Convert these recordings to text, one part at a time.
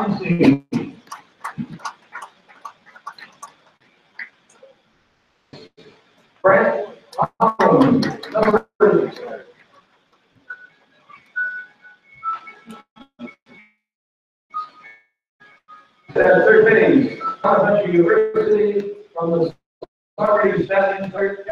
Brent, number 2. Third base, Country University from the Sorry Stephen third.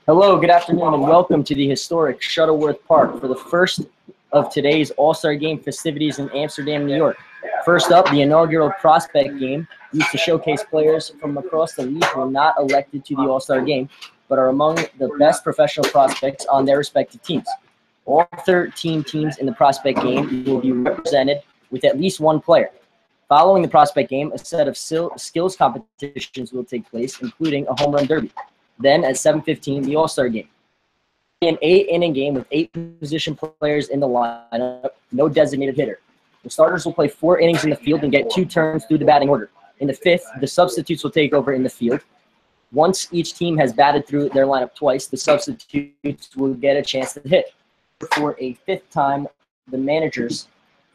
Hello, good afternoon, and welcome to the historic Shuttleworth Park for the first of today's All-Star Game festivities in Amsterdam, New York. First up, the inaugural prospect game used to showcase players from across the league who were not elected to the All-Star Game, but are among the best professional prospects on their respective teams. All 13 teams in the prospect game will be represented with at least one player. Following the prospect game, a set of skills competitions will take place, including a home run derby. Then at 7:15, the All-Star Game. An 8-inning game with 8 position players in the lineup, no designated hitter. The starters will play 4 innings in the field and get 2 turns through the batting order. In the 5th, the substitutes will take over in the field. Once each team has batted through their lineup twice, the substitutes will get a chance to hit. For a 5th time, the managers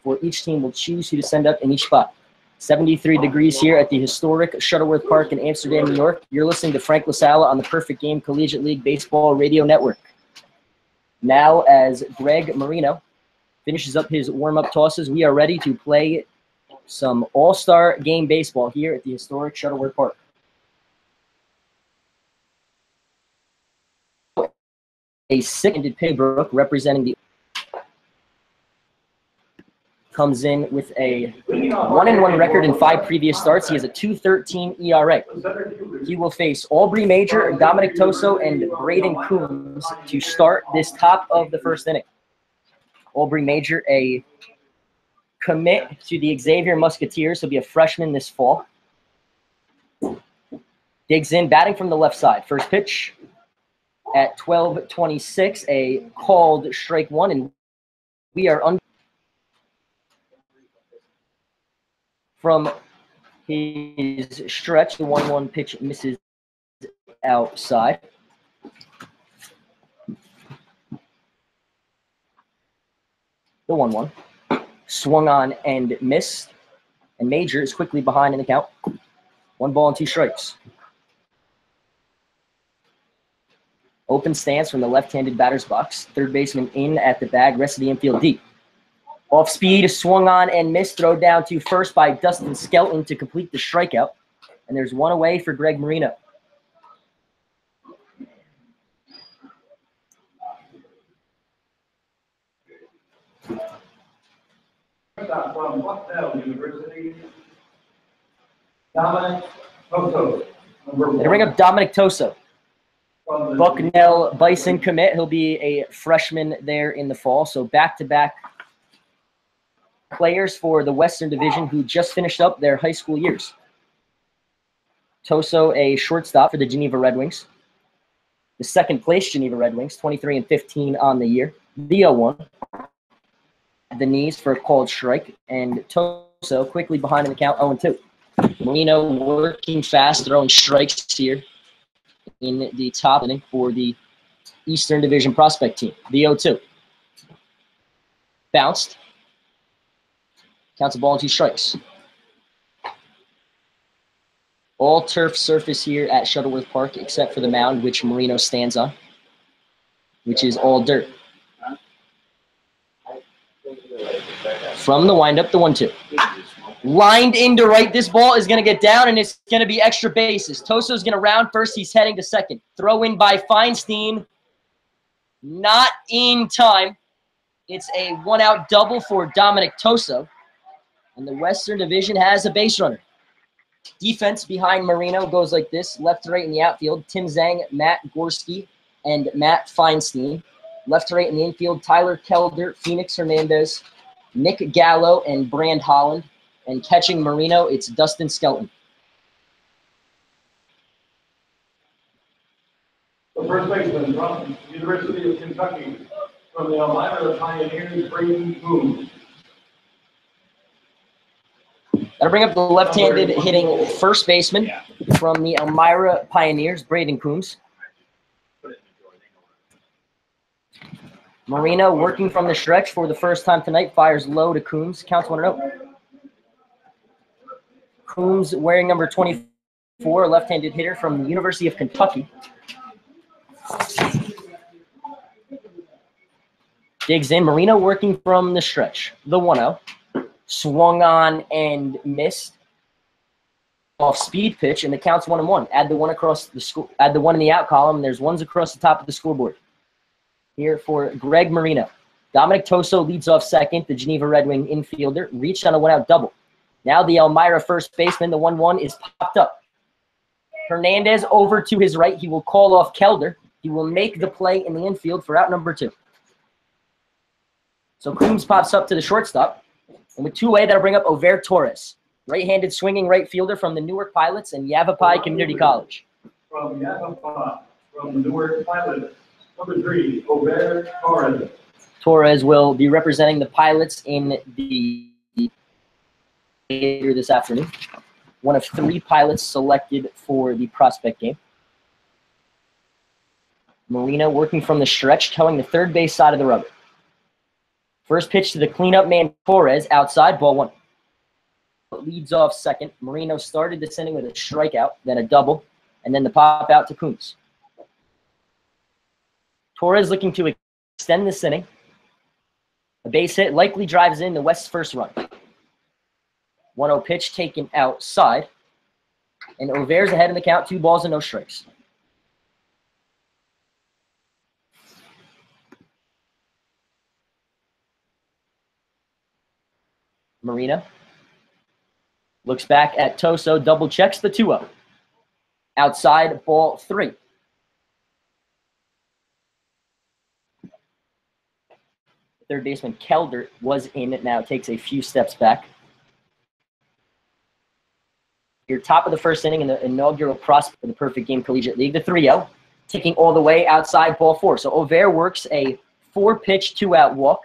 for each team will choose who to send up in each spot. 73 degrees here at the historic Shuttleworth Park in Amsterdam, New York. You're listening to Frank LaSala on the Perfect Game Collegiate League Baseball Radio Network. Now, as Greg Marino finishes up his warm-up tosses, we are ready to play some All-Star Game baseball here at the historic Shuttleworth Park. A 6-handed Paybrook representing the comes in with a 1-1 record in 5 previous starts. He has a 2.13 ERA. He will face Aubrey Major, Dominic Toso, and Braden Coombs to start this top of the 1st inning. Aubrey Major, a commit to the Xavier Musketeers. He'll be a freshman this fall. Digs in, batting from the left side. First pitch at 12:26, a called strike one, and we are under. From his stretch, the 1-1 pitch misses outside. The 1-1 swung on and missed, and Major is quickly behind in the count. 1 ball and 2 strikes. Open stance from the left-handed batter's box. Third baseman in at the bag, rest of the infield deep. Off speed, swung on and missed. Throw down to first by Dustin Skelton to complete the strikeout. And there's 1 away for Greg Marino. From Bucknell University, Dominic Toso. They bring up Dominic Toso. Bucknell Bison commit. He'll be a freshman there in the fall. So back-to-back players for the Western Division who just finished up their high school years. Toso, a shortstop for the Geneva Red Wings. The second place Geneva Red Wings, 23-15 on the year. The 0-1. The knees for a called strike, and Toso quickly behind in the count, 0-2. Marino working fast, throwing strikes here in the top inning for the Eastern Division prospect team. The 0-2. Bounced. Counts a ball and 2 strikes. All turf surface here at Shuttleworth Park except for the mound, which Marino stands on, which is all dirt. From the windup, the 1-2. Lined into right. This ball is going to get down, and it's going to be extra bases. Toso's going to round first. He's heading to second. Throw in by Feinstein. Not in time. It's a 1-out double for Dominic Toso. And the Western Division has a base runner. Defense behind Marino goes like this. Left to right in the outfield, Tim Zhang, Matt Gorski, and Matt Feinstein. Left to right in the infield, Tyler Kelder, Phoenix Hernandez, Nick Gallo, and Brand Holland. And catching Marino, it's Dustin Skelton. The first baseman from the University of Kentucky, from the Elmira Pioneers, Braden Coons. That'll bring up the left-handed hitting first baseman from the Elmira Pioneers, Braden Coombs. Marino working from the stretch for the first time tonight, fires low to Coombs, counts 1-0. Coombs wearing number 24, left-handed hitter from the University of Kentucky. Digs in, Marino working from the stretch, the 1-0. Swung on and missed. Off speed pitch, and the count's 1-1. Add the 1 across the score. Add the 1 in the out column. And there's 1s across the top of the scoreboard. Here for Greg Marino. Dominic Toso leads off second. The Geneva Red Wing infielder reached on a 1-out double. Now the Elmira first baseman, the 1-1 is popped up. Hernandez over to his right. He will call off Kelder. He will make the play in the infield for out number 2. So Coombs pops up to the shortstop. And with 2 away, that'll bring up Over Torres, right-handed swinging right fielder from the Newark Pilots and Yavapai Community College. From Yavapai, from the Newark Pilots, number 3, Over Torres. Torres will be representing the Pilots in the later this afternoon. One of 3 Pilots selected for the prospect game. Marino working from the stretch, towing the third base side of the rubber. First pitch to the cleanup man, Torres, outside, ball 1. Leads off second. Marino started this inning with a strikeout, then a double, and then the pop out to Coombs. Torres looking to extend this inning. A base hit likely drives in the West's first run. 1-0 pitch taken outside. And Over's ahead in the count, 2 balls and no strikes. Marino looks back at Toso, double checks the 2-0. Outside, ball 3. Third baseman Kelder was in it now, takes a few steps back. Your top of the first inning in the inaugural prospect of the Perfect Game Collegiate League, the 3-0, taking all the way outside ball 4. So Auvert works a 4-pitch, 2-out walk,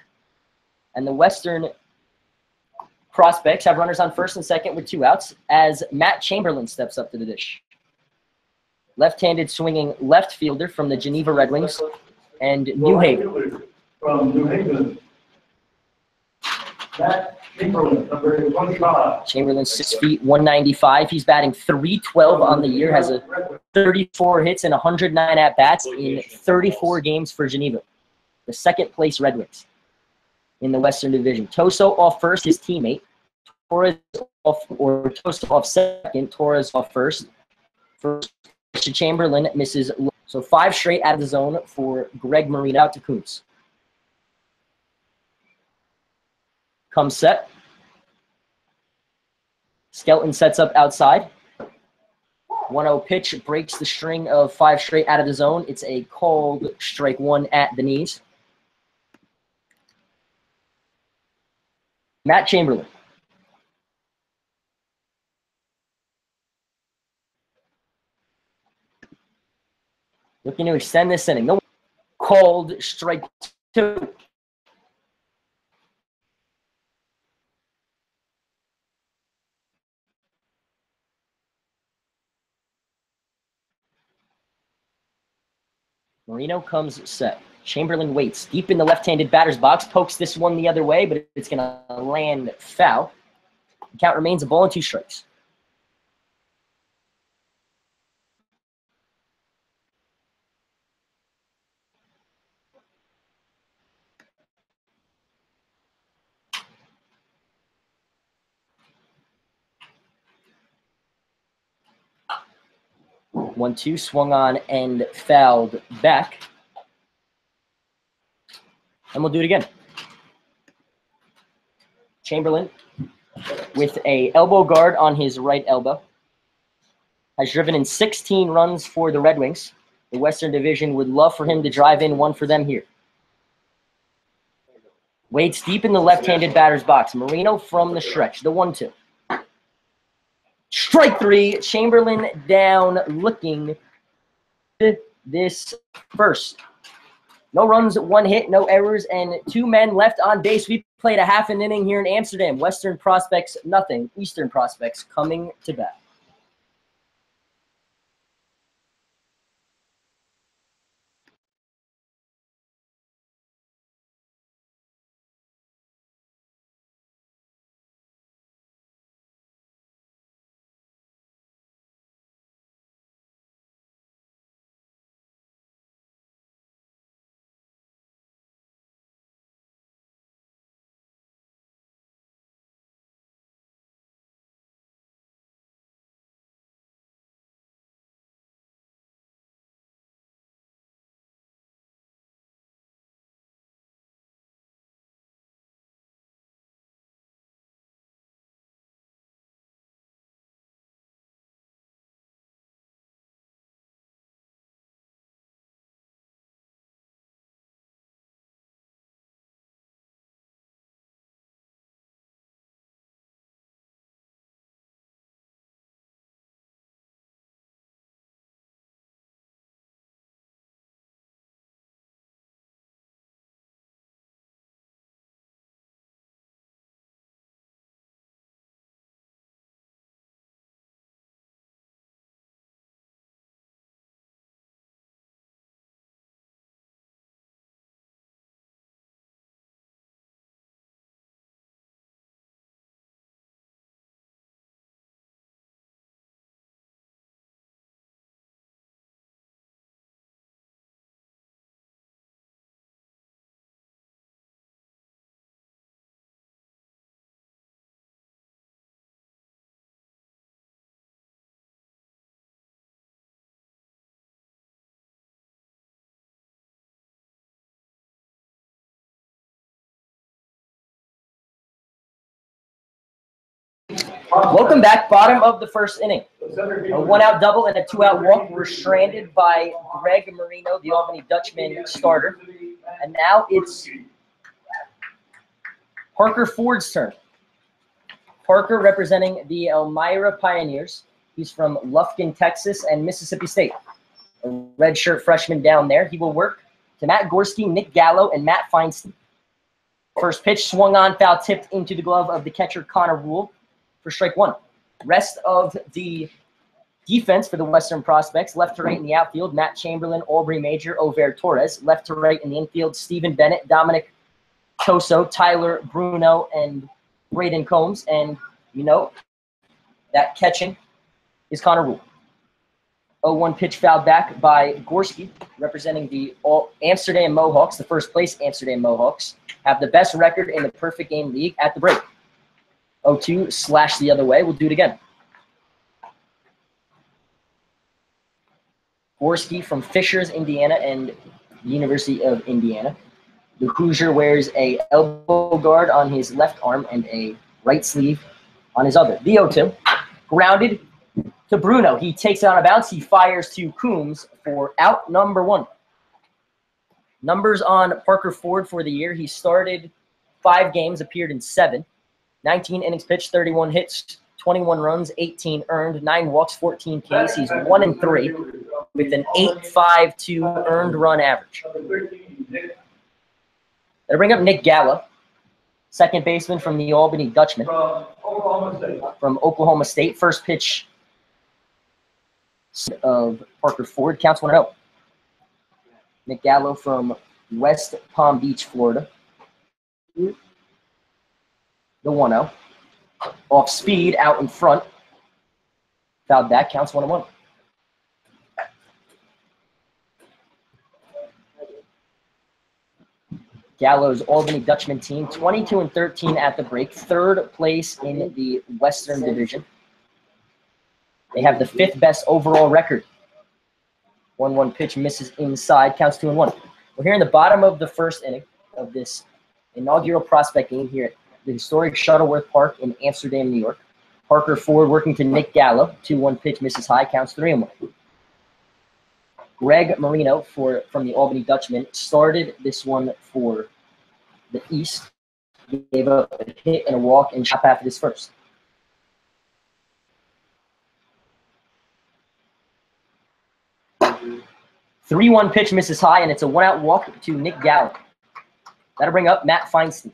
and the Western prospects have runners on first and second with 2 outs as Matt Chamberlain steps up to the dish. Left-handed swinging left fielder from the Geneva Red Wings and New Haven. From New Haven. Matt Chamberlain, number 25. Chamberlain, 6 feet, 195. He's batting .312 on the year, has a 34 hits and 109 at-bats in 34 games for Geneva, the second-place Red Wings in the Western Division. Toso off first, his teammate. Torres off second, Torres off first. First to Chamberlain, misses. So 5 straight out of the zone for Greg Marino. Out to Kuntz. Comes set. Skelton sets up outside. 1-0 pitch breaks the string of 5 straight out of the zone. It's a called strike 1 at the knees. Matt Chamberlain. Looking to extend this inning. No, called strike 2. Marino comes set. Chamberlain waits deep in the left-handed batter's box, pokes this one the other way, but it's going to land foul. The count remains a ball and 2 strikes. One, 2, swung on and fouled back. And we'll do it again. Chamberlain with a elbow guard on his right elbow. Has driven in 16 runs for the Red Wings. The Western Division would love for him to drive in 1 for them here. Waits deep in the left-handed batter's box. Marino from the stretch, the 1-2. Strike 3, Chamberlain down, looking this first. No runs, 1 hit, no errors, and 2 men left on base. We played a half an inning here in Amsterdam. Western prospects, nothing. Eastern prospects coming to bat. Welcome back, bottom of the first inning. A 1-out double and a 2-out walk were stranded by Greg Marino, the Albany Dutchman starter. And now it's Parker Ford's turn. Parker representing the Elmira Pioneers He's from Lufkin, Texas, and Mississippi State. A redshirt freshman down there. He will work to Matt Gorski, Nick Gallo, and Matt Feinstein. First pitch swung on, foul tipped into the glove of the catcher Connor Rule for strike one. Rest of the defense for the Western prospects, left to right in the outfield, Matt Chamberlain, Aubrey Major, Over Torres. Left to right in the infield, Stephen Bennett, Dominic Toso, Tyler Bruno, and Braden Combs. And you know that catching is Connor Rule. 0-1 pitch fouled back by Gorski, representing the Amsterdam Mohawks, the first place Amsterdam Mohawks, have the best record in the Perfect Game League at the break. 0-2 slash the other way. We'll do it again. Gorski from Fishers, Indiana, and the University of Indiana. The Hoosier wears a elbow guard on his left arm and a right sleeve on his other. The 0-2. Grounded to Bruno. He takes it on a bounce. He fires to Coombs for out number one. Numbers on Parker Ford for the year. He started 5 games, appeared in 7. 19 innings pitched, 31 hits, 21 runs, 18 earned, 9 walks, 14 Ks. He's 1-3 with an 8.52 earned run average. I'll bring up Nick Gallo, second baseman from the Albany Dutchman. From Oklahoma State. First pitch of Parker Ford. Counts 1-0. Nick Gallo from West Palm Beach, Florida. The 1-0. Off speed, out in front. Fouled back. Counts 1-1. Gallo's Albany Dutchman team, 22-13 at the break, 3rd place in the Western Division. They have the 5th best overall record. 1-1 pitch misses inside, counts 2-1. We're here in the bottom of the first inning of this inaugural prospect game here at the historic Shuttleworth Park in Amsterdam, New York. Parker Ford working to Nick Gallo, 2-1 pitch misses high, counts 3-1. Greg Marino from the Albany Dutchman started this one for the East. He gave up a hit and a walk and shot after his first. The 3-1 pitch misses high, and it's a 1-out walk to Nick Gallo. That'll bring up Matt Feinstein.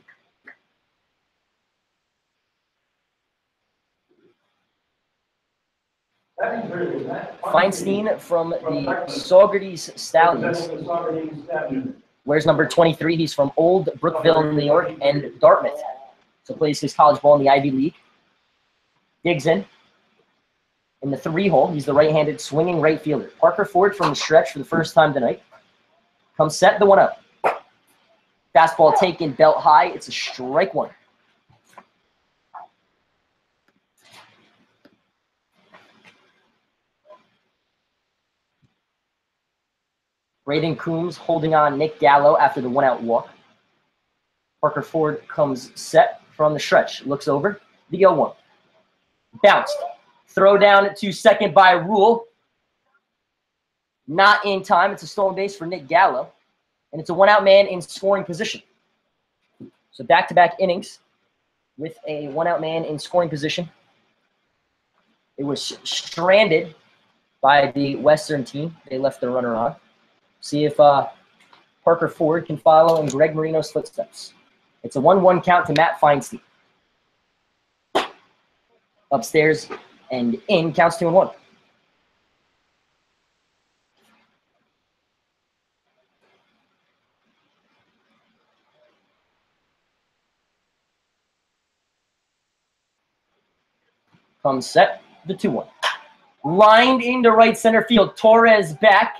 Feinstein from the Saugerties Stallions. Wears number 23. He's from Old Brookville, New York, and Dartmouth. So plays his college ball in the Ivy League. Digs in the 3-hole. He's the right-handed swinging right fielder. Parker Ford from the stretch for the first time tonight. Comes set, the 1-0. Fastball taken, belt high. It's a strike one. Braden Coombs holding on Nick Gallo after the 1-out walk. Parker Ford comes set from the stretch. Looks over. The 0-1. Bounced. Throw down to second by Rule. Not in time. It's a stolen base for Nick Gallo. And it's a 1-out man in scoring position. So back-to-back innings with a 1-out man in scoring position. It was stranded by the Western team. They left the runner on. See if Parker Ford can follow in Greg Marino's footsteps. It's a 1-1 count to Matt Feinstein. Upstairs and in, counts 2-1. Comes set, the 2-1. Lined into right center field. Torres back.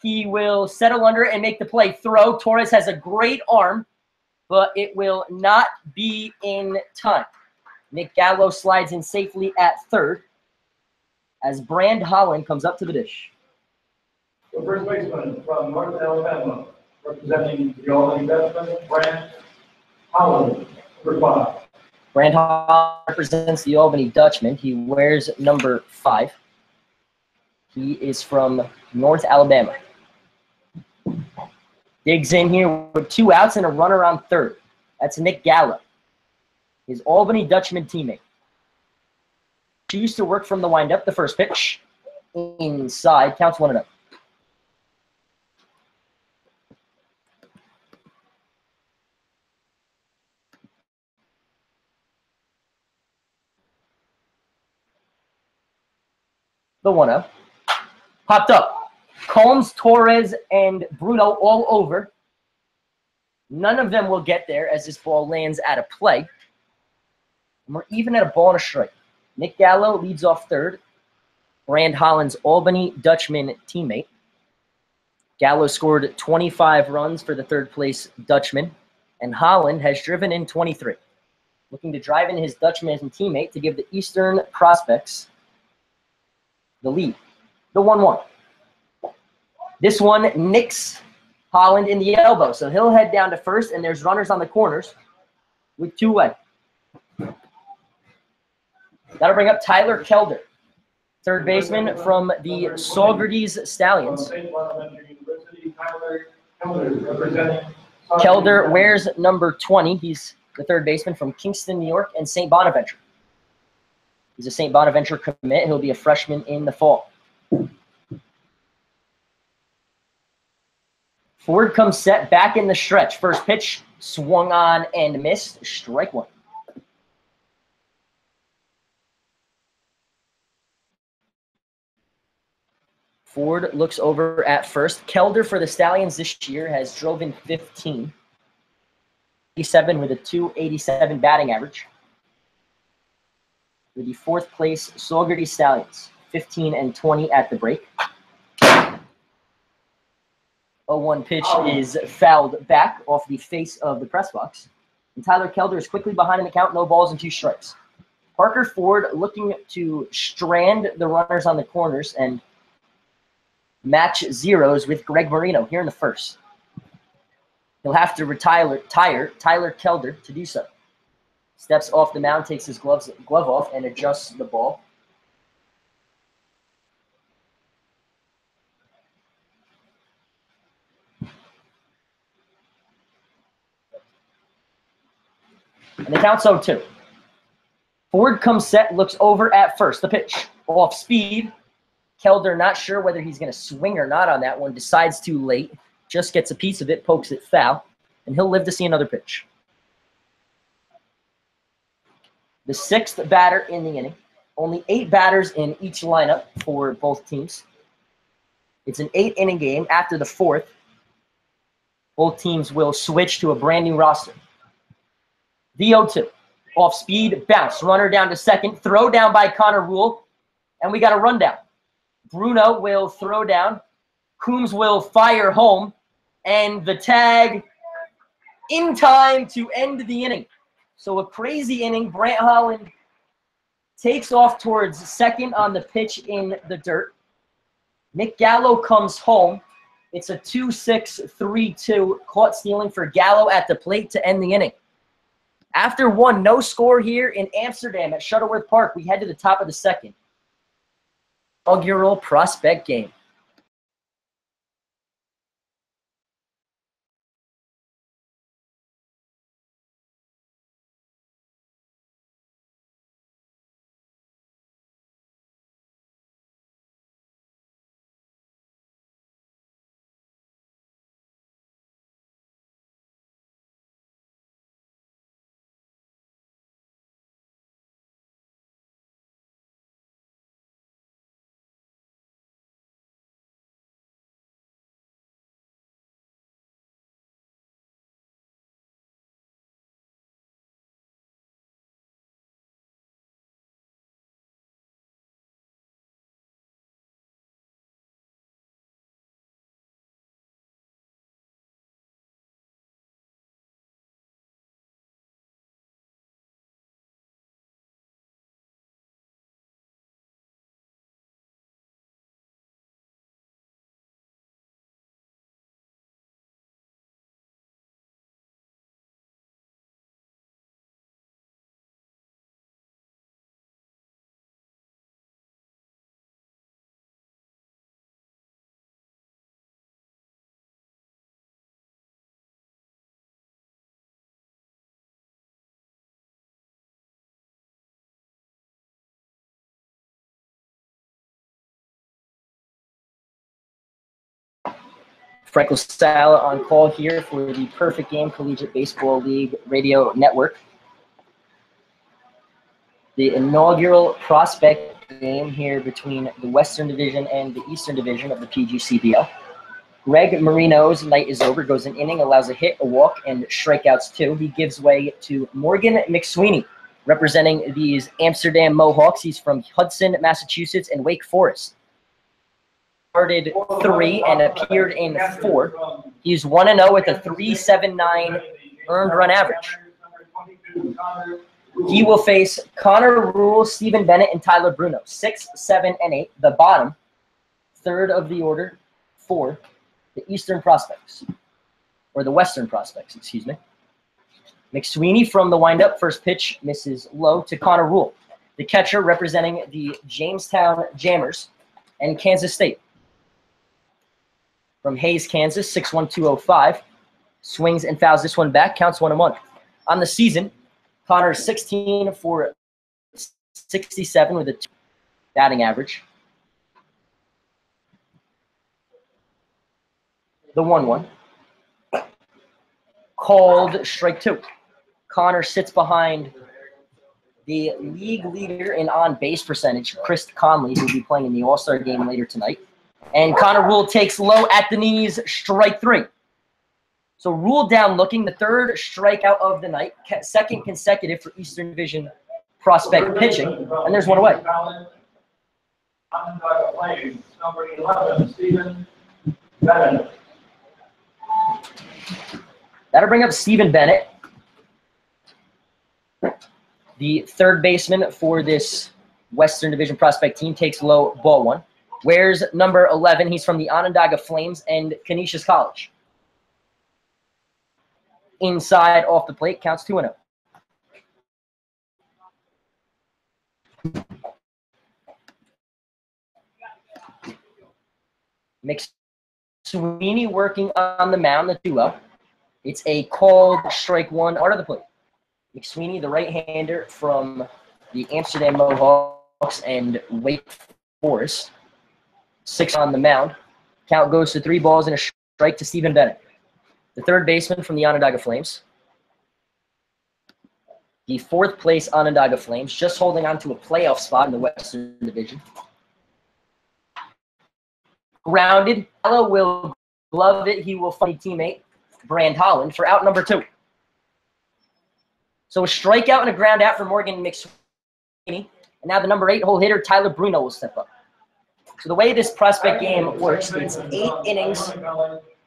He will settle under and make the play. Throw. Torres has a great arm, but it will not be in time. Nick Gallo slides in safely at third as Brand Holland comes up to the dish. The first baseman from North Alabama, representing the Albany Dutchman, Brand Holland, number 5. Brand Holland represents the Albany Dutchman. He wears number 5. He is from North Alabama. Digs in here with 2 outs and a runner on third. That's Nick Gallo, his Albany Dutchman teammate. Choose to work from the windup. The first pitch. Inside. Counts 1-0. The 1-0. Popped up. Combs, Torres, and Bruno all over. None of them will get there as this ball lands out of play. And we're even at a ball and a strike. Nick Gallo leads off third. Brand Holland's Albany Dutchman teammate. Gallo scored 25 runs for the third place Dutchman, and Holland has driven in 23. Looking to drive in his Dutchman teammate to give the Eastern Prospects the lead. The 1-1. This one nicks Holland in the elbow, so he'll head down to first, and there's runners on the corners with 2 away. That'll bring up Tyler Kelder, third baseman from the Saugerties Stallions. Kelder wears number 20. He's the third baseman from Kingston, New York, and St. Bonaventure. He's a St. Bonaventure commit. He'll be a freshman in the fall. Ford comes set back in the stretch. First pitch, swung on and missed. Strike 1. Ford looks over at first. Kelder for the Stallions this year has drove in 15. 87 with a .287 batting average. For the fourth place Saugerties Stallions, 15-20 at the break. 0-1 pitch is fouled back off the face of the press box. And Tyler Kelder is quickly behind in the count, no balls and 2 strikes. Parker Ford looking to strand the runners on the corners and match zeros with Greg Marino here in the first. He'll have to retire Tyler Kelder to do so. Steps off the mound, takes his glove off, and adjusts the ball. And the count's 0-2. Ford comes set, looks over at first. The pitch, off speed. Kelder not sure whether he's going to swing or not on that one. Decides too late. Just gets a piece of it, pokes it foul. And he'll live to see another pitch. The 6th batter in the inning. Only 8 batters in each lineup for both teams. It's an 8-inning game. After the 4th, both teams will switch to a brand new roster. The 0-2. Off speed, bounce. Runner down to second. Throw down by Connor Rule. And we got a rundown. Bruno will throw down. Coombs will fire home. And the tag in time to end the inning. So a crazy inning. Brant Holland takes off towards second on the pitch in the dirt. Nick Gallo comes home. It's a 2-6-3-2. Caught stealing for Gallo at the plate to end the inning. After 1, no score here in Amsterdam at Shuttleworth Park. We head to the top of the second. Inaugural prospect game. Franco Sala on call here for the Perfect Game Collegiate Baseball League Radio Network. The inaugural prospect game here between the Western Division and the Eastern Division of the PGCBL. Greg Marino's night is over, goes an inning, allows a hit, a walk, and strikeouts too. He gives way to Morgan McSweeney, representing these Amsterdam Mohawks. He's from Hudson, Massachusetts, and Wake Forest. Started 3 and appeared in 4. He's 1-0 with a 3.79 earned run average. He will face Connor Rule, Stephen Bennett, and Tyler Bruno, 6, 7, and 8. The bottom, third of the order for the Eastern prospects, or the Western prospects, excuse me. McSweeney from the windup, first pitch misses low to Connor Rule, the catcher representing the Jamestown Jammers and Kansas State. From Hayes, Kansas, 6'1", 205, swings and fouls this one back, counts 1-1. On the season, Connor 16 for 67 with a 2 batting average. The 1-1. Called strike 2. Connor sits behind the league leader in on-base percentage, Chris Conley, who will be playing in the All-Star game later tonight. And Connor Rule takes low at the knees, strike 3. So Rule down looking, the third strikeout of the night, second consecutive for Eastern Division prospect pitching, and there's one away. Number 11, Stephen Bennett. That'll bring up Stephen Bennett, the third baseman for this Western Division prospect team, takes low, ball 1. Wears number 11. He's from the Onondaga Flames and Canisius College. Inside, off the plate, counts 2-0. McSweeney working on the mound, the 2-0. It's a called strike 1 out of the plate. McSweeney, the right-hander from the Amsterdam Mohawks and Wake Forest. 6 on the mound. Count goes to 3 balls and a strike to Stephen Bennett, the third baseman from the Onondaga Flames. The fourth place Onondaga Flames, just holding on to a playoff spot in the Western Division. Grounded. Ella will glove it. He will find teammate Brand Holland for out number 2. So a strikeout and a ground out for Morgan McSweeney. And now the number 8 hole hitter, Tyler Bruno, will step up. So the way this prospect game works, it's 8 innings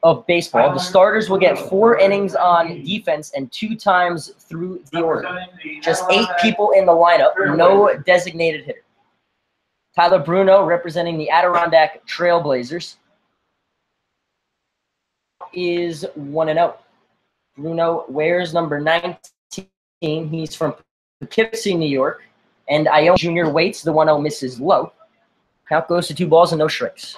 of baseball. The starters will get 4 innings on defense and 2 times through the order. Just 8 people in the lineup, no designated hitter. Tyler Bruno, representing the Adirondack Trailblazers, is 1-0. Bruno wears number 19. He's from Poughkeepsie, New York. And Ione Jr. waits. The 1-0 misses low. Count goes to 2 balls and no strikes.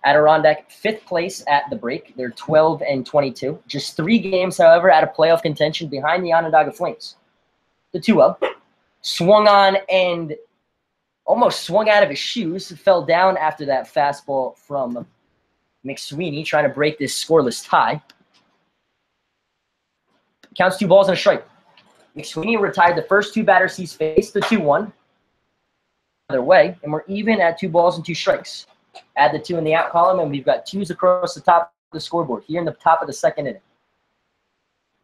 Adirondack, 5th place at the break. They're 12 and 22. Just 3 games, however, out of playoff contention behind the Onondaga Flames. The 2-0. Swung on and almost swung out of his shoes. Fell down after that fastball from McSweeney, trying to break this scoreless tie. Counts 2 balls and a strike. McSweeney retired the first 2 batters he's faced, the 2-1. Other way, and we're even at 2 balls and 2 strikes. Add the 2 in the out column, and we've got 2s across the top of the scoreboard here in the top of the 2nd inning.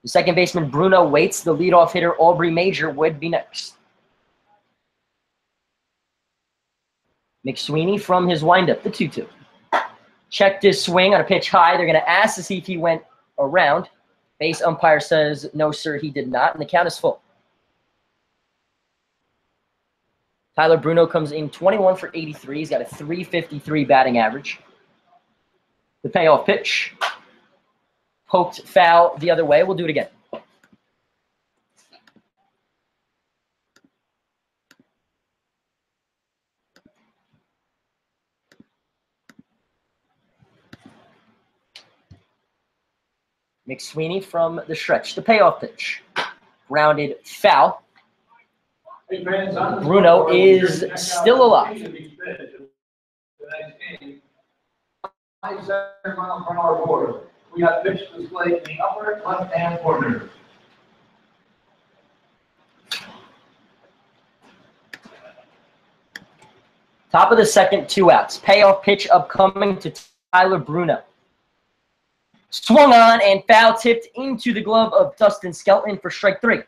The second baseman, Bruno, waits. The leadoff hitter, Aubrey Major, would be next. McSweeney from his windup, the 2-2. Checked his swing on a pitch high. They're going to ask to see if he went around. Base umpire says, no, sir, he did not, and the count is full. Tyler Bruno comes in 21 for 83. He's got a 353 batting average. The payoff pitch. Poked foul the other way. We'll do it again. McSweeney from the stretch. The payoff pitch. Grounded foul. Bruno is still alive. tonight's game. 97 miles per hour board. We have pitch displayed in the upper left-hand corner. Top of the second, 2 outs. Payoff pitch upcoming to Tyler Bruno. Swung on and foul tipped into the glove of Dustin Skelton for strike 3.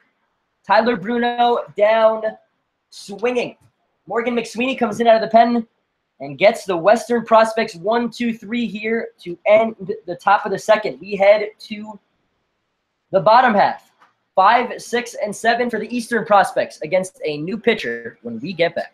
Tyler Bruno down, swinging. Morgan McSweeney comes in out of the pen and gets the Western Prospects 1-2-3 here to end the top of the second. We head to the bottom half. 5, 6, and 7 for the Eastern Prospects against a new pitcher when we get back.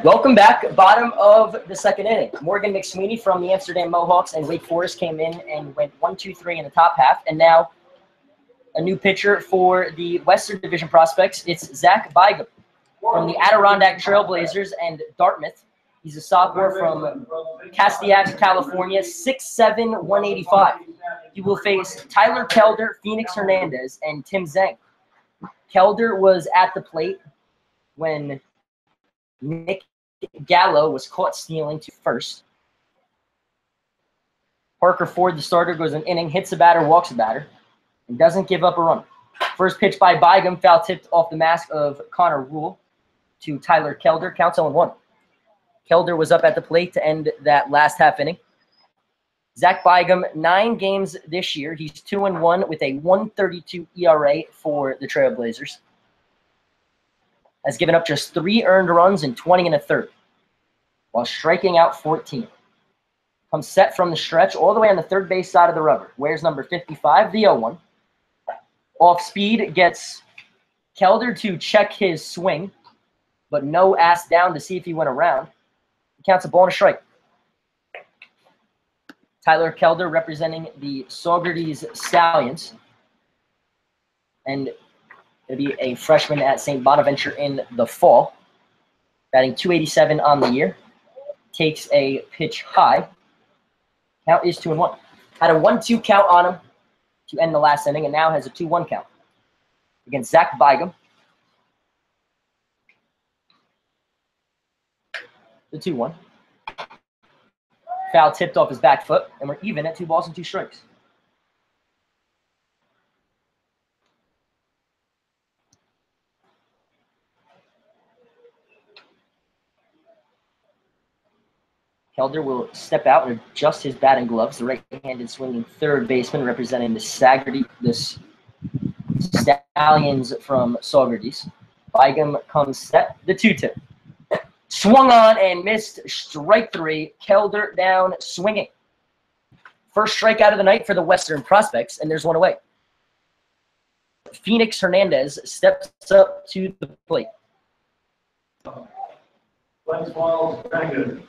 Welcome back. Bottom of the second inning. Morgan McSweeney from the Amsterdam Mohawks and Wake Forest came in and went 1-2-3 in the top half. And now a new pitcher for the Western Division Prospects. It's Zach Bygum from the Adirondack Trailblazers and Dartmouth. He's a sophomore from Castiac, California, 6'7", 185. He will face Tyler Kelder, Phoenix Hernandez, and Tim Zhang. Kelder was at the plate when Nick Gallo was caught stealing to first. Parker Ford, the starter, goes an inning, hits a batter, walks a batter, and doesn't give up a run. First pitch by Bygum, foul tipped off the mask of Connor Rule to Tyler Kelder. Counts 0-1. Kelder was up at the plate to end that last half inning. Zach Bygum, 9 games this year. He's 2-1 with a 1.32 ERA for the Trailblazers. Has given up just 3 earned runs in 20 1/3, while striking out 14. Comes set from the stretch all the way on the third base side of the rubber. Wears number 55, the 0-1. Off speed, gets Kelder to check his swing, but no ass down to see if he went around. He counts a ball and a strike. Tyler Kelder representing the Saugerties Stallions. And it'll be a freshman at St. Bonaventure in the fall. Batting .287 on the year. Takes a pitch high. Count is 2-1. Had a 1-2 count on him to end the last inning, and now has a 2-1 count against Zach Bygum. The 2-1. Foul tipped off his back foot, and we're even at 2 balls and 2 strikes. Kelder will step out and adjust his batting gloves. The right-handed swinging third baseman representing the Stallions from Saugerties. Bygum comes set, the 2-2. Swung on and missed, strike 3. Kelder down, swinging. First strikeout of the night for the Western Prospects, and there's one away. Phoenix Hernandez steps up to the plate. Glenn Swallows Dragons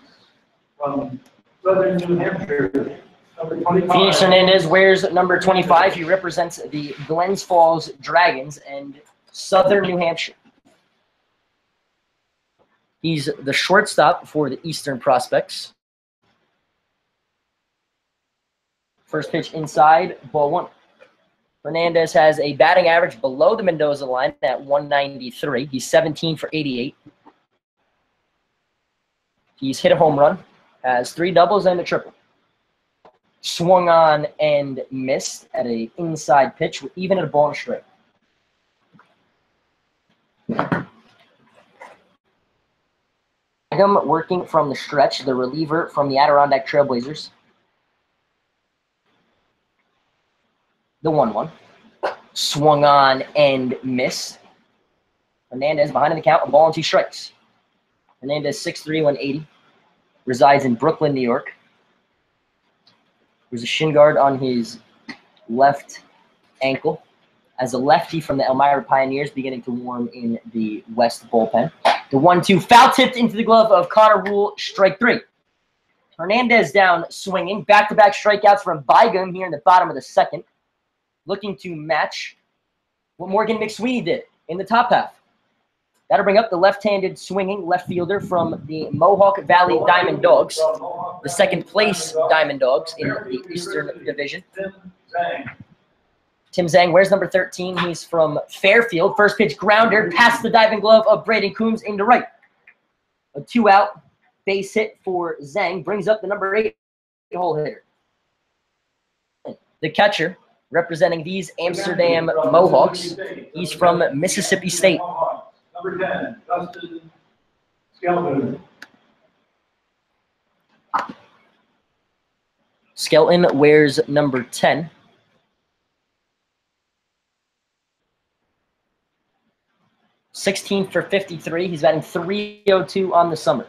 from Southern New Hampshire, number 25. Phoenix Hernandez wears number 25. He represents the Glens Falls Dragons and Southern New Hampshire. He's the shortstop for the Eastern Prospects. First pitch inside, ball one. Hernandez has a batting average below the Mendoza line at 193. He's 17 for 88. He's hit a home run, has 3 doubles and a triple. Swung on and missed at an inside pitch, even at a ball and strike. Him working from the stretch, the reliever from the Adirondack Trailblazers. The 1-1. Swung on and missed. Hernandez behind in the count, a ball and 2 strikes. Hernandez 6'3", 180. Resides in Brooklyn, New York. There's a shin guard on his left ankle. As a lefty from the Elmira Pioneers, beginning to warm in the West bullpen. The 1-2 foul tipped into the glove of Connor Rule, strike 3. Hernandez down swinging. Back-to-back strikeouts from Bygum here in the bottom of the second. Looking to match what Morgan McSweeney did in the top half. That'll bring up the left-handed swinging left fielder from the Mohawk Valley Diamond Dogs, the second place Diamond Dogs in the Eastern Division. Tim Zhang wears number 13. He's from Fairfield. First pitch grounder past the diving glove of Braden Coombs into right. A 2-out base hit for Zhang brings up the number 8 hole hitter. The catcher representing these Amsterdam Mohawks. He's from Mississippi State. Number 10, Dustin Skelton. Skelton wears number 10. (16 for 53). He's batting .302 on the summer.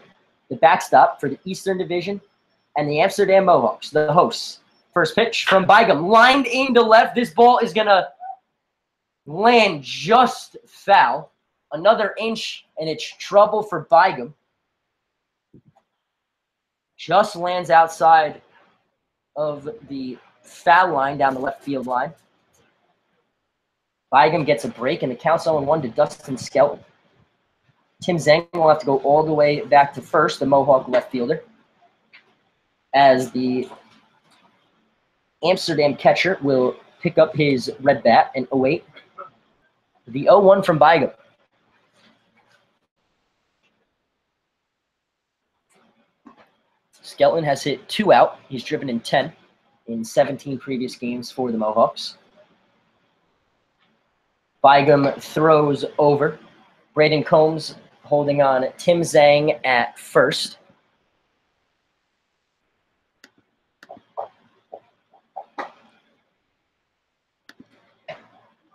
The backstop for the Eastern Division and the Amsterdam Mohawks, the hosts. First pitch from Bygum, lined into left. This ball is going to land just foul. Another inch, and it's trouble for Bygum. Just lands outside of the foul line down the left field line. Bygum gets a break, and the count's 0-1 to Dustin Skelton. Tim Zhang will have to go all the way back to first, the Mohawk left fielder, as the Amsterdam catcher will pick up his red bat and 0-8. The 0-1 from Bygum. Skelton has hit 2 out. He's driven in 10 in 17 previous games for the Mohawks. Bygum throws over. Braden Combs holding on Tim Zhang at first.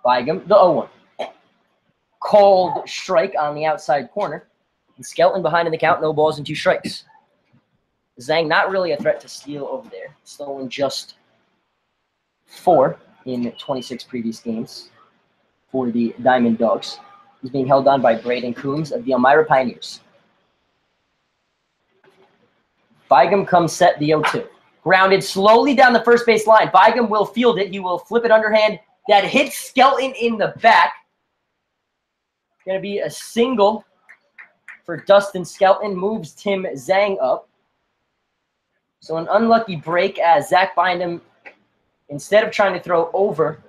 Bygum, the 0-1. Called strike on the outside corner. And Skelton behind in the count, no balls and 2 strikes. Zhang not really a threat to steal over there. Stolen just 4 in 26 previous games for the Diamond Dogs. He's being held on by Braden Coombs of the Elmira Pioneers. Bygum comes set, the 0-2. Grounded slowly down the first base line. Bygum will field it. He will flip it underhand. That hits Skelton in the back. Going to be a single for Dustin Skelton. Moves Tim Zhang up. So an unlucky break as Zach Bynum, instead of trying to throw over,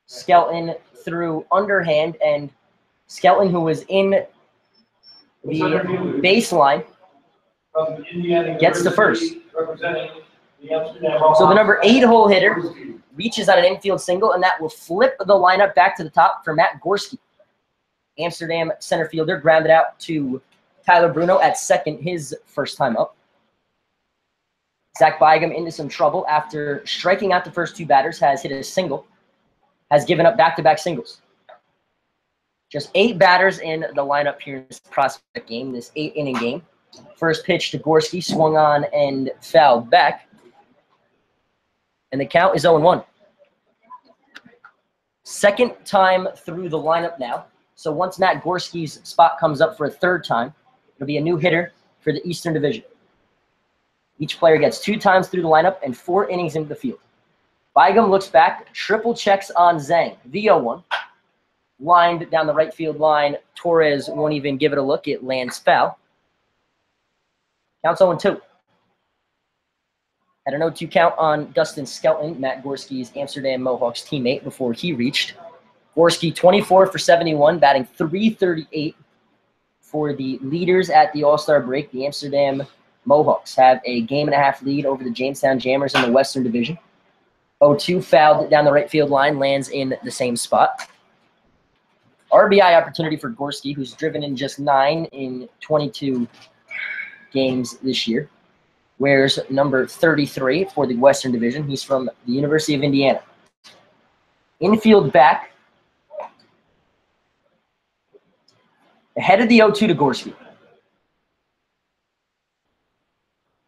Skelton threw underhand, and Skelton, who was in the baseline, gets the first. So the number 8 hole hitter reaches on an infield single, and that will flip the lineup back to the top for Matt Gorski. Amsterdam center fielder grounded out to Tyler Bruno at second, his first time up. Zach Bygum into some trouble after striking out the first 2 batters, has hit a single, has given up back-to-back singles. Just 8 batters in the lineup here in this prospect game, this 8-inning game. First pitch to Gorski, swung on and fouled back. And the count is 0-1. Second time through the lineup now. So once Matt Gorski's spot comes up for a third time, it'll be a new hitter for the Eastern Division. Each player gets 2 times through the lineup and 4 innings into the field. Bygum looks back, triple checks on Zhang. The 0-1. Lined down the right field line. Torres won't even give it a look. It lands foul. Counts 0-2. Had an 0-2 count on Dustin Skelton, Matt Gorski's Amsterdam Mohawks teammate, before he reached. Gorski 24 for 71, batting .338 for the leaders at the All-Star break. The Amsterdam Mohawks have a 1.5 lead over the Jamestown Jammers in the Western Division. 0-2 fouled down the right field line, lands in the same spot. RBI opportunity for Gorski, who's driven in just 9 in 22 games this year. Wears number 33 for the Western Division. He's from the University of Indiana. Infield back. Ahead of the 0-2 to Gorski.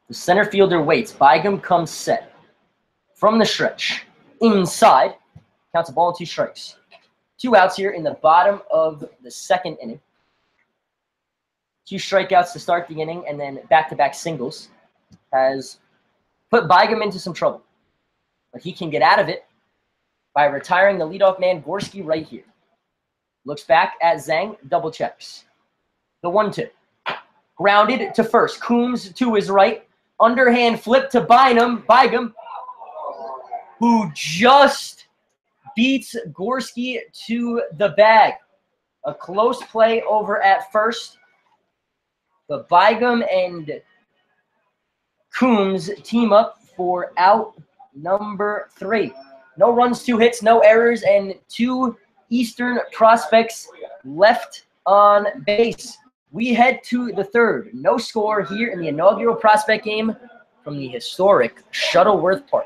The center fielder waits. Bygum comes set. From the stretch. Inside. Counts a ball and 2 strikes. 2 outs here in the bottom of the 2nd inning. 2 strikeouts to start the inning, and then back-to-back singles has put Bygum into some trouble. But he can get out of it by retiring the leadoff man, Gorski, right here. Looks back at Zhang, double checks. The 1-2. Grounded to first. Coombs to his right. Underhand flip to Bygum, who just beats Gorski to the bag. A close play over at first. But Bygum and Coombs team up for out number 3. No runs, 2 hits, no errors, and 2 Eastern prospects left on base. We head to the 3rd. No score here in the inaugural prospect game from the historic Shuttleworth Park.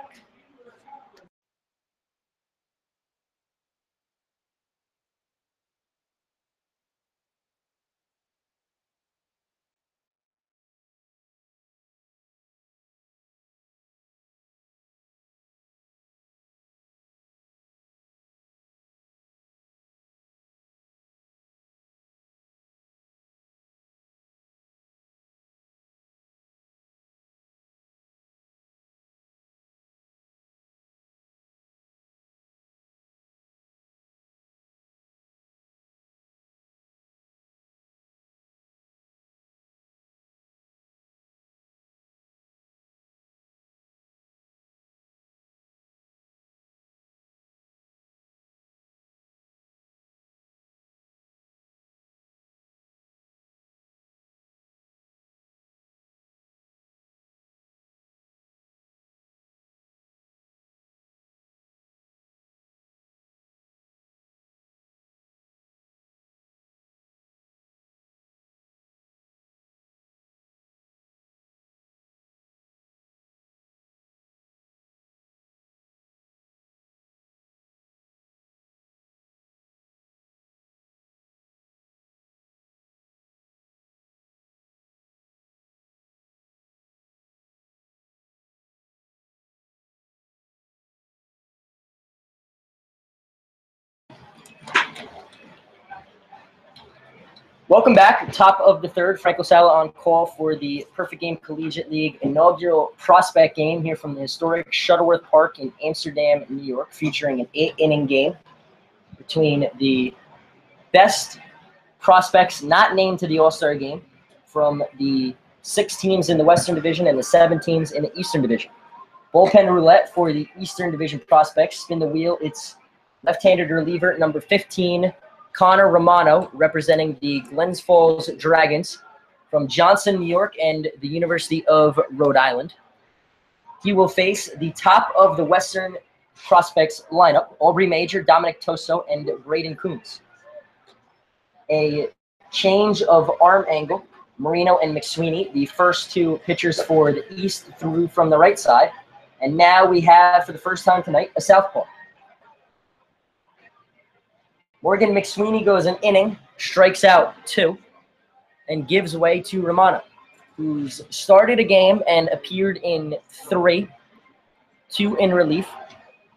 Welcome back. Top of the 3rd. Franco Sala on call for the Perfect Game Collegiate League inaugural prospect game here from the historic Shuttleworth Park in Amsterdam, New York, featuring an 8-inning game between the best prospects not named to the All-Star game from the 6 teams in the Western Division and the 7 teams in the Eastern Division. Bullpen roulette for the Eastern Division prospects. Spin the wheel. It's left-handed reliever number 15, Connor Romano, representing the Glens Falls Dragons from Johnson, New York, and the University of Rhode Island. He will face the top of the Western prospects lineup, Aubrey Major, Dominic Toso, and Braden Coombs. A change of arm angle. Marino and McSweeney, the first 2 pitchers for the East, threw from the right side. And now we have, for the first time tonight, a southpaw. Morgan McSweeney goes an inning, strikes out 2, and gives way to Romano, who's started a game and appeared in 3, 2 in relief,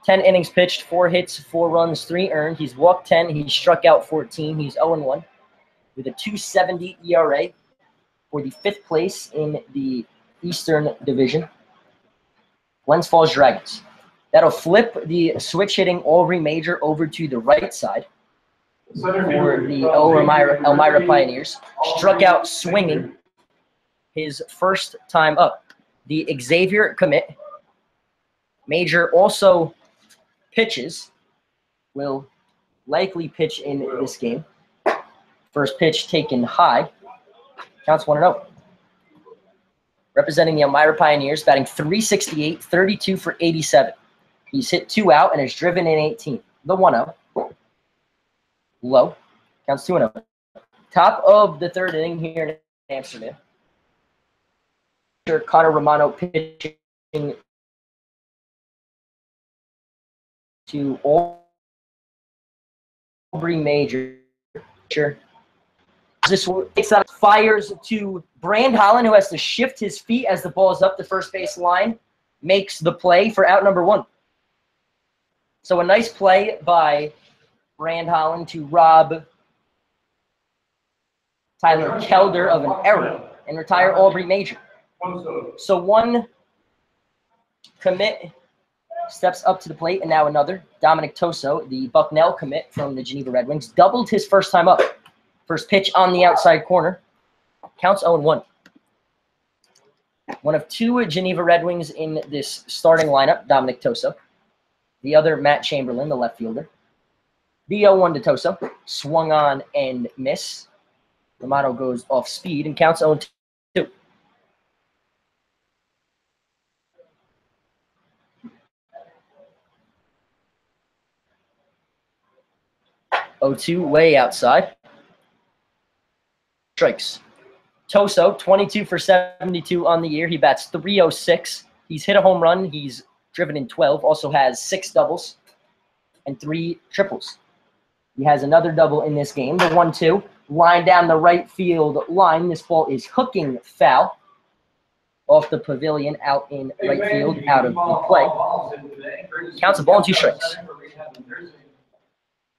10 innings pitched, 4 hits, 4 runs, 3 earned. He's walked 10, he's struck out 14, he's 0-1 with a .270 ERA for the 5th place in the Eastern Division, Glens Falls Dragons. That'll flip the switch-hitting Aubrey Major over to the right side for the Elmira Pioneers. Struck out swinging his first time up. The Xavier commit. Major also pitches, will likely pitch in this game. First pitch taken high. Counts 1-0. Representing the Elmira Pioneers, batting .368, 32 for 87. He's hit 2 out and has driven in 18. The 1-0. Low. Counts 2-0. Top of the third inning here in Amsterdam. Connor Romano pitching to Aubrey Major. This takes out, fires to Brand Holland, who has to shift his feet as the ball is up the first base line. Makes the play for out number 1. So a nice play by Brand Holland to rob Tyler Kelder of an error and retire Aubrey Major. So one commit steps up to the plate, and now another. Dominic Toso, the Bucknell commit from the Geneva Red Wings, doubled his first time up. First pitch on the outside corner. Counts 0-1. One of 2 Geneva Red Wings in this starting lineup, Dominic Toso. The other, Matt Chamberlain, the left fielder. The 0-1 to Toso. Swung on and miss. Romano goes off speed and counts 0-2. 0-2, way outside. Strikes. Toso, 22 for 72 on the year. He bats .306. He's hit a home run. He's driven in 12. Also has 6 doubles and 3 triples. He has another double in this game. The 1-2. Line down the right field line. This ball is hooking foul off the pavilion out in right field, out of the play. Counts a ball and 2 strikes.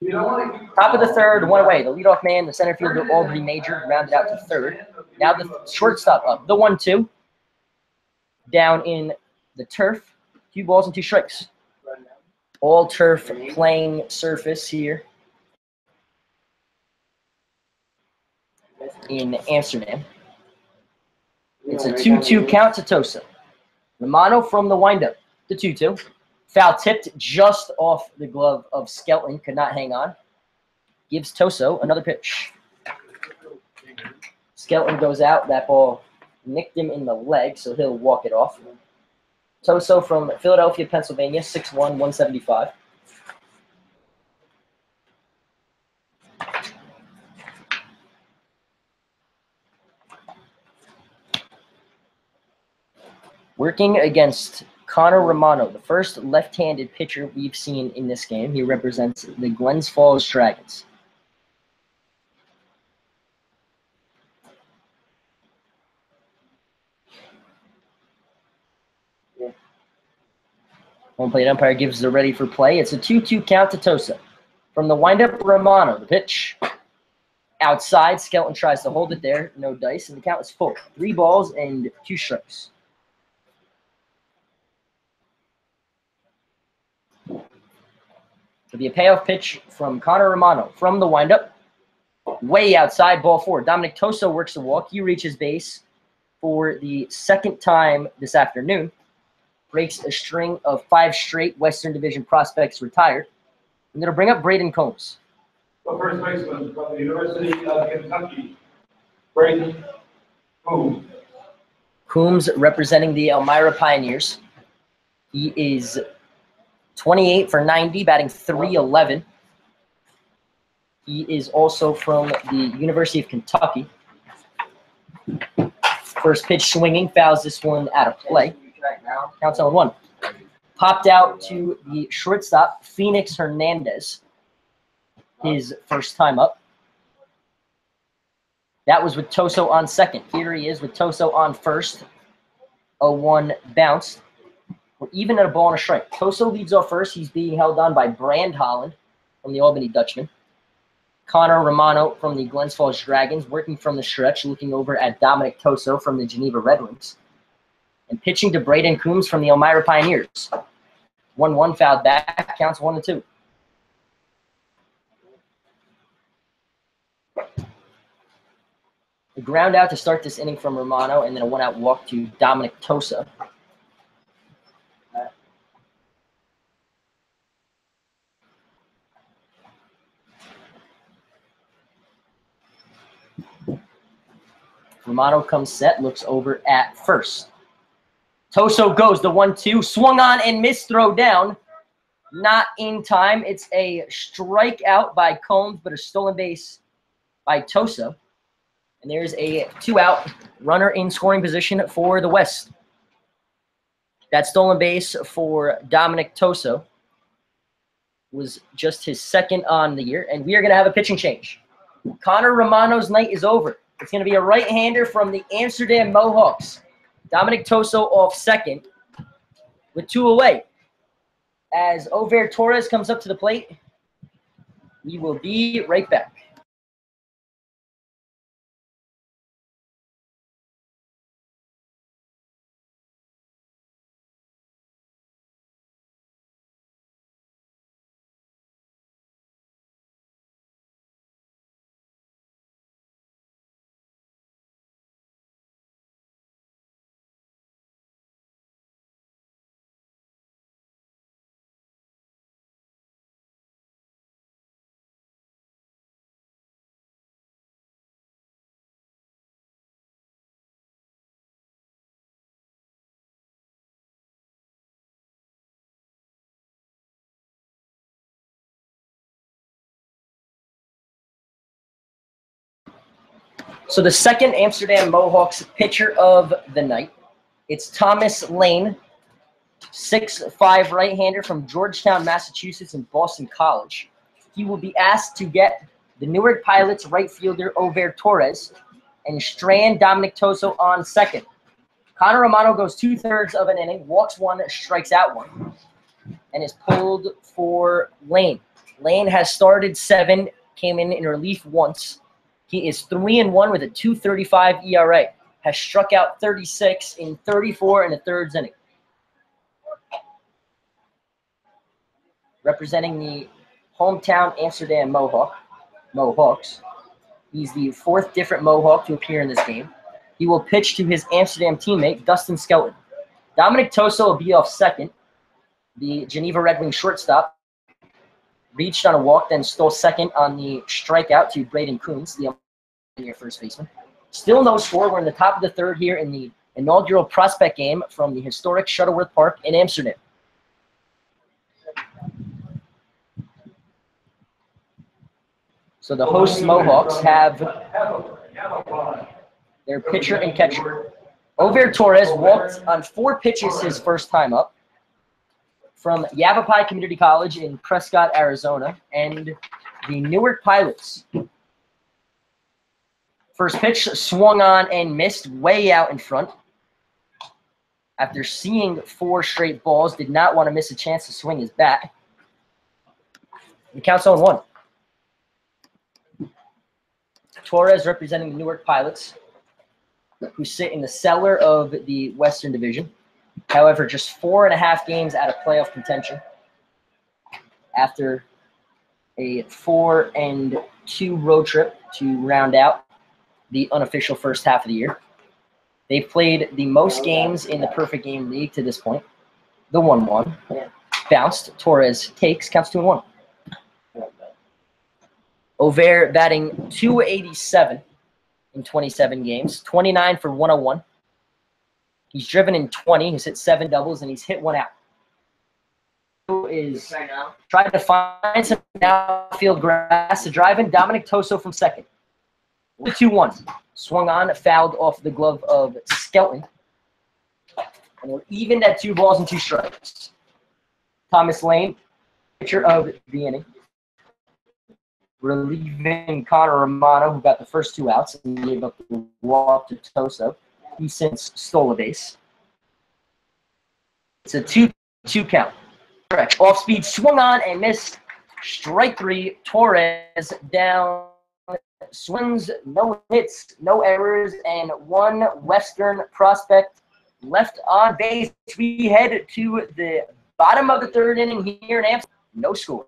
Top of the third, 1 away. The leadoff man, the center fielder, Aubrey Major, rounded out to third. Now the shortstop up. The 1-2. Down in the turf. 2 balls and 2 strikes. All turf playing surface here in Amsterdam. It's a 2-2 count to Toso. Romano from the windup. The 2-2. Foul tipped just off the glove of Skelton. Could not hang on. Gives Toso another pitch. Skelton goes out. That ball nicked him in the leg, so he'll walk it off. Toso from Philadelphia, Pennsylvania, 6'1", 175. Working against Connor Romano, the first left-handed pitcher we've seen in this game. He represents the Glens Falls Dragons. Home plate umpire gives the ready for play. It's a 2-2 count to Toso. From the windup, Romano, the pitch. Outside, Skelton tries to hold it there. No dice, and the count is full. 3 balls and 2 strikes. It'll be a payoff pitch from Connor Romano. From the windup, way outside, ball 4. Dominic Toso works the walk. He reaches base for the second time this afternoon. Breaks a string of 5 straight Western Division prospects retired. I'm going to bring up Braden Combs. The first baseman from the University of Kentucky, Braden Combs. Combs representing the Elmira Pioneers. He is 28 for 90, batting .311. He is also from the University of Kentucky. First pitch swinging, fouls this one out of play. Counts 0-1. Popped out to the shortstop, Phoenix Hernandez, his first time up. That was with Toso on second. Here he is with Toso on first. 0-1 bounced. We're even at a ball and a strike. Toso leads off first. He's being held on by Brand Holland from the Albany Dutchman. Connor Romano from the Glens Falls Dragons, working from the stretch, looking over at Dominic Toso from the Geneva Red Wings. And pitching to Braden Coombs from the Elmira Pioneers. 1-1 fouled back, counts 1-2. A ground out to start this inning from Romano, and then a 1-out walk to Dominic Tosa. Romano comes set, looks over at first. Toso goes the 1-2, swung on and missed, throw down. Not in time. It's a strikeout by Combs, but a stolen base by Toso. And there's a 2-out runner in scoring position for the West. That stolen base for Dominic Toso was just his second on the year. And we are going to have a pitching change. Connor Romano's night is over. It's going to be a right-hander from the Amsterdam Mohawks. Dominic Toso off second with 2 away. As Over Torres comes up to the plate, we will be right back. So the second Amsterdam Mohawks pitcher of the night, it's Thomas Lane, 6'5" right-hander from Georgetown, Massachusetts and Boston College. He will be asked to get the Newark Pilots right fielder Over Torres and strand Dominic Toso on second. Connor Romano goes 2/3 of an inning, walks 1, strikes out 1, and is pulled for Lane. Lane has started 7, came in relief once. He is 3-1 with a 2.35 ERA. Has struck out 36 in 34 and a thirds inning. Representing the hometown Amsterdam Mohawks. He's the 4th different Mohawk to appear in this game. He will pitch to his Amsterdam teammate, Dustin Skelton. Dominic Toso will be off second. The Geneva Red Wings shortstop reached on a walk, then stole second on the strikeout to Braden Coombs, the first baseman. Still no score. We're in the top of the 3rd here in the inaugural prospect game from the historic Shuttleworth Park in Amsterdam. So the host Mohawks have their pitcher and catcher. Over Torres walked on 4 pitches his first time up from Yavapai Community College in Prescott, Arizona, and the Newark Pilots. First pitch swung on and missed way out in front. After seeing 4 straight balls, did not want to miss a chance to swing his bat. The count's 0-1. Torres representing the Newark Pilots, who sit in the cellar of the Western Division. However, just 4.5 games out of playoff contention after a 4-2 road trip to round out the unofficial first half of the year. They've played the most games in the Perfect Game League to this point. The 1-1. Bounced. Torres takes. Counts 2-1. Over batting .287 in 27 games. 29 for 101. He's driven in 20. He's hit 7 doubles, and he's hit 1 out. Is trying to find some outfield grass to drive in. Dominic Toso from second. 2-1. Swung on, fouled off the glove of Skelton. And we're evened at 2 balls and 2 strikes. Thomas Lane, pitcher of the inning. Relieving Connor Romano, who got the first 2 outs and gave up the walk to Toso. He since stole a base. It's a 2-2 count. Correct. Off speed, swung on and missed. Strike 3. Torres down. Swings, no hits, no errors, and 1 Western prospect left on base. We head to the bottom of the third inning here in Amsterdam. No score.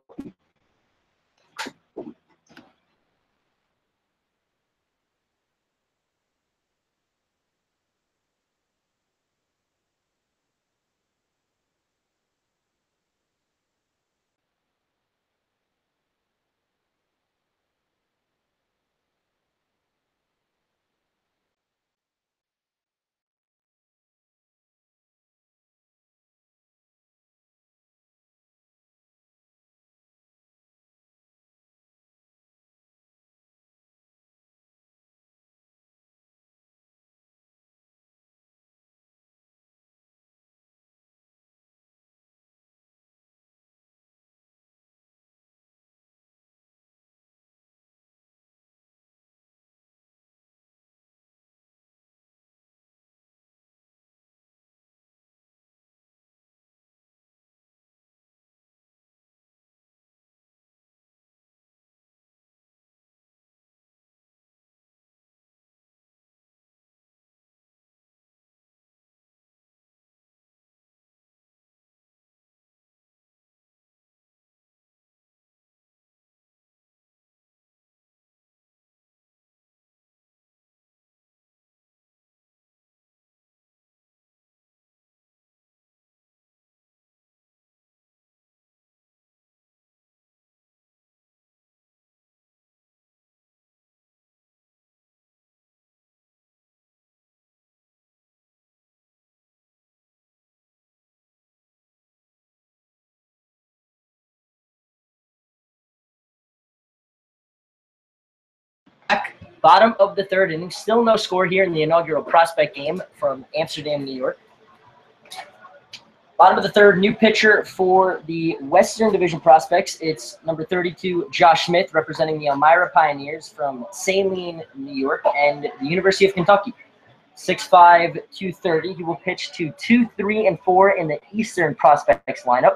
Bottom of the third inning, still no score here in the inaugural prospect game from Amsterdam, New York. Bottom of the third, new pitcher for the Western Division prospects. It's number 32, Josh Smith, representing the Elmira Pioneers from Saline, New York, and the University of Kentucky. 6'5", 230. He will pitch to 2, 3, and 4 in the Eastern prospects lineup.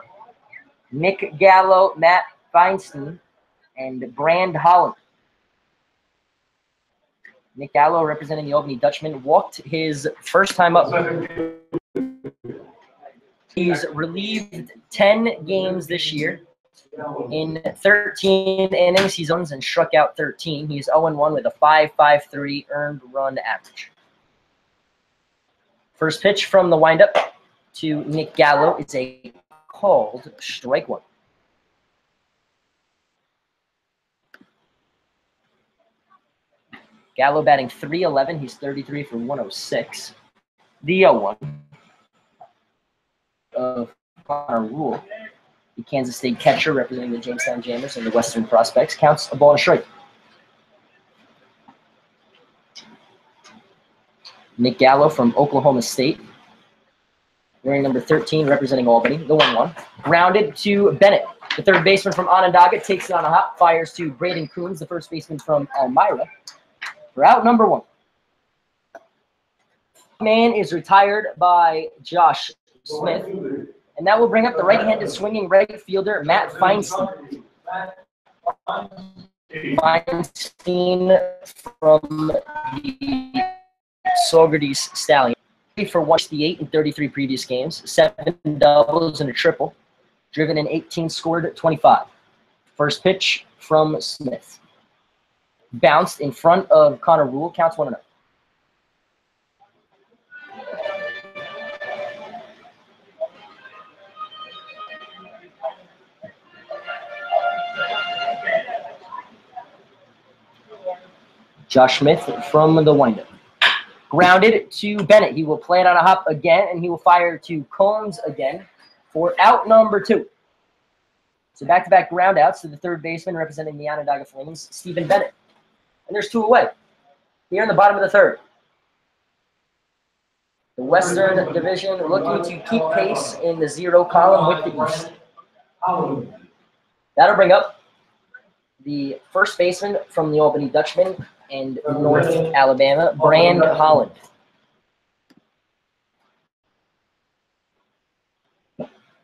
Nick Gallo, Matt Feinstein, and Brand Holland. Nick Gallo, representing the Albany Dutchman, walked his first time up. He's relieved 10 games this year. In 13 innings, he's runs and struck out 13. He's 0-1 with a 5.53 earned run average. First pitch from the windup to Nick Gallo is a called strike one. Gallo batting .311. He's 33 for 106. The 0-1 of Connor Rule, the Kansas State catcher representing the Jamestown Jammers and the Western Prospects, counts a ball and a strike. Nick Gallo from Oklahoma State, wearing number 13, representing Albany, the 1-1. Grounded to Bennett, the third baseman from Onondaga, takes it on a hop, fires to Braden Coons, the first baseman from Elmira, for out number 1. Man is retired by Josh Smith, and that will bring up the right-handed swinging right fielder, Matt Feinstein. Feinstein from the Saugerties Stallion. For 168 in 33 previous games, 7 doubles and a triple, driven in 18, scored 25. First pitch from Smith. Bounced in front of Connor Rule, counts 1-0. Josh Smith from the windup. Grounded to Bennett. He will play it on a hop again, and he will fire to Combs again for out number 2. So back-to-back ground outs to the third baseman representing the Onondaga Flames, Stephen Bennett. And there's 2 away. Here in the bottom of the third. The Western Division looking to keep pace in the 0 column with the East. That'll bring up the first baseman from the Albany Dutchman and North Alabama, Brand Holland.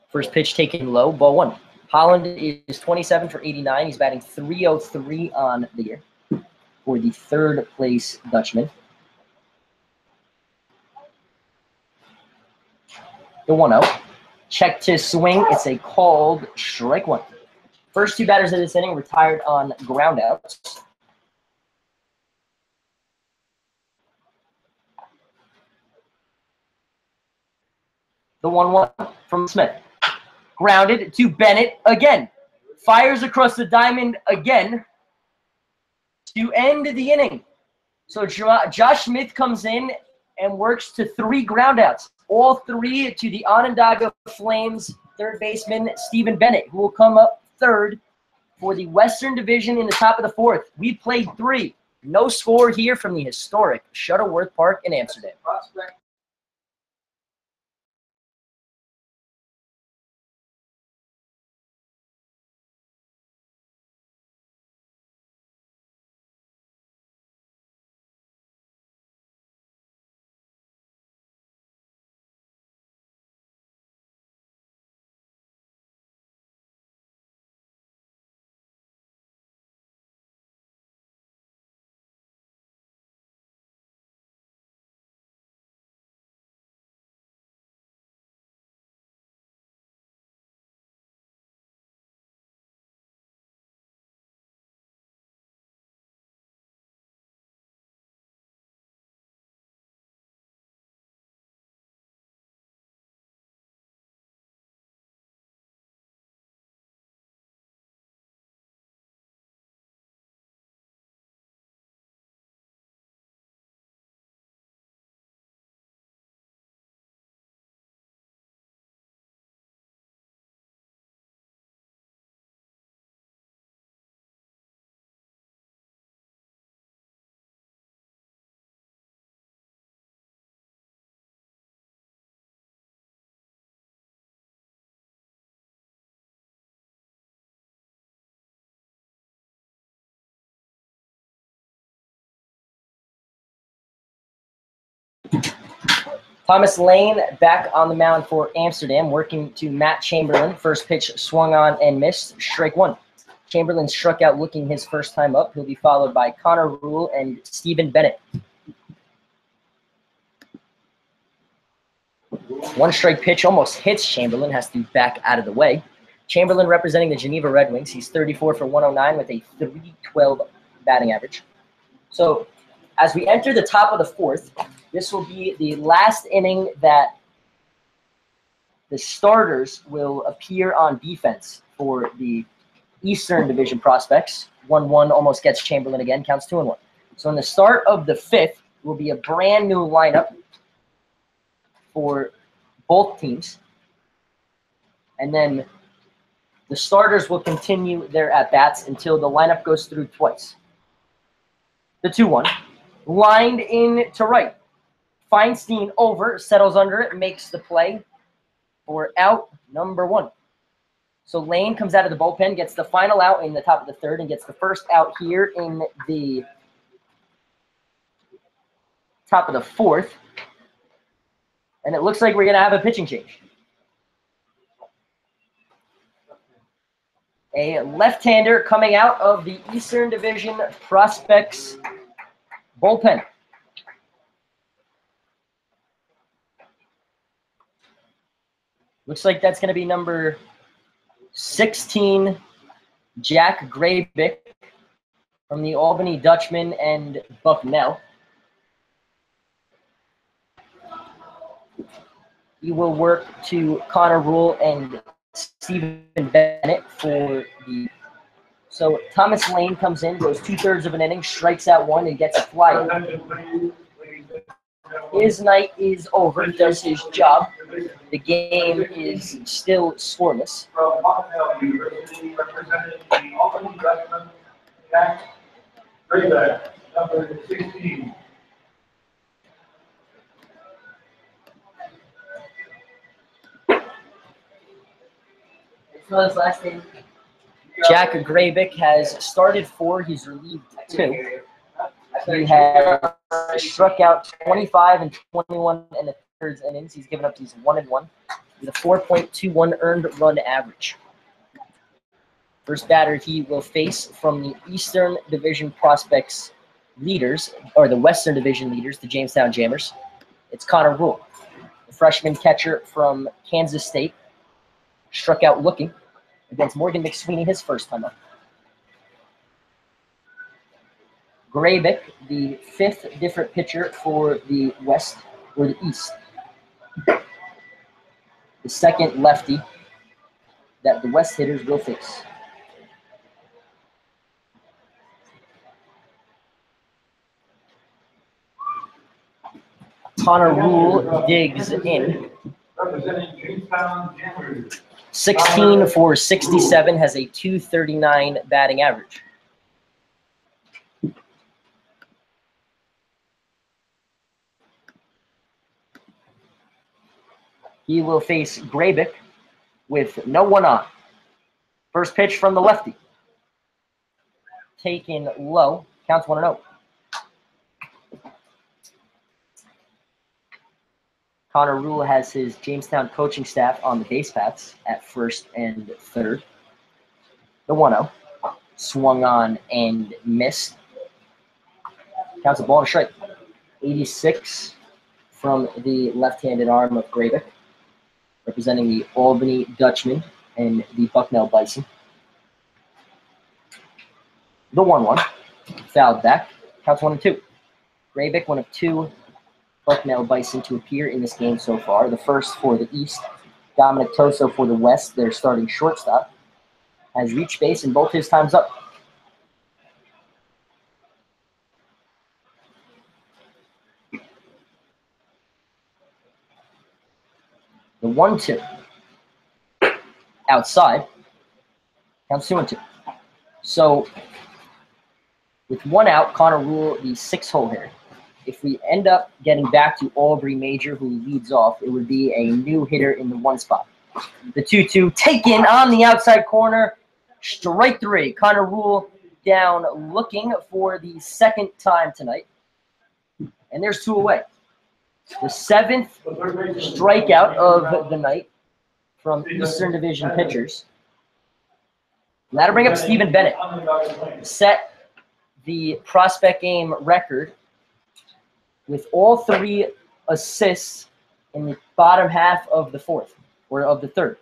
First pitch taken low, ball 1. Holland is 27 for 89. He's batting .303 on the year for the third place Dutchman. The 1-0. Check to swing. It's a called strike one. First two batters of this inning retired on ground outs. The 1-1 from Smith. Grounded to Bennett again. Fires across the diamond again to end the inning. So Josh Smith comes in and works to 3 groundouts. All 3 to the Onondaga Flames third baseman, Stephen Bennett, who will come up third for the Western Division in the top of the 4th. We played 3. No score here from the historic Shuttleworth Park in Amsterdam. Thomas Lane back on the mound for Amsterdam, working to Matt Chamberlain. First pitch swung on and missed, strike one. Chamberlain struck out looking his first time up. He'll be followed by Connor Rule and Stephen Bennett. One strike pitch almost hits Chamberlain, has to back out of the way. Chamberlain representing the Geneva Red Wings. He's 34 for 109 with a .312 batting average. So as we enter the top of the 4th, this will be the last inning that the starters will appear on defense for the Eastern Division prospects. 1-1 almost gets Chamberlain again, counts 2-1. So in the start of the 5th will be a brand new lineup for both teams. And then the starters will continue their at-bats until the lineup goes through twice. The 2-1, lined in to right. Feinstein over, settles under it, makes the play for out number 1. So Lane comes out of the bullpen, gets the final out in the top of the 3rd, and gets the first out here in the top of the 4th. And it looks like we're going to have a pitching change. A left-hander coming out of the Eastern Division prospects bullpen. Looks like that's going to be number 16, Jack Graybick from the Albany Dutchman and Bucknell. He will work to Connor Rule and Stephen Bennett for the. So Thomas Lane comes in, goes 2/3 of an inning, strikes out 1, and gets a fly. His night is over. He does his job. The game is still scoreless. From Bucknell University, representing the Albany Dutchman, Jack Grayback, number 16. His last name. Jack Graybick has started 4. He's relieved 2. He has struck out 25 and 21 in the 3rd innings. He's given up these 1-1 with a 4.21 earned run average. First batter he will face from the Eastern Division prospects leaders, or the Western Division leaders, the Jamestown Jammers. It's Connor Rule. The freshman catcher from Kansas State, struck out looking against Morgan McSweeney his first time up. Grabick, the fifth different pitcher for the West or the East. The second lefty that the West hitters will face. Connor Rule digs in. Representing Jamestown, January. 16 for 67, has a .239 batting average. He will face Grabick with no one on. First pitch from the lefty. Taken low. Counts 1-0. Connor Rule has his Jamestown coaching staff on the base paths at first and third. The 1-0. Swung on and missed. Counts a ball and a strike. 86 from the left-handed arm of Grabick, representing the Albany Dutchman and the Bucknell Bison. The 1-1. Fouled back. Counts 1-2. Grabick, one of two Bucknell Bison to appear in this game so far. The first for the East. Dominic Toso for the West, their starting shortstop, has reached base and both his times up. The 1-2. Outside. Counts 2-2. So, with one out, Connor Rule, the 6-hole hitter. If we end up getting back to Aubrey Major, who leads off, it would be a new hitter in the 1 spot. The 2-2 taken on the outside corner. Strike 3. Connor Rule down looking for the second time tonight. And there's 2 away. The 7th strikeout of the night from Eastern Division pitchers. And that'll bring up Stephen Bennett. Set the prospect game record with all 3 assists in the bottom half of the 4th, or of the 3rd.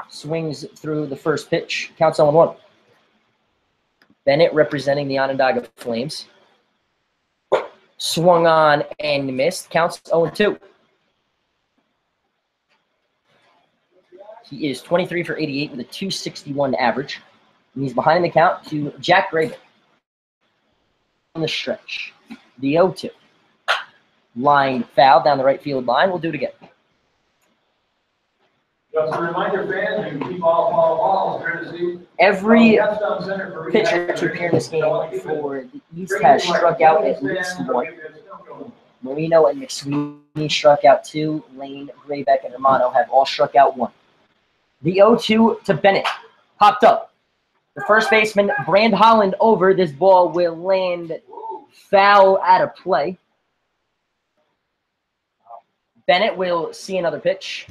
Swings through the first pitch, counts 0-1. Bennett representing the Onondaga Flames. Swung on and missed, counts 0-2. He is 23 for 88 with a .261 average. And he's behind the count to Jack Grabick. On the stretch. The 0-2. Line foul down the right field line. We'll do it again. Just a reminder, fans, you keep all balls courtesy. Every pitcher to appear in this game for the East has struck out at least 1. Marino and McSweeney struck out 2. Lane, Grabeck, and Romano have all struck out 1. The 0-2 to Bennett. Popped up. The first baseman, Brand Holland, over. This ball will land foul out of play. Bennett will see another pitch.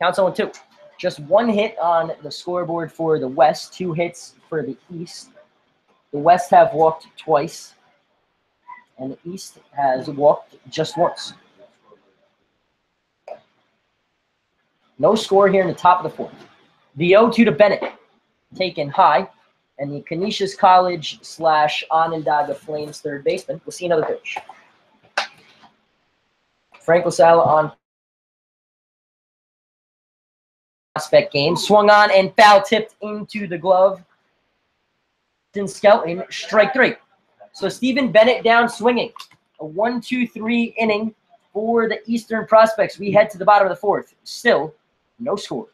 Counts 0-2. Just 1 hit on the scoreboard for the West, 2 hits for the East. The West have walked twice, and the East has walked just once. No score here in the top of the 4th. The 0-2 to Bennett, taken high, and the Canisius College / Onondaga Flames third baseman will see another pitch. Frank LaSala on prospect game. Swung on and foul tipped into the glove. Skelton, strike 3. So Stephen Bennett down swinging. A 1-2-3 inning for the Eastern Prospects. We head to the bottom of the 4th. Still, no score.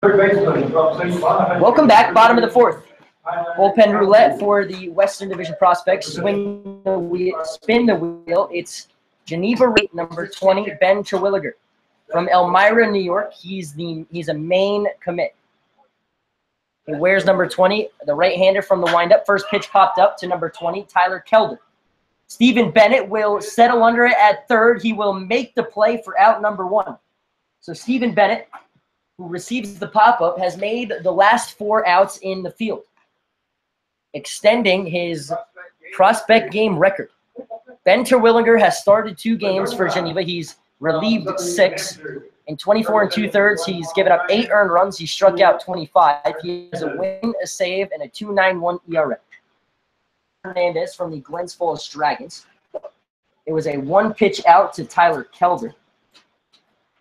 Third baseman from St. Bonaventure. Welcome back, bottom of the fourth. Bullpen roulette for the Western Division prospects. Swing the wheel, spin the wheel. It's Geneva rate number 20, Ben Terwilliger. From Elmira, New York. He's a main commit. He wears number 20, the right-hander from the windup. First pitch popped up to number 20, Tyler Kelder. Stephen Bennett will settle under it at third. He will make the play for out number 1. So Stephen Bennett, who receives the pop-up, has made the last 4 outs in the field, extending his prospect game record. Ben Terwilliger has started 2 games for Geneva. He's relieved 6. In 24 2/3, he's given up 8 earned runs. He struck out 25. He has a win, a save, and a 2.91 ERA. Hernandez from the Glens Falls Dragons. It was a 1-pitch out to Tyler Kelder.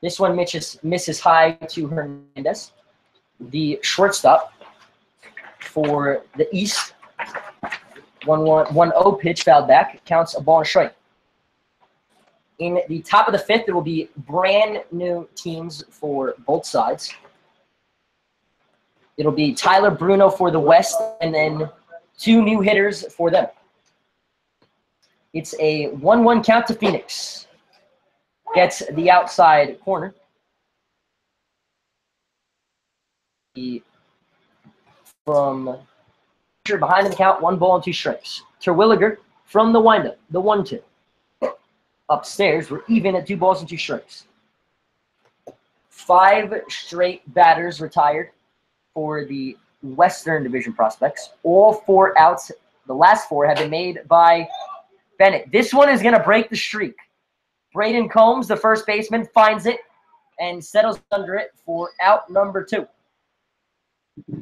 This one misses high to Hernandez. The shortstop for the East, 1-0 pitch fouled back, counts a ball and strike. In the top of the 5th, there will be brand new teams for both sides. It'll be Tyler Bruno for the West, and then 2 new hitters for them. It's a 1-1 count to Phoenix. Gets the outside corner. From behind the count, 1 ball and 2 strikes. Terwilliger from the windup, the 1-2. Upstairs, we're even at 2 balls and 2 strikes. 5 straight batters retired for the Western Division prospects. All 4 outs, the last 4, have been made by Bennett. This one is going to break the streak. Braden Combs, the first baseman, finds it and settles under it for out number 2.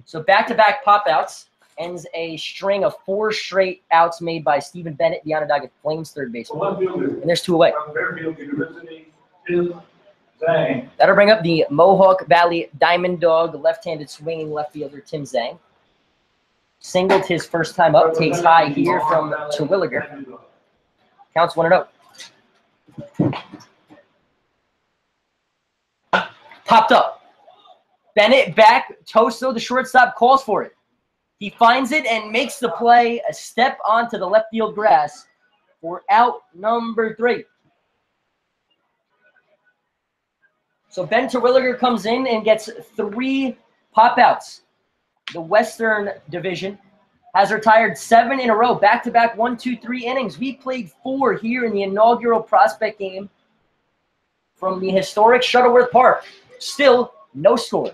So back-to-back pop-outs ends a string of 4 straight outs made by Stephen Bennett, the Onondaga Flames third baseman. And there's 2 away. That'll bring up the Mohawk Valley Diamond Dog, left-handed swinging left fielder Tim Zhang. Singled his first time up, takes high here from Terwilliger. Counts 1-0. Popped up. Bennett back. Tosto, the shortstop, calls for it. He finds it and makes the play, a step onto the left field grass for out number 3. So Ben Terwilliger comes in and gets 3 pop-outs. The Western Division has retired 7 in a row, back-to-back 1, 2, 3 innings. We played 4 here in the inaugural prospect game from the historic Shuttleworth Park. Still, no score.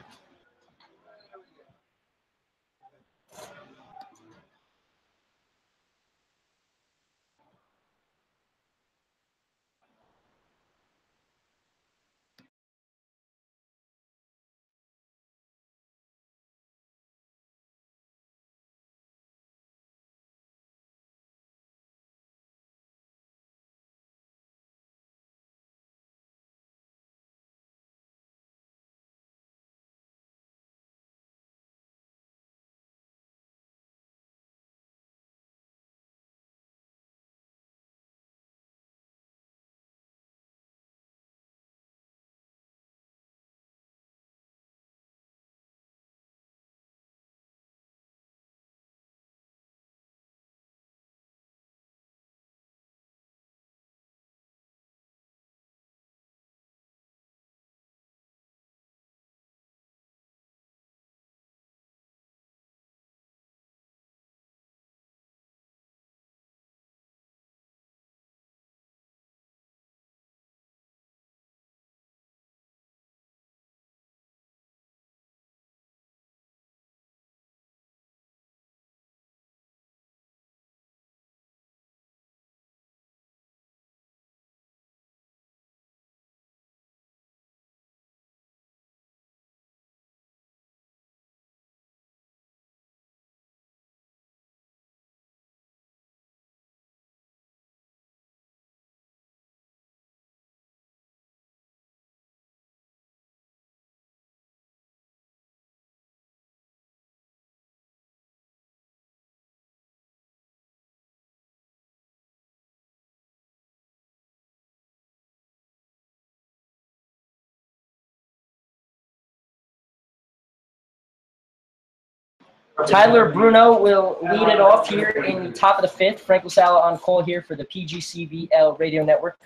Tyler Bruno will lead it off here in the top of the fifth. Frank LaSala on call here for the PGCBL radio network.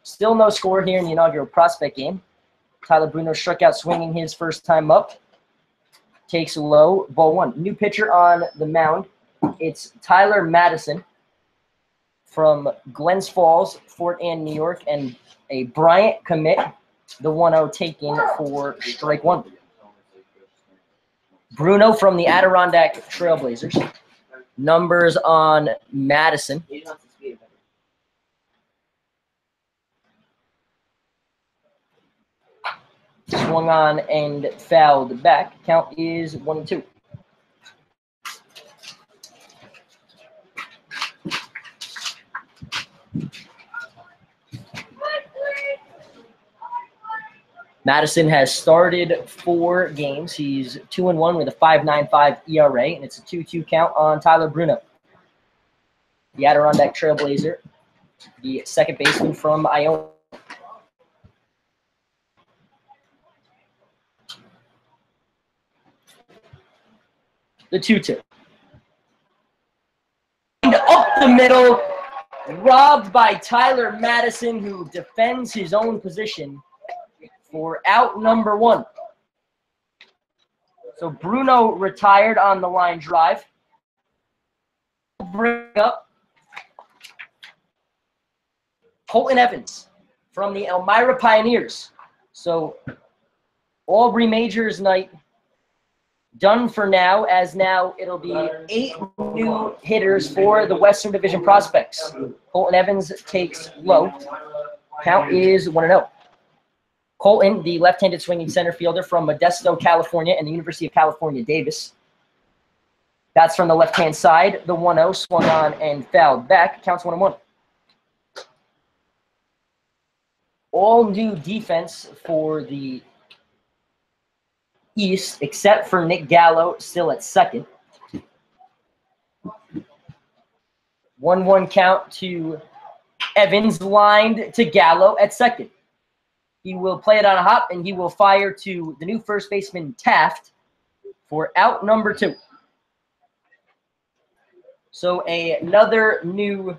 Still no score here in the inaugural prospect game. Tyler Bruno struck out swinging his first time up. Takes low, ball one. New pitcher on the mound. It's Tyler Madison from Glens Falls, Fort Anne, New York, and a Bryant commit, the 1-0 taken for strike one. Bruno from the Adirondack Trailblazers. Numbers on Madison. Swung on and fouled back. Count is 1-2. Madison has started 4 games. He's 2-1 with a 5.95 ERA, and it's a 2-2 count on Tyler Bruno. The Adirondack Trailblazer, the second baseman from Iona. The 2-2. And up the middle, robbed by Tyler Madison, who defends his own position for out number 1. So Bruno retired on the line drive. Bring up Colton Evans from the Elmira Pioneers. So Aubrey Majors night done for now, as now it'll be 8 new hitters for the Western Division prospects. Colton Evans takes low. Count is 1-0. Colton, the left-handed swinging center fielder from Modesto, California, and the University of California, Davis. That's from the left-hand side. The 1-0 swung on and fouled back. Counts 1-1. All new defense for the East, except for Nick Gallo, still at second. 1-1 count to Evans, lined to Gallo at second. He will play it on a hop, and he will fire to the new first baseman, Taft, for out number 2. So another new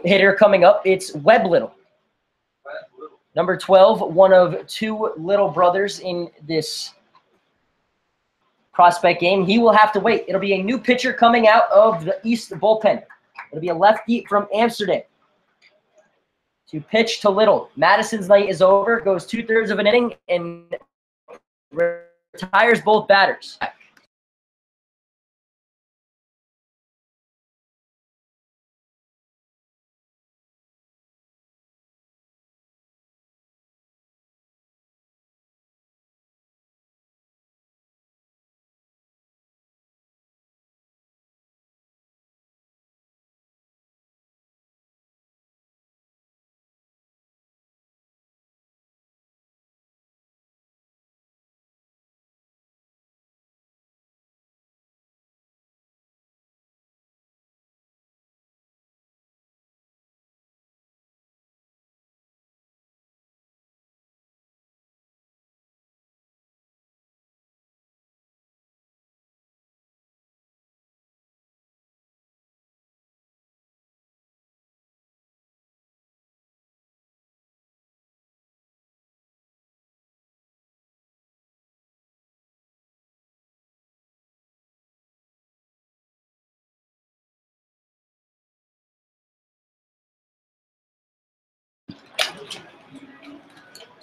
hitter coming up. It's Webb Little. Number 12, one of 2 little brothers in this prospect game. He will have to wait. It'll be a new pitcher coming out of the East bullpen. It'll be a lefty from Amsterdam to pitch to Little. Madison's night is over, goes 2/3 of an inning, and retires both batters.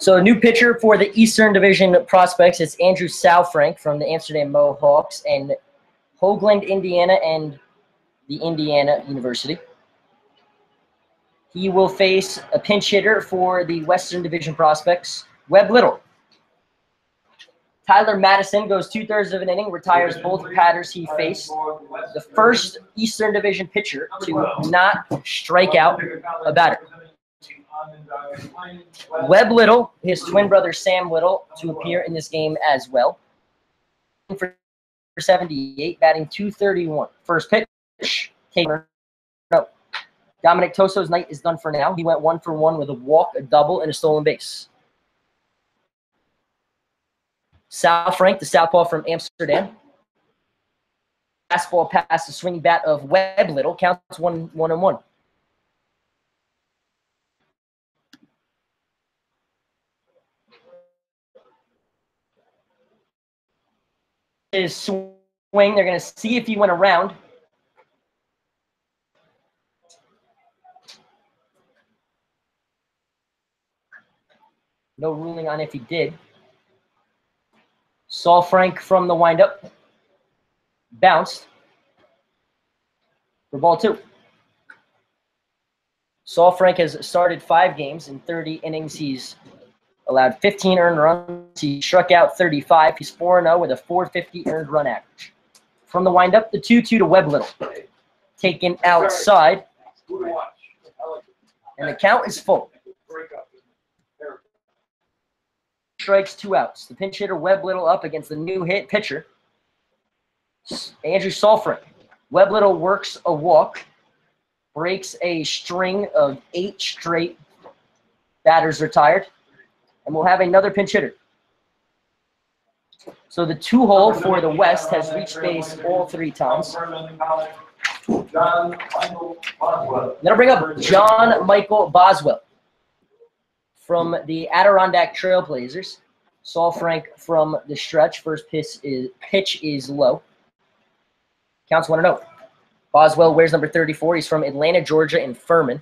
So a new pitcher for the Eastern Division prospects is Andrew Salfrank from the Amsterdam Mohawks and Hoagland, Indiana, and the Indiana University. He will face a pinch hitter for the Western Division prospects, Webb Little. Tyler Madison goes 2/3 of an inning, retires both batters he faced. The first Eastern Division pitcher to not strike out a batter. Webb Little, his twin brother Sam Little, to appear in this game as well. For 78, batting .231. First pitch, no. Dominic Toso's night is done for now. He went 1 for 1 with a walk, a double, and a stolen base. Salfrank, the southpaw from Amsterdam, fastball past the swing bat of Webb Little. Counts 1-1. His swing, they're going to see if he went around. No ruling on if he did. Saul Frank from the windup. Bounced for ball 2. Saul Frank has started 5 games. In 30 innings, he's allowed 15 earned runs. He struck out 35. He's 4-0 with a 450 earned run average. From the windup, the 2-2 to Webb Little. Taken outside. And the count is full. Strikes, 2 outs. The pinch hitter, Webb Little, up against the new hit pitcher, Andrew Saul Frank. Webb Little works a walk, breaks a string of 8 straight batters retired, and we'll have another pinch hitter. So the 2-hole for the West has reached base all 3 times. That'll bring up John Michael Boswell from the Adirondack Trailblazers. Saul Frank from the stretch. First pitch is low. Counts 1-0. Boswell wears number 34. He's from Atlanta, Georgia, and Furman.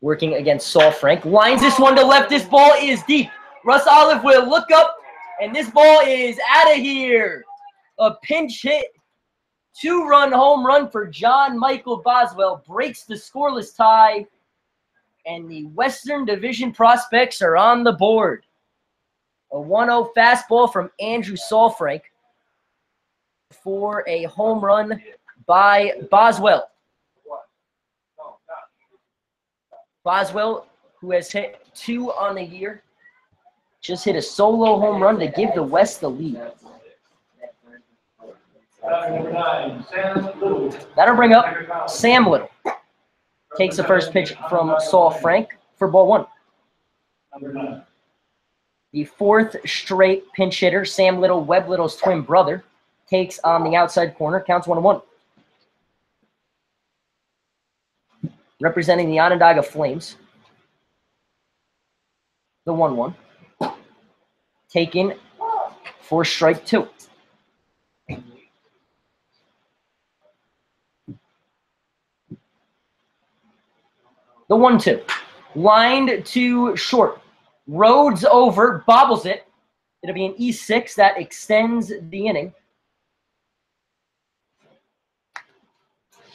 Working against Saul Frank. Lines this one to left. This ball is deep. Russ Olive will look up, and this ball is out of here. A pinch hit. 2-run home run for John Michael Boswell breaks the scoreless tie, and the Western Division prospects are on the board. A 1-0 fastball from Andrew Saul Frank for a home run by Boswell. Boswell, who has hit 2 on the year, just hit a solo home run to give the West the lead. That'll bring up Sam Little. Takes the first pitch from Saul Frank for ball 1. The 4th straight pinch hitter, Sam Little, Webb Little's twin brother, takes on the outside corner. Counts 1-1. Representing the Onondaga Flames, the 1-1. Taken for strike 2. The 1-2. Lined to short. Rhodes over, bobbles it. It'll be an E6 that extends the inning.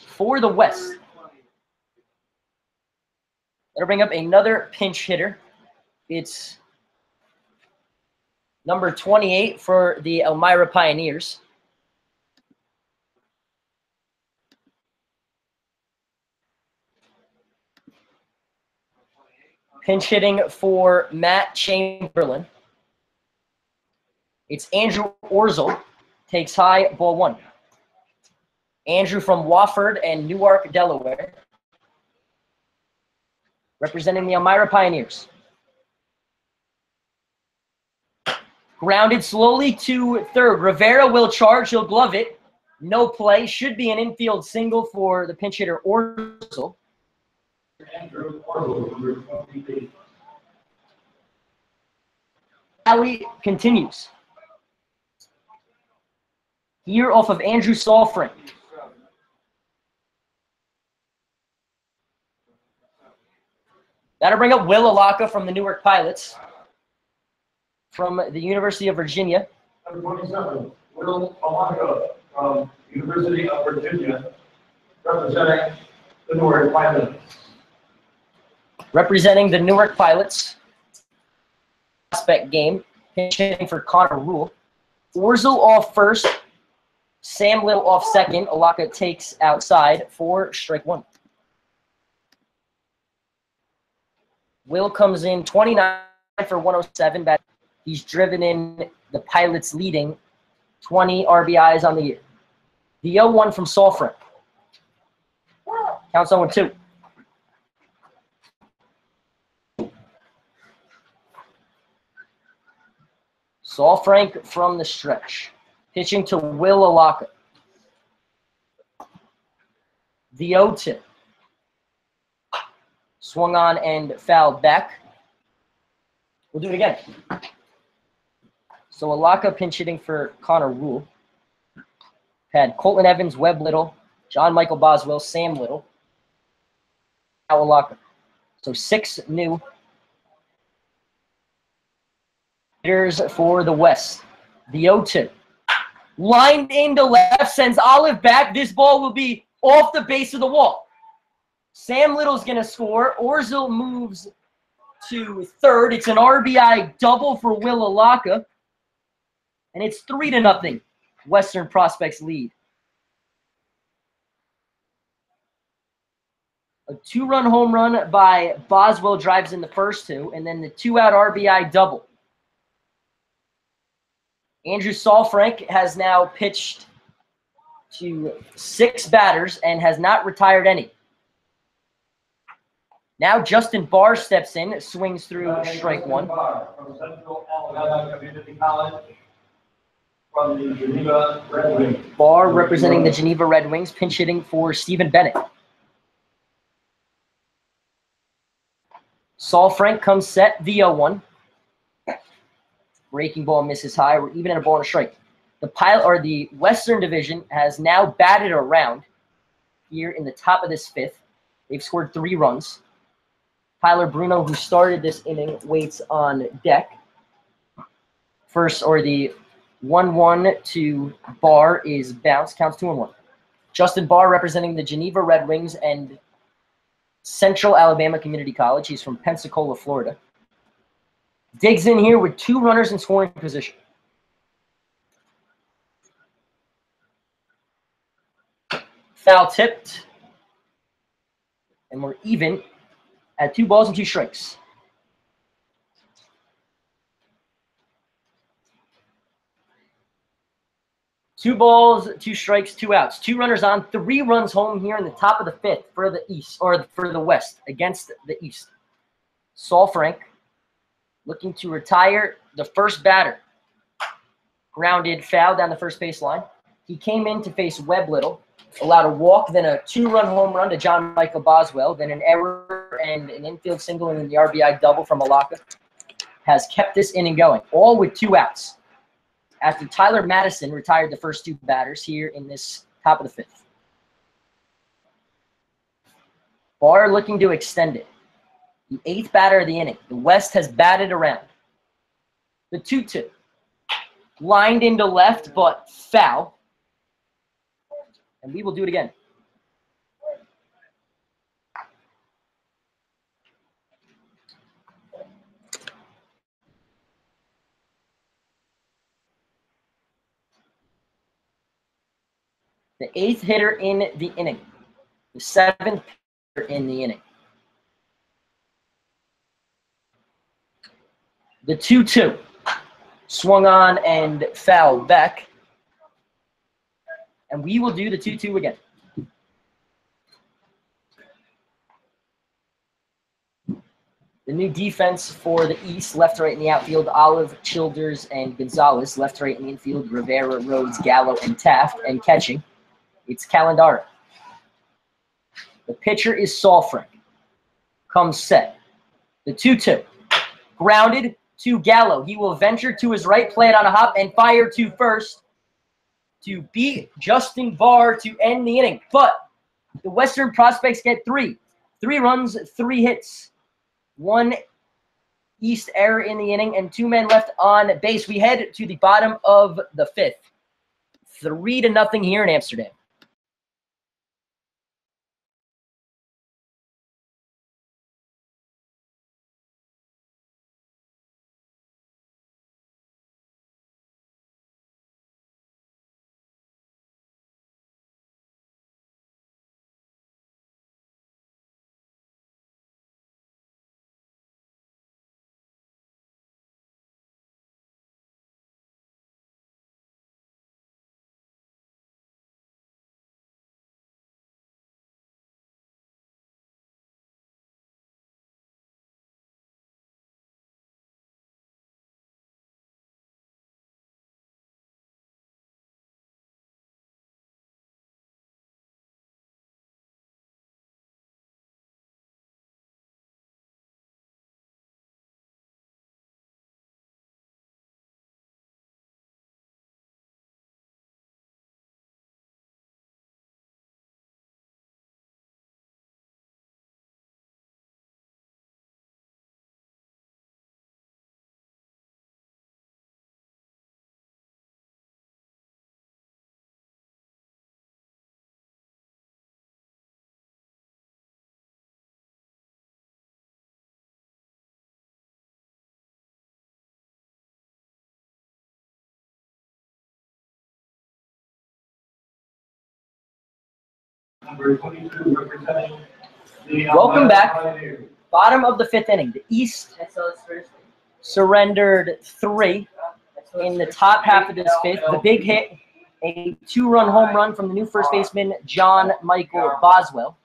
For the West. That'll bring up another pinch hitter. It's number 28 for the Elmira Pioneers. Pinch hitting for Matt Chamberlain. It's Andrew Orzel. Takes high, ball 1. Andrew from Wofford and Newark, Delaware. Representing the Elmira Pioneers. Grounded slowly to third. Rivera will charge. He'll glove it. No play. Should be an infield single for the pinch hitter Orzel. Rally continues. Here off of Andrew Saul Frank. That'll bring up Will Alaka from the Newark Pilots. From the University of Virginia. Number 27, Will Alaka from University of Virginia, representing the Newark Pilots. Representing the Newark Pilots. Prospect game. Pitching for Connor Rule. Orzel off first. Sam Little off second. Alaka takes outside for strike 1. Will comes in 29 for 107. He's driven in the Pilots' leading 20 RBIs on the year. The 0-1 from Saul Frank. Counts 0-2. Saul Frank from the stretch. Pitching to Will Alaka. The 0-2. Swung on and fouled back. We'll do it again. So Alaka pinch hitting for Connor Rule. Had Colton Evans, Webb Little, John Michael Boswell, Sam Little. Now Alaka. So 6 new hitters for the West. The 0-2. Lined into left, sends Olive back. This ball will be off the base of the wall. Sam Little's going to score. Orzel moves to third. It's an RBI double for Will Alaka. And it's 3-0. Western Prospects lead. A 2-run home run by Boswell drives in the first 2, and then the 2-out RBI double. Andrew Saul Frank has now pitched to 6 batters and has not retired any. Now Justin Barr steps in, swings through strike 1. From Central Alabama Community College, from the Geneva Red Wings. Barr representing the Geneva Red Wings, pinch hitting for Stephen Bennett. Saul Frank comes set, the 0-1. Breaking ball misses high. We're even at a ball and a strike. The Western Division has now batted around here in the top of this 5th. They've scored 3 runs. Tyler Bruno, who started this inning, waits on deck. The 1-1 to Barr is bounced, counts 2-1. Justin Barr representing the Geneva Red Wings and Central Alabama Community College. He's from Pensacola, Florida. Digs in here with 2 runners in scoring position. Foul tipped. And we're even at 2 balls and 2 strikes. Two balls, 2 strikes, 2 outs. 2 runners on, 3 runs home here in the top of the 5th for the East, or for the West, against the East. Saul Frank looking to retire the first batter. Grounded foul down the first baseline. He came in to face Webb Little, allowed a walk, then a 2-run home run to John Michael Boswell, then an error and an infield single, and then the RBI double from Alaka. Has kept this inning going, all with 2 outs. After Tyler Madison retired the first 2 batters here in this top of the 5th. Barr looking to extend it. The 8th batter of the inning. The West has batted around. The 2-2. Lined into left, but foul. And we will do it again. The 8th hitter in the inning. The 7th hitter in the inning. The 2-2. Swung on and fouled back. And we will do the 2-2 again. The new defense for the East, left, right in the outfield, Olive, Childers, and Gonzalez. Left, right in the infield, Rivera, Rhodes, Gallo, and Taft. And catching, it's Calendara. The pitcher is Saul Frank. Comes set. The 2-2. Grounded to Gallo. He will venture to his right, play it on a hop, and fire to first to beat Justin Barr to end the inning. But the Western Prospects get 3. 3 runs, 3 hits. 1 East error in the inning, and 2 men left on base. We head to the bottom of the 5th. 3-0 here in Amsterdam. number 22, representing the Welcome back. Pioneers. Bottom of the fifth inning. The East surrendered 3 in the top half of this fifth. The big hit, a 2-run home run from the new first baseman, John Michael Boswell.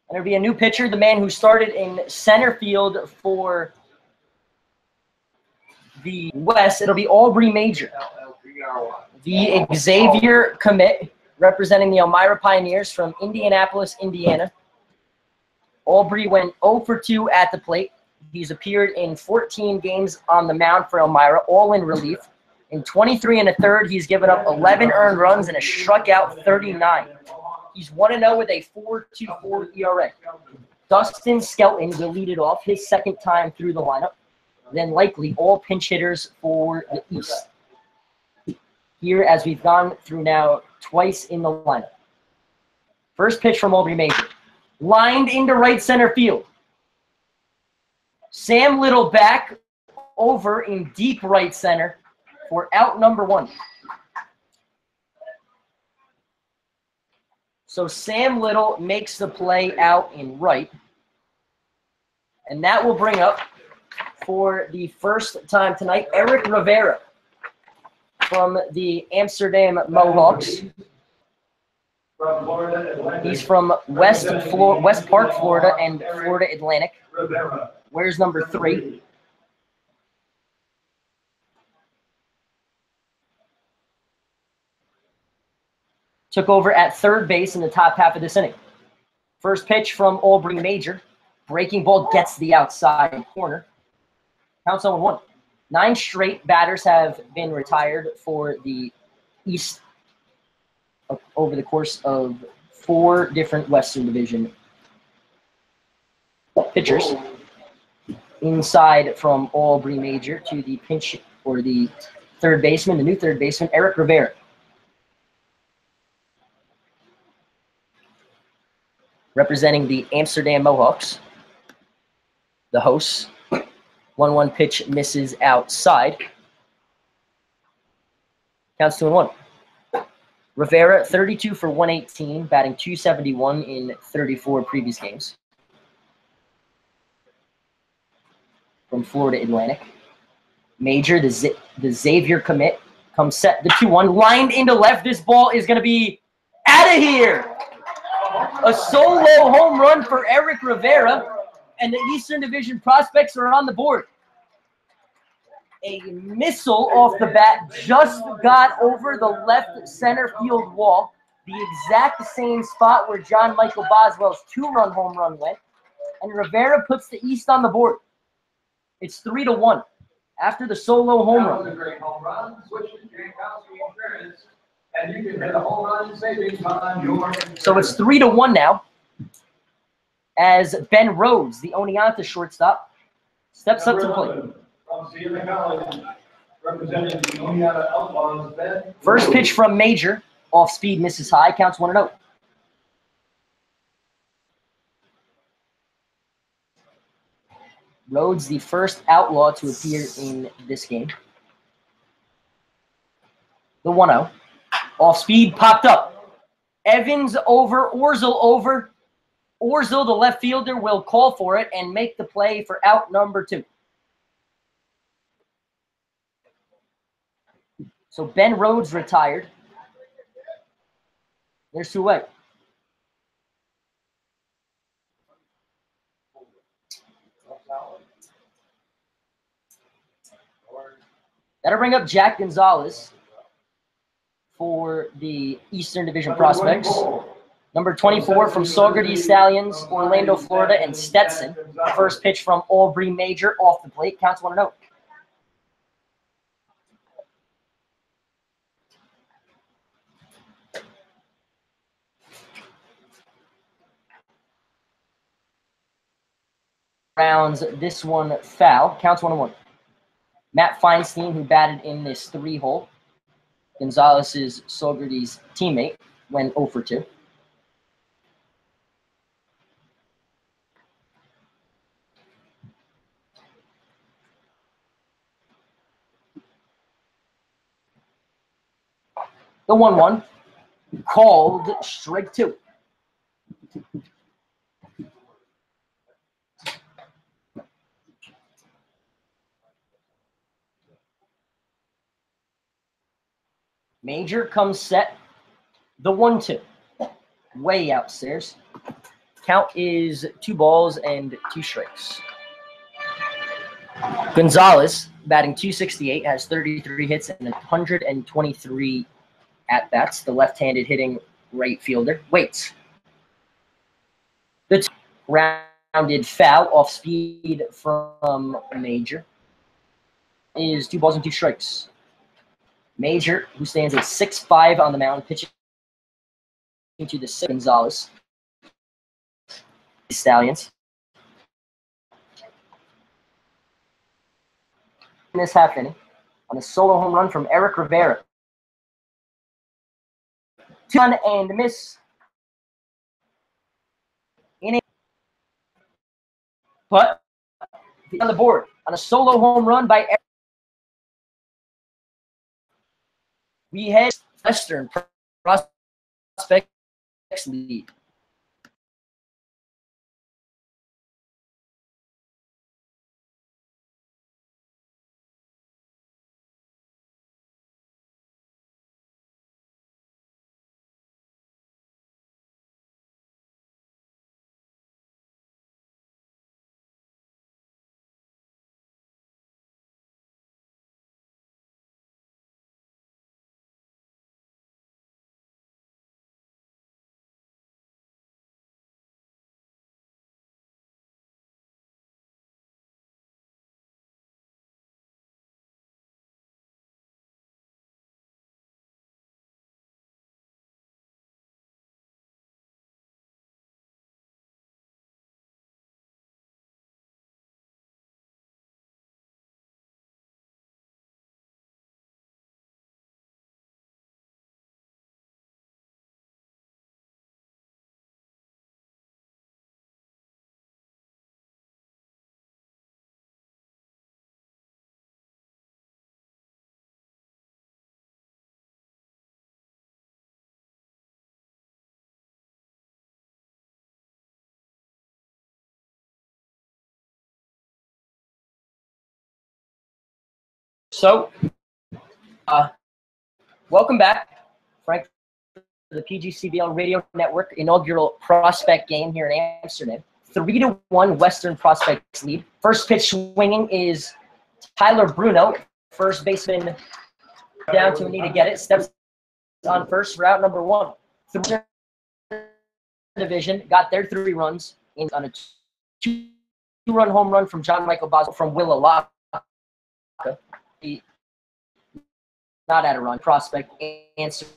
And there'll be a new pitcher, the man who started in center field for the West. It'll be Aubrey Major, the Xavier commit, representing the Elmira Pioneers from Indianapolis, Indiana. Aubrey went 0 for 2 at the plate. He's appeared in 14 games on the mound for Elmira, all in relief. In 23 1/3, he's given up 11 earned runs and has struck out 39. He's 1-0 with a 4.24 ERA. Dustin Skelton will lead it off, his second time through the lineup. Then likely all pinch hitters for the East. Here, as we've gone through now twice in the lineup. First pitch from Aubrey Major. Lined into right center field. Sam Little back over in deep right center for out number 1. So Sam Little makes the play out in right. And that will bring up, for the first time tonight, Eric Rivera from the Amsterdam Mohawks. From Florida Atlantic. He's from West Park, Florida, and Florida Atlantic. Rivera. Where's number 3? Took over at third base in the top half of this inning. First pitch from Aubrey Major. Breaking ball gets the outside corner. Counts 0-1. 9 straight batters have been retired for the East over the course of 4 different Western Division pitchers. Inside from Aubrey Major to the pinch or the third baseman, the new third baseman, Eric Rivera. Representing the Amsterdam Mohawks, the hosts. 1-1 pitch misses outside. Counts 2-1. Rivera, 32 for 118, batting .271 in 34 previous games. From Florida Atlantic. Major, the Xavier commit, comes set the 2-1. Lined into left. This ball is going to be out of here. A solo home run for Eric Rivera, and the Eastern Division prospects are on the board. A missile off the bat just got over the left center field wall, the exact same spot where John Michael Boswell's 2-run home run went, and Rivera puts the East on the board. It's 3-1 after the solo home That was run. a great home run. Switch to Jankowski Insurance, and you can hit a home run savings on your insurance. So it's 3-1 now, as Ben Rhodes, the Oneonta shortstop, steps up to the plate. From Sierra College, representing the Oneonta Outlaws, Ben. First pitch from Major, off speed, misses high, counts 1-0. Rhodes, the first outlaw to appear in this game. The 1-0. Off speed, popped up. Evans over, Orzel over. Orzel, the left fielder, will call for it and make the play for out number 2. So Ben Rhodes retired. There's 2 away. That'll bring up Jack Gonzalez for the Eastern Division prospects. Number 24 from Saugerty Stallions, Orlando, Florida, and Stetson. First pitch from Aubrey Major off the plate. Counts 1-0. Rounds this one foul. Counts 1-1. Matt Feinstein, who batted in this 3-hole, Gonzalez's Saugerty's teammate, went 0 for 2. The 1-1. Called strike 2. Major comes set. The 1-2. Way outstairs. Count is 2 balls and 2 strikes. Gonzalez, batting .268, has 33 hits and 123 at-bats. The left-handed hitting right fielder. Waits. The rounded foul off speed from Major is 2 balls and 2 strikes. Major, who stands at 6'5" on the mound, pitching to the Gonzalez. Stallions. In this half inning, on a solo home run from Eric Rivera. 2-1 and miss. But on the board, on a solo home run by Eric. We head Western Prospects lead. So, welcome back, Frank, to the PGCBL Radio Network inaugural prospect game here in Amsterdam. 3-1 Western Prospects lead. First pitch swinging is Tyler Bruno, first baseman down to a knee to get it. Steps on first, route number 1. The division got their 3 runs on a 2-run home run from John Michael Boswell from Willalaca. Not at a run. Prospect answered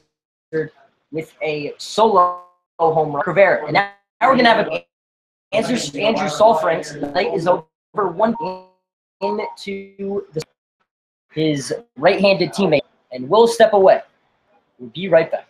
with a solo home run. Rivera. And now we're going to have an answer. Andrew Solfrank's night is over 1 into his right-handed teammate. And we'll step away. We'll be right back.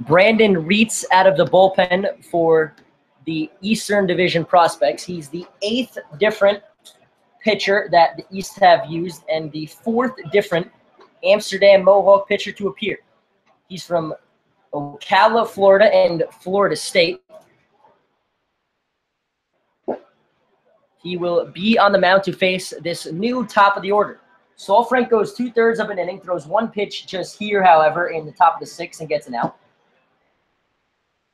Brandon Reitz out of the bullpen for the Eastern Division Prospects. He's the 8th different pitcher that the East have used and the 4th different Amsterdam Mohawk pitcher to appear. He's from Ocala, Florida, and Florida State. He will be on the mound to face this new top of the order. Saul Frank goes 2/3 of an inning, throws one pitch just here, however, in the top of the sixth and gets an out.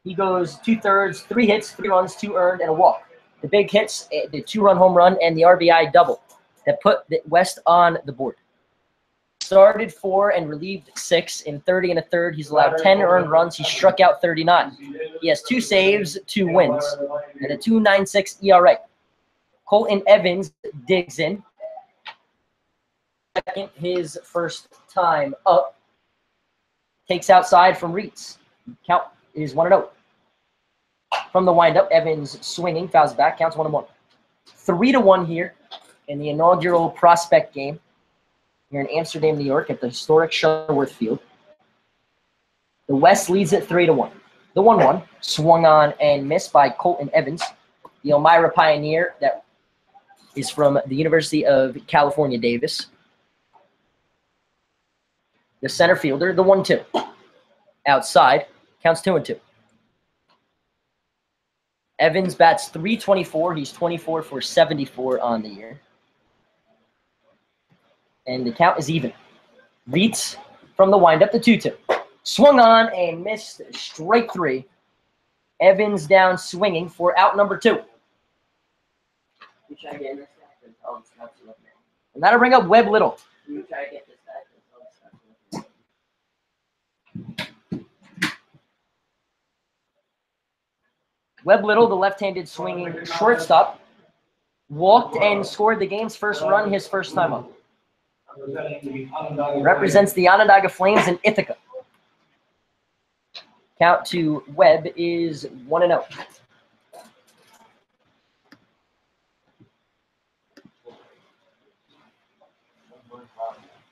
He goes 2/3, 3 hits, 3 runs, 2 earned, and a walk. The big hits, the 2-run home run, and the RBI double that put the West on the board. Started 4 and relieved 6 in 30 1/3. He's allowed 10 earned runs. He struck out 39. He has 2 saves, 2 wins, and a 2.96 ERA. Colton Evans digs in. Second, his first time up. Takes outside from Reitz. Count is 1-0. From the windup, Evans swinging, fouls back, counts 1-1. 3-1 here in the inaugural prospect game here in Amsterdam, New York, at the historic Shuttleworth Field. The West leads it 3-1. The 1-1 swung on and missed by Colton Evans, the Elmira Pioneer that is from the University of California, Davis. The center fielder, the 1-2. Outside, counts 2-2. Evans bats .324. He's 24 for 74 on the year. And the count is even. Reitz from the windup, the 2-2. Swung on and missed, strike 3. Evans down swinging for out number 2. And that'll bring up Webb Little. Webb Little, the left-handed swinging shortstop, walked and scored the game's first run his first time up. Represents the Onondaga Flames in Ithaca. Count to Webb is 1-0.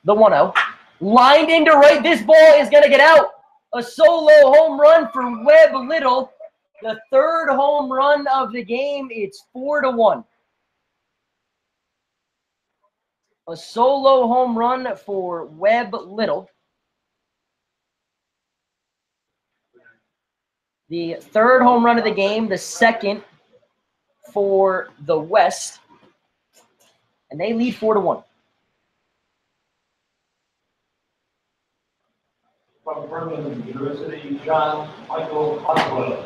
The 1-0. Lined into right. This ball is going to get out. A solo home run for Webb Little. The 3rd home run of the game. It's 4-1. A solo home run for Webb Little. The 3rd home run of the game, the 2nd for the West. And they lead 4-1. From Birmingham University, John Michael Boswell.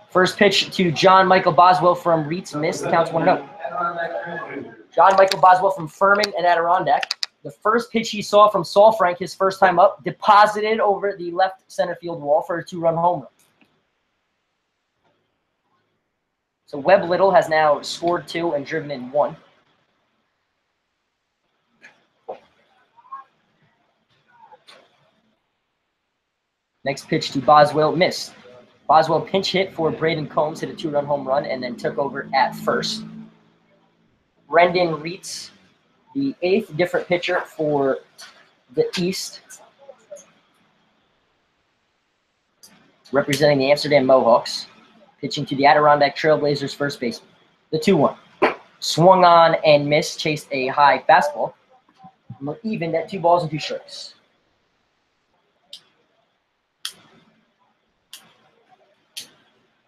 First pitch to John Michael Boswell from Reitz, missed, counts 1-0. John Michael Boswell from Furman and Adirondack. The first pitch he saw from Saul Frank, his first time up, deposited over the left center field wall for a 2-run home run. So Webb Little has now scored 2 and driven in 1. Next pitch to Boswell, missed. Boswell pinch hit for Braden Combs, hit a 2-run home run, and then took over at first. Brendan Reitz, the 8th different pitcher for the East, representing the Amsterdam Mohawks, pitching to the Adirondack Trailblazers first baseman. The 2-1. Swung on and missed, chased a high fastball. Evened at 2 balls and 2 strikes.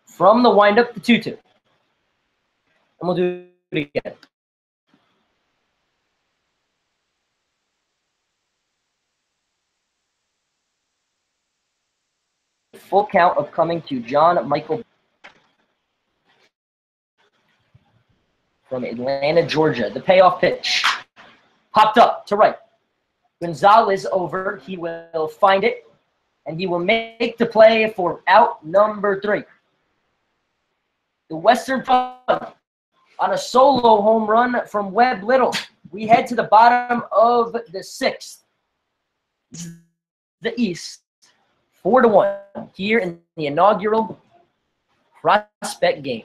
From the windup, the 2-2. And we'll do it again. Full count of coming to John Michael from Atlanta, Georgia. The payoff pitch. Popped up to right. Gonzalez over. He will find it. And he will make the play for out number 3. The Western Front on a solo home run from Webb Little. We head to the bottom of the 6th. The East. 4-1 here in the inaugural prospect game.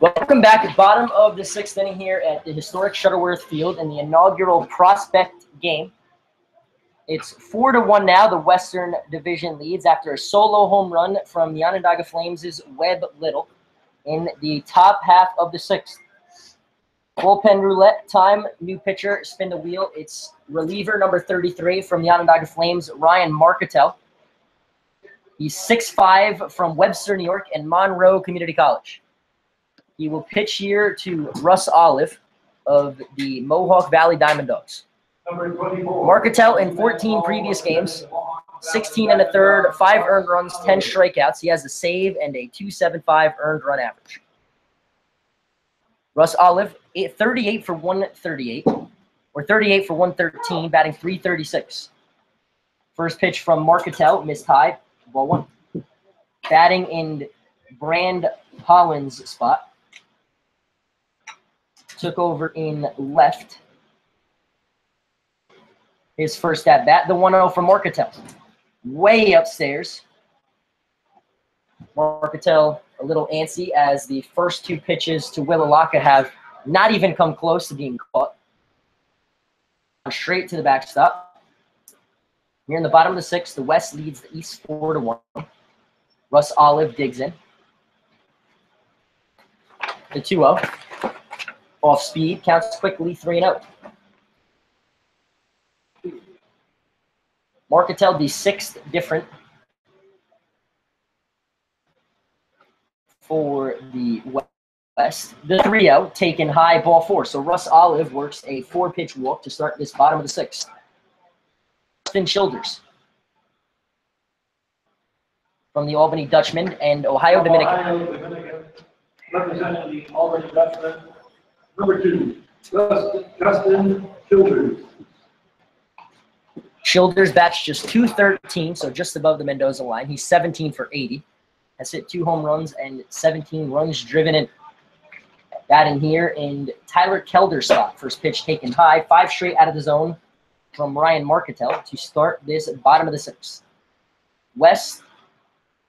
Welcome back. Bottom of the sixth inning here at the historic Shuttleworth Field in the inaugural prospect game. It's 4-1 now. The Western Division leads after a solo home run from the Onondaga Flames' Webb Little in the top half of the sixth. Bullpen roulette time. New pitcher, spin the wheel. It's reliever number 33 from the Onondaga Flames, Ryan Marketel. He's 6'5", from Webster, New York, and Monroe Community College. He will pitch here to Russ Olive of the Mohawk Valley Diamond Dogs. Marketel in 14 previous games, 16 and a third, 5 earned runs, 10 strikeouts. He has a save and a .275 earned run average. Russ Olive, 38 for 138, or 38 for 113, batting .336. First pitch from Marketel, missed high, ball 1. Batting in Brand Holland's spot. Took over in left. His first at bat, the 1-0 from Marketel. Way upstairs. Marketel a little antsy as the first 2 pitches to Willalaka have not even come close to being caught. Straight to the backstop. Here in the bottom of the sixth, the West leads the East 4-1. Russ Olive digs in. The 2-0. Off speed, counts quickly, 3-0. Marketel, the 6th different for the West. The 3-0 taken high, ball 4. So Russ Olive works a 4-pitch walk to start this bottom of the sixth. Justin Childers from the Albany Dutchman and Ohio Dominican. Representing the Albany Dutchman. Number 2, Justin Childers. Childers bats just .213, so just above the Mendoza line. He's 17 for 80. Has hit 2 home runs and 17 runs driven in. Batting here in Tyler Kelder's spot. First pitch taken high. 5 straight out of the zone from Ryan Marketel to start this bottom of the sixth. West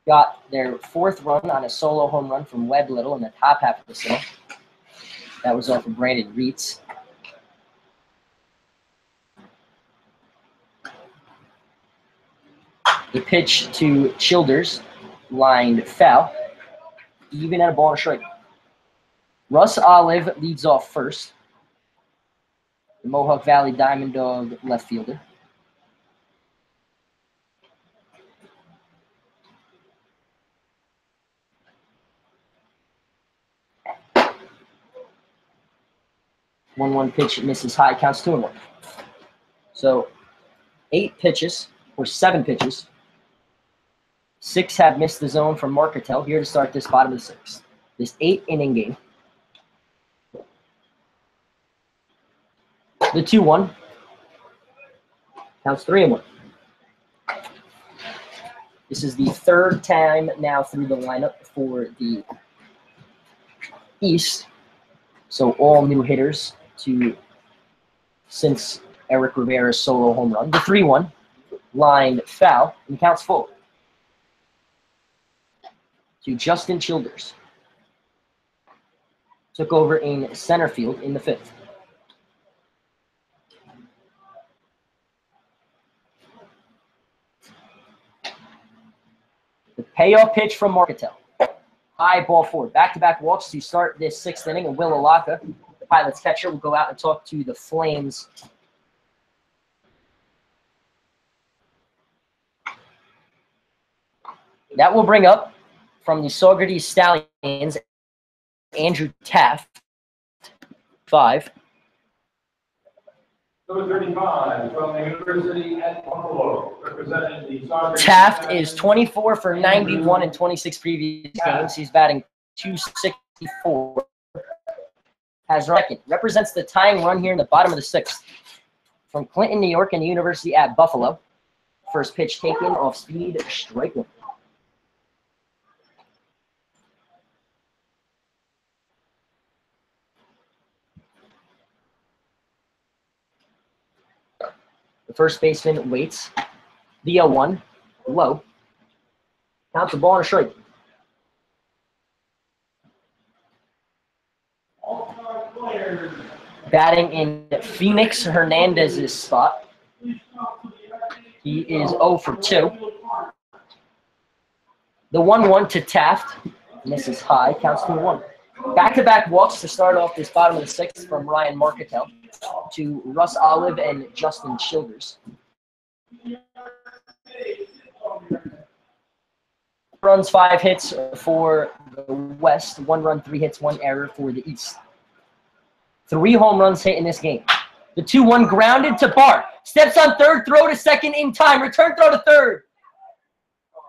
got their 4th run on a solo home run from Webb Little in the top half of the sixth. That was off of Brandon Reitz. The pitch to Childers, lined foul, even at a ball and a strike. Russ Olive leads off first. The Mohawk Valley Diamond Dog left fielder. One pitch misses high, counts 2-1. So 8 pitches, or 7 pitches. 6 have missed the zone from Marketel here to start this bottom of the sixth. This 8-inning game. The 2-1 counts 3-1. This is the 3rd time now through the lineup for the East. So all new hitters since Eric Rivera's solo home run. The 3-1 lined foul and counts full to Justin Childers. Took over in center field in the 5th. The payoff pitch from Marketel. High, ball 4. Back-to-back walks to start this 6th inning, and Willalaka, the Pilots catcher, will go out and talk to the Flames. That will bring up from the Saugerties Stallions, Andrew Taft, 5. Number 35 from the University at Buffalo, representing the Saugerties. Taft is 24 for 91 in 26 previous games. He's batting .264. Has record. Represents the tying run here in the bottom of the 6th. From Clinton, New York, and the University at Buffalo. First pitch taken off speed, strike 1. The first baseman waits. The 0-1, low. Counts the ball and a strike. Batting in Phoenix Hernandez's spot. He is 0 for 2. The 1-1 to Taft. Misses high. Counts 2-1. Back-to-back walks to start off this bottom of the 6th from Ryan Marketel to Russ Olive and Justin Childers. Runs, 5 hits for the West. 1 run, 3 hits, 1 error for the East. 3 home runs hit in this game. The 2-1 grounded to Bart. Steps on third, throw to second in time. Return throw to third.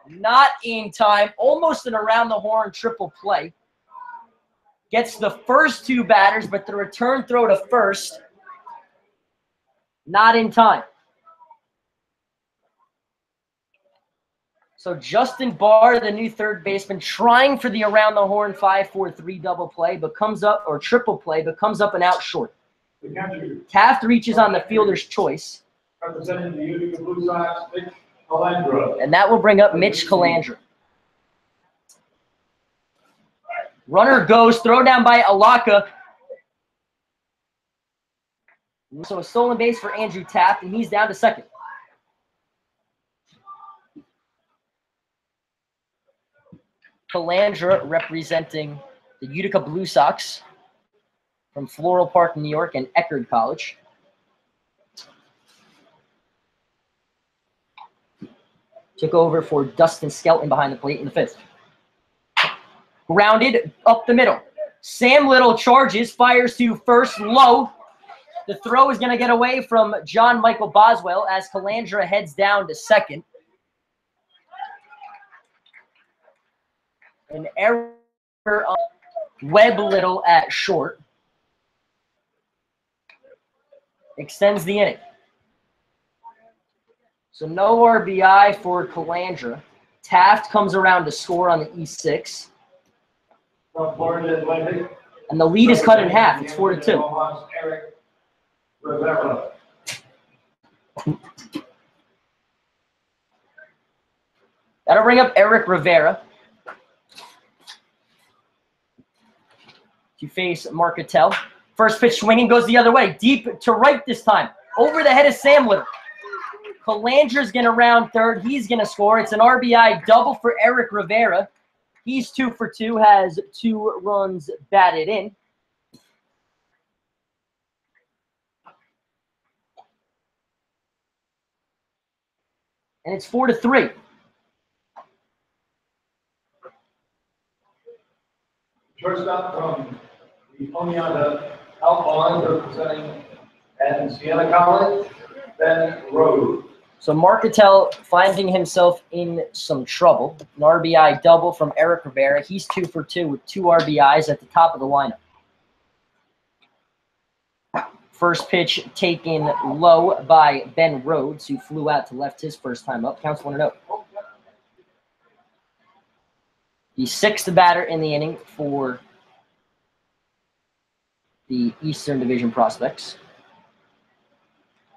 Not in time. Almost an around the horn triple play. Gets the first 2 batters, but the return throw to first. Not in time. So Justin Barr, the new third baseman, trying for the around the horn 5-4-3 double play, but comes up, or triple play, but comes up and out short. Taft reaches on the fielder's choice. Representing the Utica Blue Sox, Mitch Calandra. And that will bring up Mitch Calandra. Runner goes, throw down by Alaka. So a stolen base for Andrew Taft, and he's down to second. Calandra representing the Utica Blue Sox from Floral Park, New York, and Eckerd College. Took over for Dustin Skelton behind the plate in the 5th. Grounded up the middle. Sam Little charges, fires to first, low. The throw is going to get away from John Michael Boswell as Calandra heads down to second. An error on Webb Little at short. Extends the inning. So no RBI for Calandra. Taft comes around to score on the E6. And the lead is cut in half. It's 4-2. Eric Rivera. That'll bring up Eric Rivera to face Marketel. First pitch swinging, goes the other way. Deep to right this time. Over the head of Sam Little. Calandra's going to round third. He's going to score. It's an RBI double for Eric Rivera. He's 2 for 2, has 2 runs batted in. And it's 4-3. Shortstop from the Oneonta Outlaws representing and Siena College, Ben Rhodes. So Marketel finding himself in some trouble. An RBI double from Eric Rivera. He's 2 for 2 with 2 RBIs at the top of the lineup. First pitch taken low by Ben Rhodes, who flew out to left his first time up. Counts 1-0. The 6th batter in the inning for the Eastern Division prospects.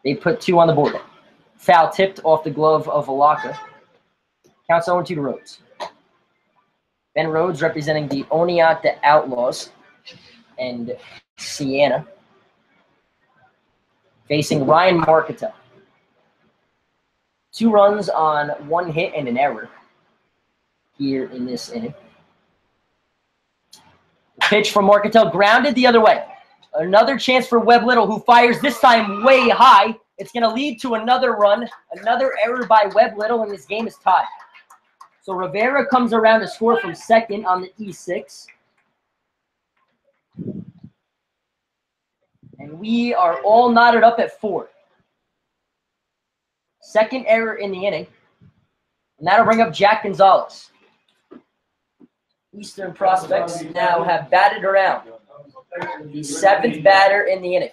They put 2 on the board. Foul tipped off the glove of Alaka. Counts 0-2 to Rhodes. Ben Rhodes representing the Oneonta Outlaws and Siena. Facing Ryan Marketel. 2 runs on 1 hit and an error here in this inning. The pitch from Marketel grounded the other way. Another chance for Webb Little, who fires this time way high. It's going to lead to another run, another error by Webb Little, and this game is tied. So Rivera comes around to score from second on the E6. And we are all knotted up at 4. Second error in the inning. And that'll bring up Jack Gonzalez. Eastern prospects now have batted around. The 7th batter in the inning.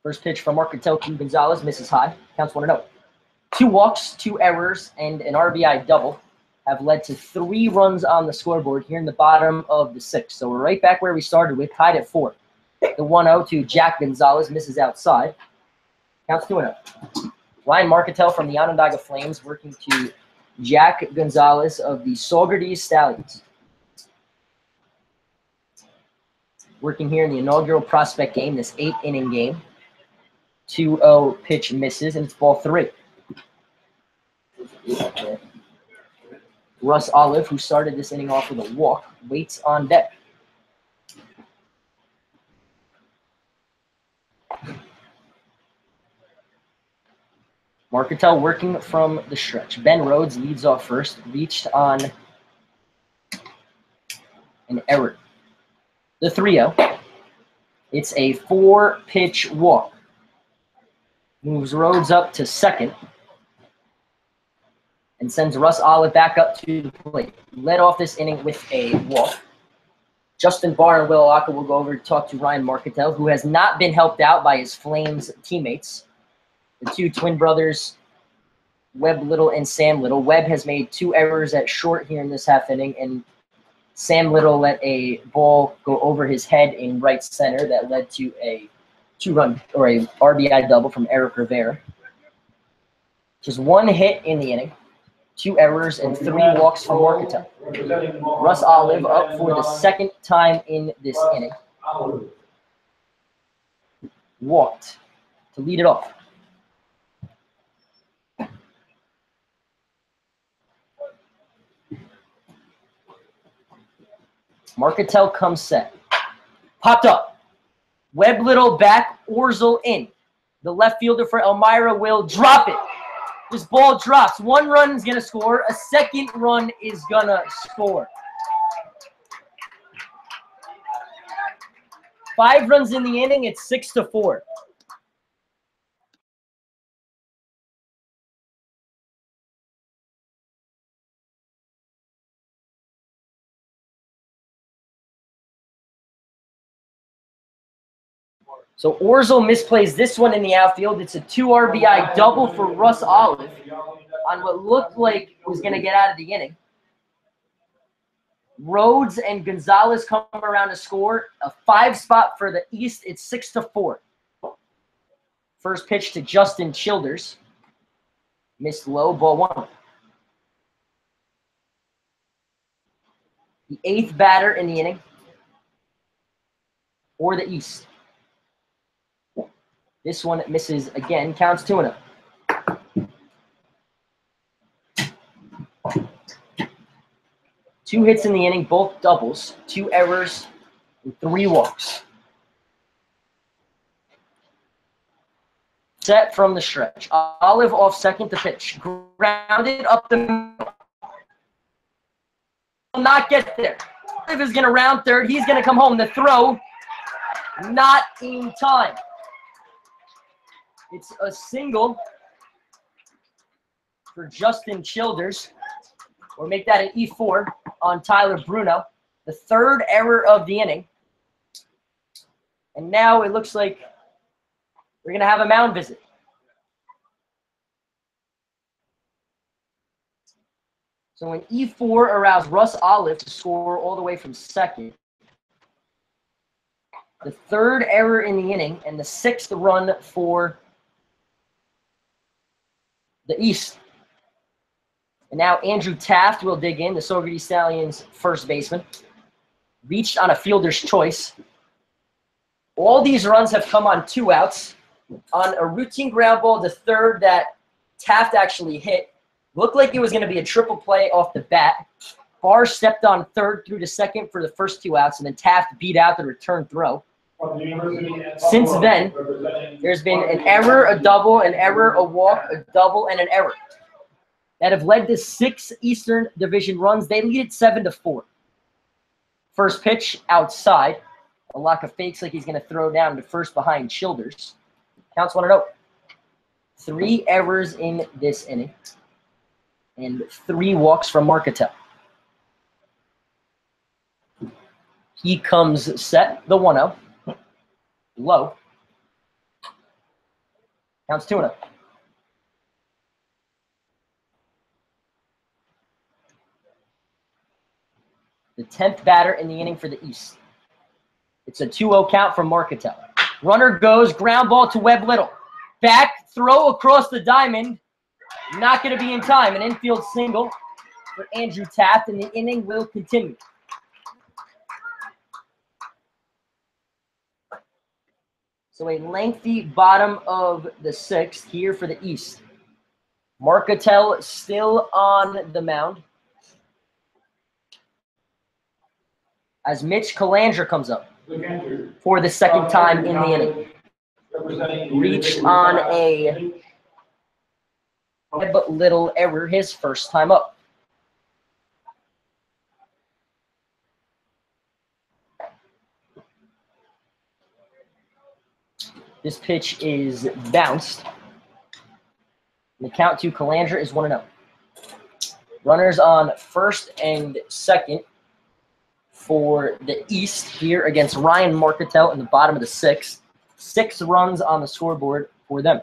First pitch from Marketel to Gonzalez, misses high. Counts 1-0. 2 walks, 2 errors, and an RBI double have led to 3 runs on the scoreboard here in the bottom of the 6th. So we're right back where we started with, tied at 4. The 1-0 to Jack Gonzalez, misses outside. Counts 2-0. Ryan Marketel from the Onondaga Flames working to Jack Gonzalez of the Saugerties Stallions. Working here in the inaugural prospect game, this 8-inning game. 2-0 pitch misses, and it's ball 3. Russ Olive, who started this inning off with a walk, waits on deck. Marketel working from the stretch. Ben Rhodes leads off first, reached on an error. The 3-0. It's a 4-pitch walk. Moves Rhodes up to second and sends Russ Olive back up to the plate. Led off this inning with a walk. Justin Barr and Will Alaka will go over to talk to Ryan Marketel, who has not been helped out by his Flames teammates. The two twin brothers, Webb Little and Sam Little. Webb has made 2 errors at short here in this half inning, and Sam Little let a ball go over his head in right center that led to a 2-run or a RBI double from Eric Rivera. Just 1 hit in the inning, 2 errors, and 3 walks for Marketel. Russ Olive up for the second time in this inning. Walked to lead it off. Marketel comes set. Popped up. Webb Little back, Orzel in. The left fielder for Elmira will drop it. This ball drops. 1 run is going to score. A 2nd run is going to score. 5 runs in the inning. It's 6-4. So Orzel misplays this one in the outfield. It's a 2 RBI double for Russ Olive on what looked like was going to get out of the inning. Rhodes and Gonzalez come around to score. A 5 spot for the East. It's 6-4. First pitch to Justin Childers. Missed low, ball 1. The 8th batter in the inning for the East. This one misses again, counts 2-0. Two hits in the inning, both doubles, 2 errors, and 3 walks. Set from the stretch. Olive off second to pitch. Grounded up the middle. Will not get there. Olive is going to round third. He's going to come home. The throw, not in time. It's a single for Justin Childers. Or make that an E4 on Tyler Bruno. The 3rd error of the inning. And now it looks like we're going to have a mound visit. So an E4 allows Russ Olive to score all the way from second. The 3rd error in the inning and the 6th run for the East. And now Andrew Taft will dig in, the Saugerties Stallions first baseman. Reached on a fielder's choice. All these runs have come on 2 outs. On a routine ground ball to third that Taft actually hit. Looked like it was going to be a triple play off the bat. Barr stepped on third through to second for the first 2 outs, and then Taft beat out the return throw. Since then, there's been an error, a double, an error, a walk, a double, and an error that have led to 6 Eastern Division runs. They lead it 7-4. First pitch outside. Alaka fakes like he's going to throw down to first behind Childers. Counts 1-0. 3 errors in this inning and 3 walks from Marketel. He comes set, the 1-0. Low. Counts 2-0. The 10th batter in the inning for the East. It's a 2-0 count from Marketel. Runner goes, ground ball to Webb Little. Back throw across the diamond. Not going to be in time. An infield single for Andrew Taft, and the inning will continue. So a lengthy bottom of the sixth here for the East. Marcatel still on the mound as Mitch Calandra comes up for the second time in the inning. Reached on a but little error his first time up. This pitch is bounced. The count to Calandra is 1-0. Runners on first and second for the East here against Ryan Marcatel in the bottom of the sixth. 6 runs on the scoreboard for them.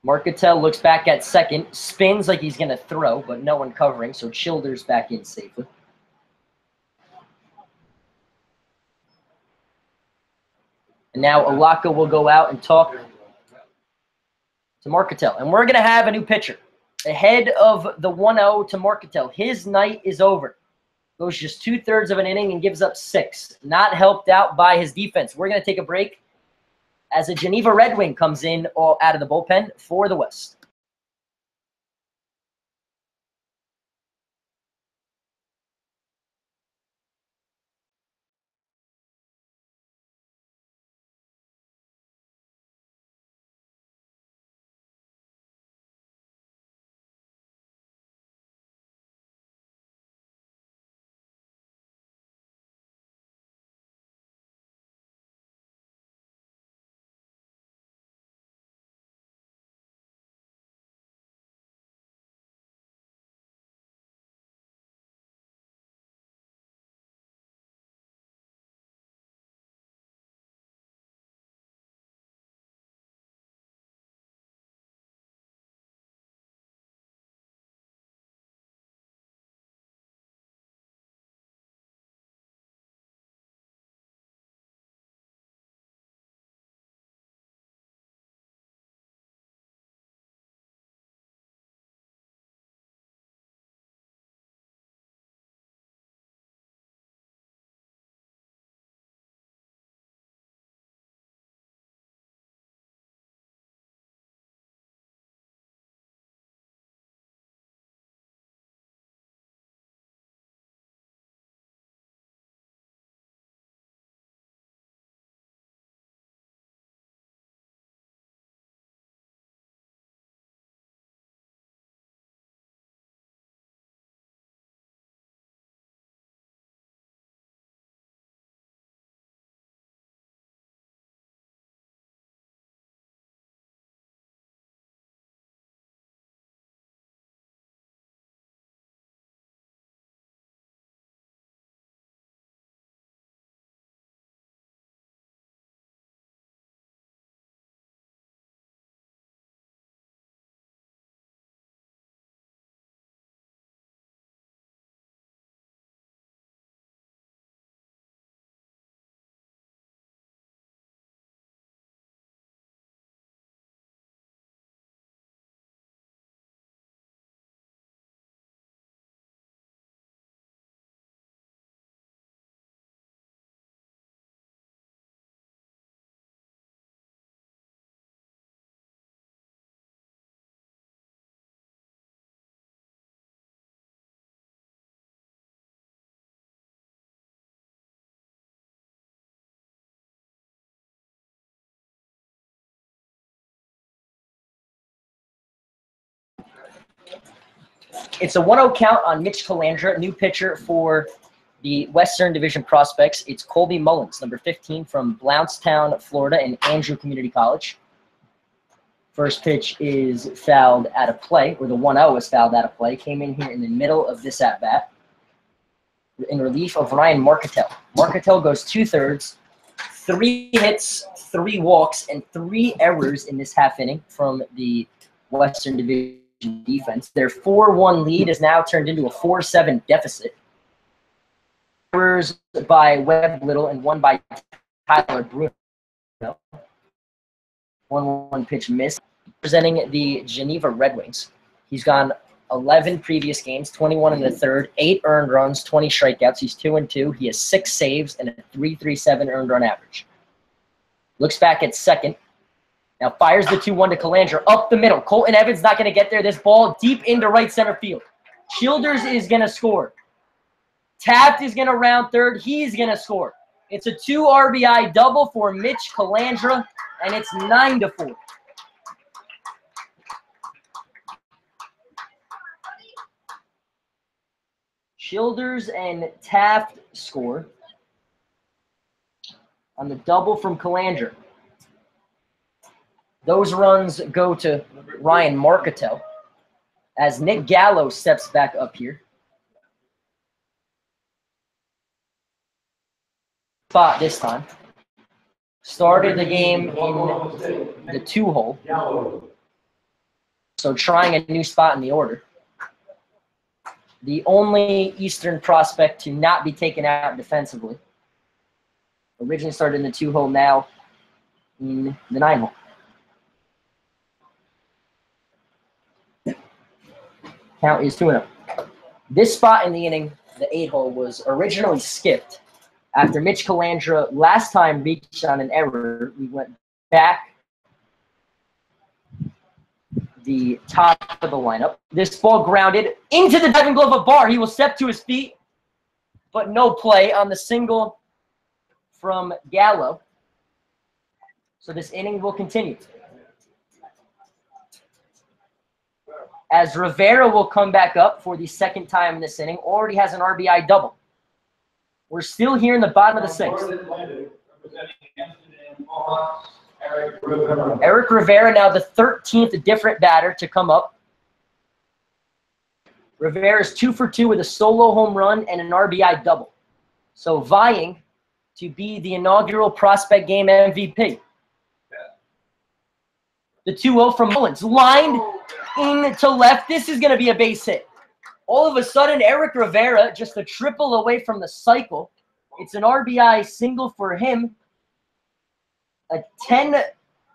Marcatel looks back at second, spins like he's going to throw, but no one covering, so Childers back in safely. And now Alaka will go out and talk to Marcatel. And we're going to have a new pitcher. Ahead of the 1-0 to Marcatel. His night is over. Goes just 2/3 of an inning and gives up 6. Not helped out by his defense. We're going to take a break as a Geneva Red Wing comes in all out of the bullpen for the West. It's a 1-0 count on Mitch Calandra, new pitcher for the Western Division Prospects. It's Colby Mullins, number 15 from Blountstown, Florida, and Andrew Community College. First pitch is fouled out of play, or the 1-0 is fouled out of play. Came in here in the middle of this at-bat in relief of Ryan Marcatel. Marcatel goes 2/3, 3 hits, 3 walks, and 3 errors in this half inning from the Western Division defense. Their 4-1 lead is now turned into a 4-7 deficit. Errors by Webb Little and 1 by Tyler Bruno. 1-1 pitch miss. Representing the Geneva Red Wings. He's gone 11 previous games, 21 in the third, 8 earned runs, 20 strikeouts. He's 2-2. He has 6 saves and a .337 earned run average. Looks back at second. Now fires the 2-1 to Calandra up the middle. Colton Evans not going to get there. This ball deep into right center field. Childers is going to score. Taft is going to round third. He's going to score. It's a 2 RBI double for Mitch Calandra, and it's 9-4. Childers and Taft score on the double from Calandra. Those runs go to Ryan Marcatel as Nick Gallo steps back up here. Spot this time. Started the game in the 2-hole. So trying a new spot in the order. The only Eastern prospect to not be taken out defensively. Originally started in the 2-hole, now in the 9-hole. Count is 2-0. This spot in the inning, the 8-hole, was originally skipped. After Mitch Calandra last time reached on an error, we went back the top of the lineup. This ball grounded into the diving glove of Barr. He will step to his feet, but no play on the single from Gallo. So this inning will continue. As Rivera will come back up for the second time in this inning, already has an RBI double. We're still here in the bottom of the 6th. Eric Rivera, now the 13th different batter to come up. Rivera's 2 for 2 with a solo home run and an RBI double. So vying to be the inaugural prospect game MVP. The 2-0 from Mullins, lined in to left. This is going to be a base hit. All of a sudden, Eric Rivera just a triple away from the cycle. It's an RBI single for him. A 10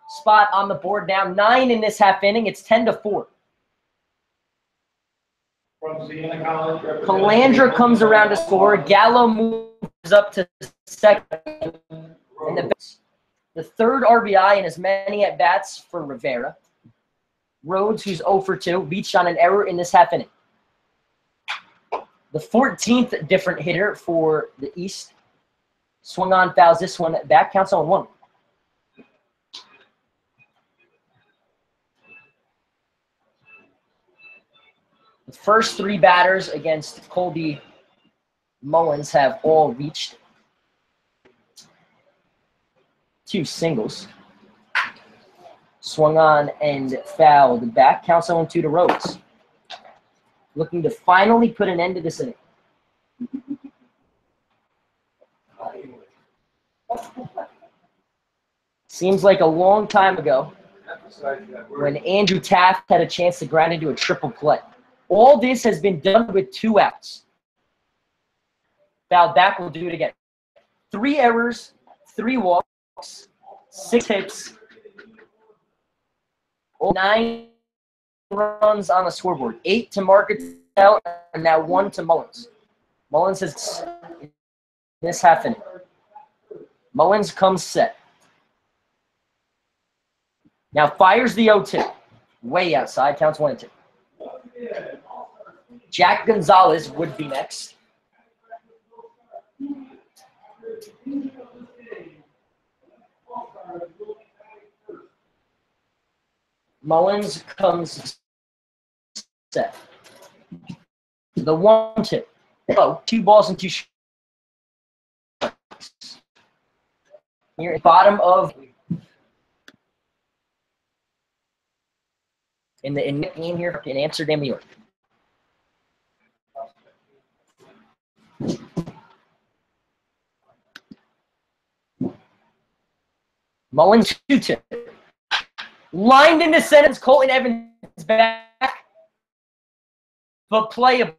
spot on the board now, 9 in this half inning. It's 10-4. Calandra comes around to score. Gallo moves up to second. And the third RBI in as many at-bats for Rivera. Rhodes, who's 0 for 2, reached on an error in this half inning. The 14th different hitter for the East. Swung on, fouls this one back, counts on 1. The first 3 batters against Colby Mullins have all reached 2 singles. Swung on and fouled back, counts on 2 to Rhodes. Looking to finally put an end to this inning. Seems like a long time ago when Andrew Taft had a chance to grind into a triple play. All this has been done with 2 outs. Fouled back, we'll do it again. 3 errors, 3 walks, 6 hits, 9 runs on the scoreboard. 8 to Marcatel, and now 1 to Mullins. Mullins has this half inning. Mullins comes set. Now fires the 0-2. Way outside, counts 1-2. Jack Gonzalez would be next. Mullins comes set. The 1-2. Oh, 2 balls and 2 strikes. Near the bottom of in here in Amsterdam, New York. Mullins 2-2. Lined into center, Colton Evans back, but playable.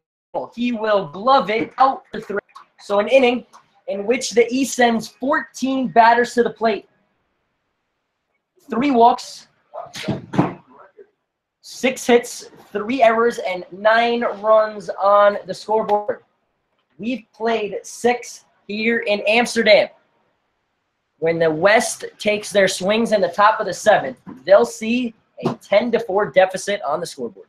He will glove it out for 3. So an inning in which the East sends 14 batters to the plate. 3 walks, 6 hits, 3 errors, and 9 runs on the scoreboard. We've played 6 here in Amsterdam. When the West takes their swings in the top of the 7th, they'll see a 10-4 deficit on the scoreboard.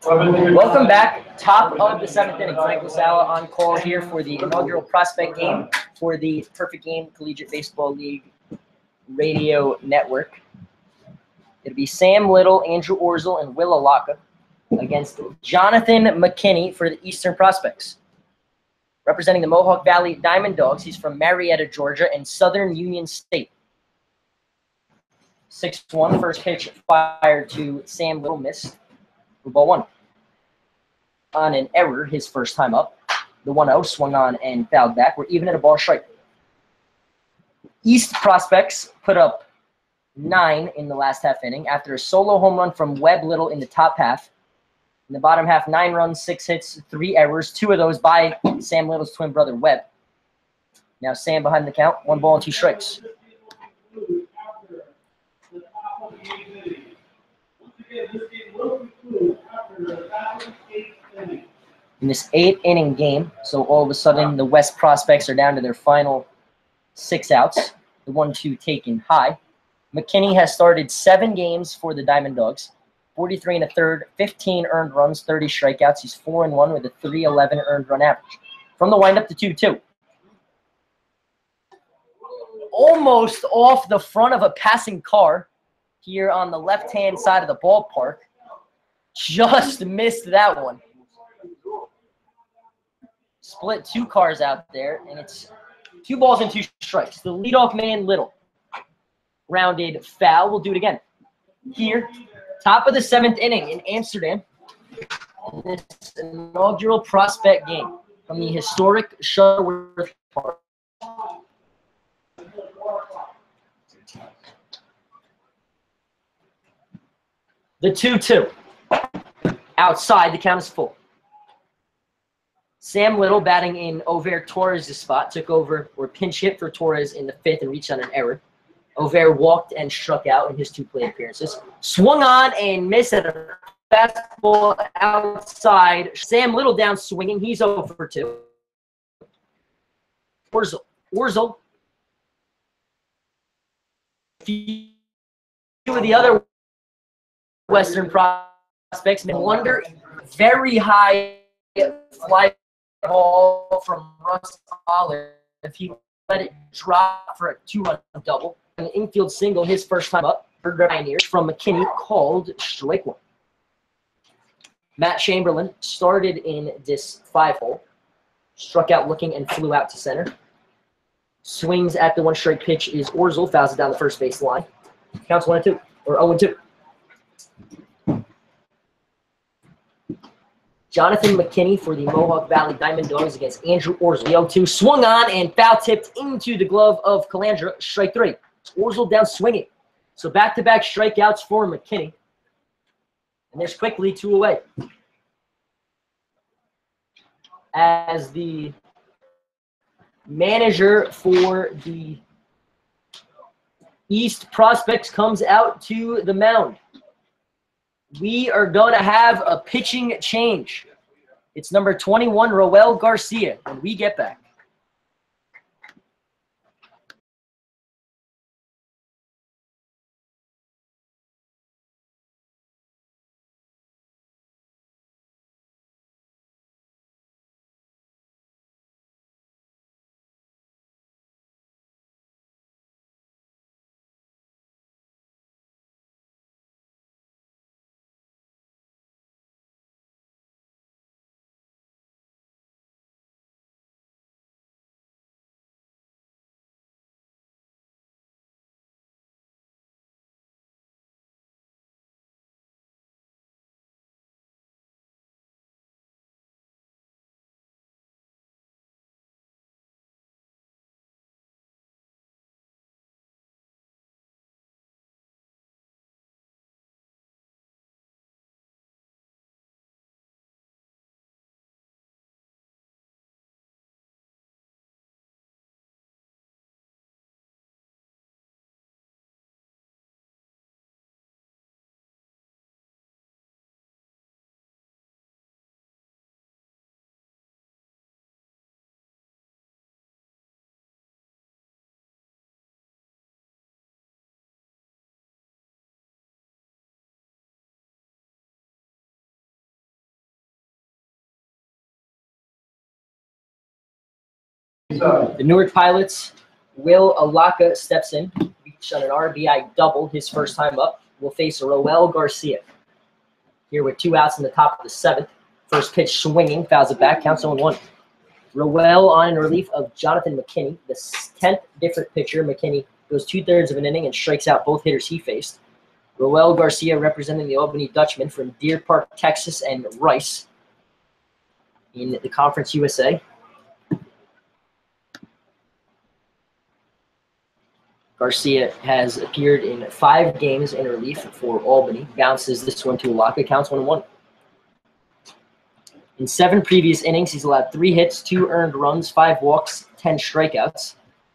Welcome back. Top of the 7th inning. Frank LaSala on call here for the inaugural prospect game for the Perfect Game Collegiate Baseball League Radio Network. It'll be Sam Little, Andrew Orzel, and Will Alaka against Jonathan McKinney for the Eastern Prospects. Representing the Mohawk Valley Diamond Dogs, he's from Marietta, Georgia, and Southern Union State. 6-1, first pitch fired to Sam Little, missed for ball 1. On an error his first time up. The 1-0 swung on and fouled back. We're even at a ball strike. East Prospects put up 9 in the last half inning after a solo home run from Webb Little in the top half. In the bottom half, 9 runs, 6 hits, 3 errors, 2 of those by Sam Little's twin brother Webb. Now Sam behind the count, 1 ball and 2 strikes. In this 8-inning game, so all of a sudden the West Prospects are down to their final 6 outs, the 1-2 taken high. McKinney has started 7 games for the Diamond Dogs, 43 1/3, 15 earned runs, 30 strikeouts. He's 4-1 with a 3.11 earned run average. From the windup, the 2-2. Almost off the front of a passing car here on the left-hand side of the ballpark. Just missed that one. Split 2 cars out there, and it's 2 balls and 2 strikes. The leadoff man, Little. Rounded foul. We'll do it again. Here, top of the 7th inning in Amsterdam. This inaugural prospect game from the historic Shuttleworth Park. The 2-2. Outside, the count is full. Sam Little batting in Over Torres' spot, took over or pinch hit for Torres in the 5th and reached on an error. Over walked and struck out in his 2 plate appearances. Swung on and missed at a fastball outside. Sam Little down swinging. He's over 2. Orzel few of the other Western prospects, and wonder very high fly ball from Russ Olive. If he let it drop for a 2-run double, an infield single his first time up for the Pioneers from McKinney called strike one. Matt Chamberlain started in this 5-hole, struck out looking and flew out to center. Swings at the 1-strike pitch is Orzel, fouls it down the first base line. Counts 1-2, or 0-2. Jonathan McKinney for the Mohawk Valley Diamond Dogs against Andrew Orzel. 0-2, swung on and foul tipped into the glove of Calandra. Strike 3. Orzel down swinging. So back-to-back strikeouts for McKinney. And there's quickly 2 away. As the manager for the East Prospects comes out to the mound, we are going to have a pitching change. It's number 21, Roel Garcia, when we get back. The Newark Pilots, Will Alaka steps in, reached on an RBI double his first time up. Will face Roel Garcia. Here with 2 outs in the top of the 7th. First pitch swinging, fouls it back, counts 0-1. Roel on in relief of Jonathan McKinney, the 10th different pitcher. McKinney goes 2/3 of an inning and strikes out both hitters he faced. Roel Garcia representing the Albany Dutchman from Deer Park, Texas, and Rice in the Conference USA. Garcia has appeared in 5 games in relief for Albany. Bounces this one to Alaka, counts 1-1. In 7 previous innings, he's allowed 3 hits, 2 earned runs, 5 walks, 10 strikeouts.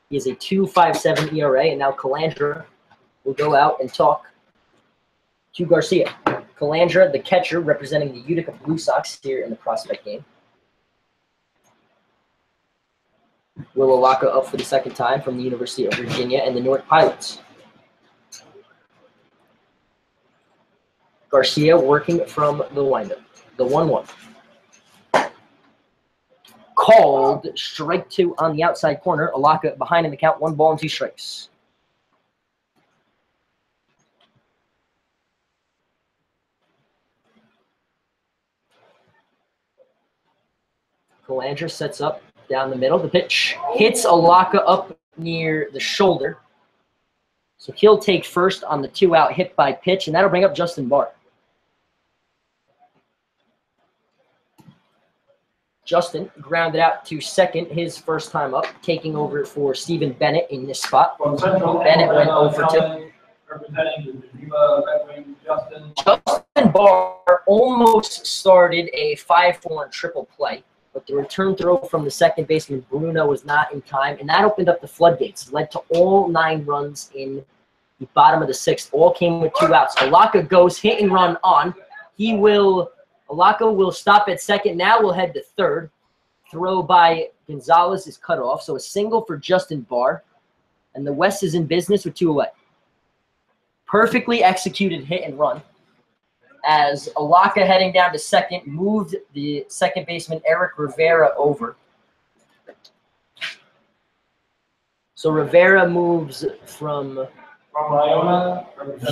He has a 2.57 ERA, and now Calandra will go out and talk to Garcia. Calandra, the catcher, representing the Utica Blue Sox here in the prospect game. Will Alaka up for the 2nd time from the University of Virginia and the Newark Pilots. Garcia working from the windup. The 1-1. Called strike 2 on the outside corner. Alaka behind in the count, 1 ball and 2 strikes. Calandra sets up down the middle. The pitch hits Alaka up near the shoulder. So he'll take first on the 2-out hit by pitch, and that'll bring up Justin Barr. Justin grounded out to second his first time up, taking over for Stephen Bennett in this spot. Bennett went over 2. Representing the Geneva veteran Justin Barr almost started a 5-4 triple play, but the return throw from the second baseman Bruno was not in time, and that opened up the floodgates. Led to all 9 runs in the bottom of the 6th. All came with 2 outs. Alaka goes hit and run on. Alaka will stop at second. Now we'll head to third. Throw by Gonzalez is cut off, so a single for Justin Barr, and the West is in business with 2 away. Perfectly executed hit and run. As Alaka heading down to second moved the second baseman Eric Rivera over. So Rivera moves from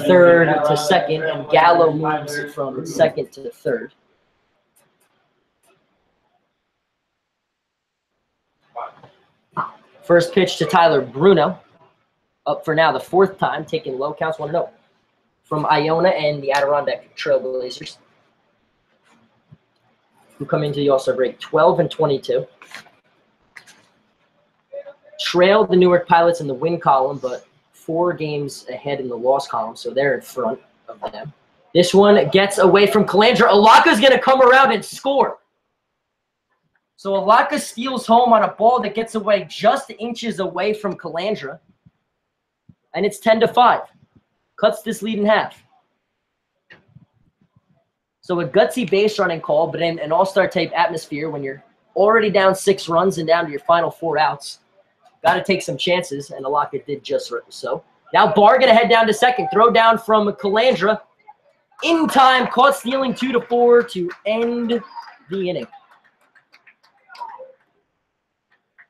third to second, and Gallo moves from second to third. First pitch to Tyler Bruno. Up for now the fourth time, taking low counts 1-0 from Iona and the Adirondack Trailblazers, who come into the All-Star break 12-22. Trailed the Newark Pilots in the win column, but 4 games ahead in the loss column, so they're in front of them. This one gets away from Calandra. Alaka's going to come around and score. So Alaka steals home on a ball that gets away just inches away from Calandra. And it's 10-5. Cuts this lead in half. So a gutsy base running call, but in an all-star type atmosphere when you're already down 6 runs and down to your final 4 outs, got to take some chances, and Alaka did just so. Now Barr going to head down to second. Throw down from Calandra. In time, caught stealing 2-4 to end the inning.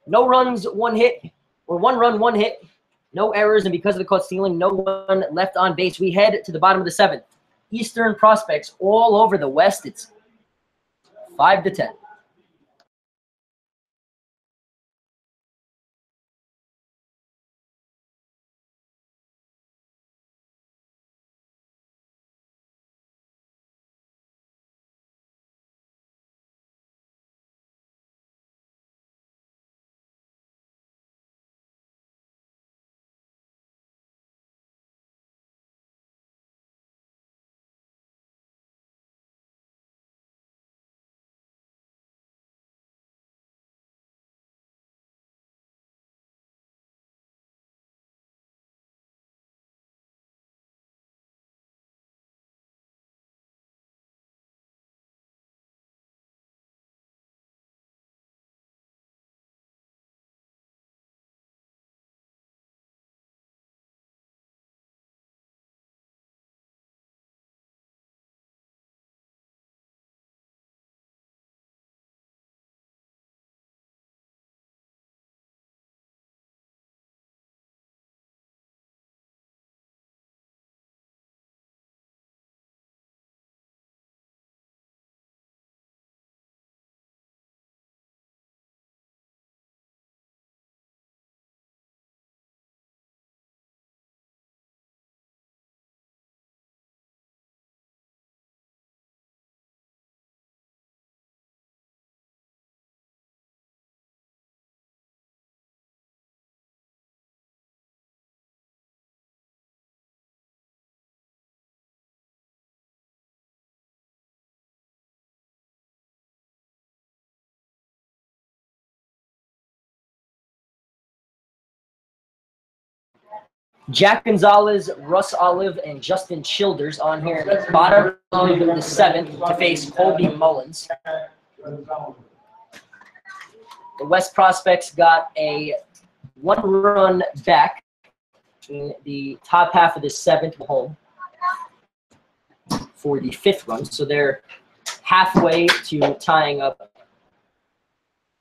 No runs, 1 hit, or 1 run, 1 hit. No errors, and because of the caught stealing, no one left on base. We head to the bottom of the 7th. Eastern prospects all over the West. It's 5-10. Jack Gonzalez, Russ Olive, and Justin Childers on here at the bottom of the 7th to face Colby Mullins. The West Prospects got a 1-run back in the top half of the 7th home for the 5th run. So they're halfway to tying up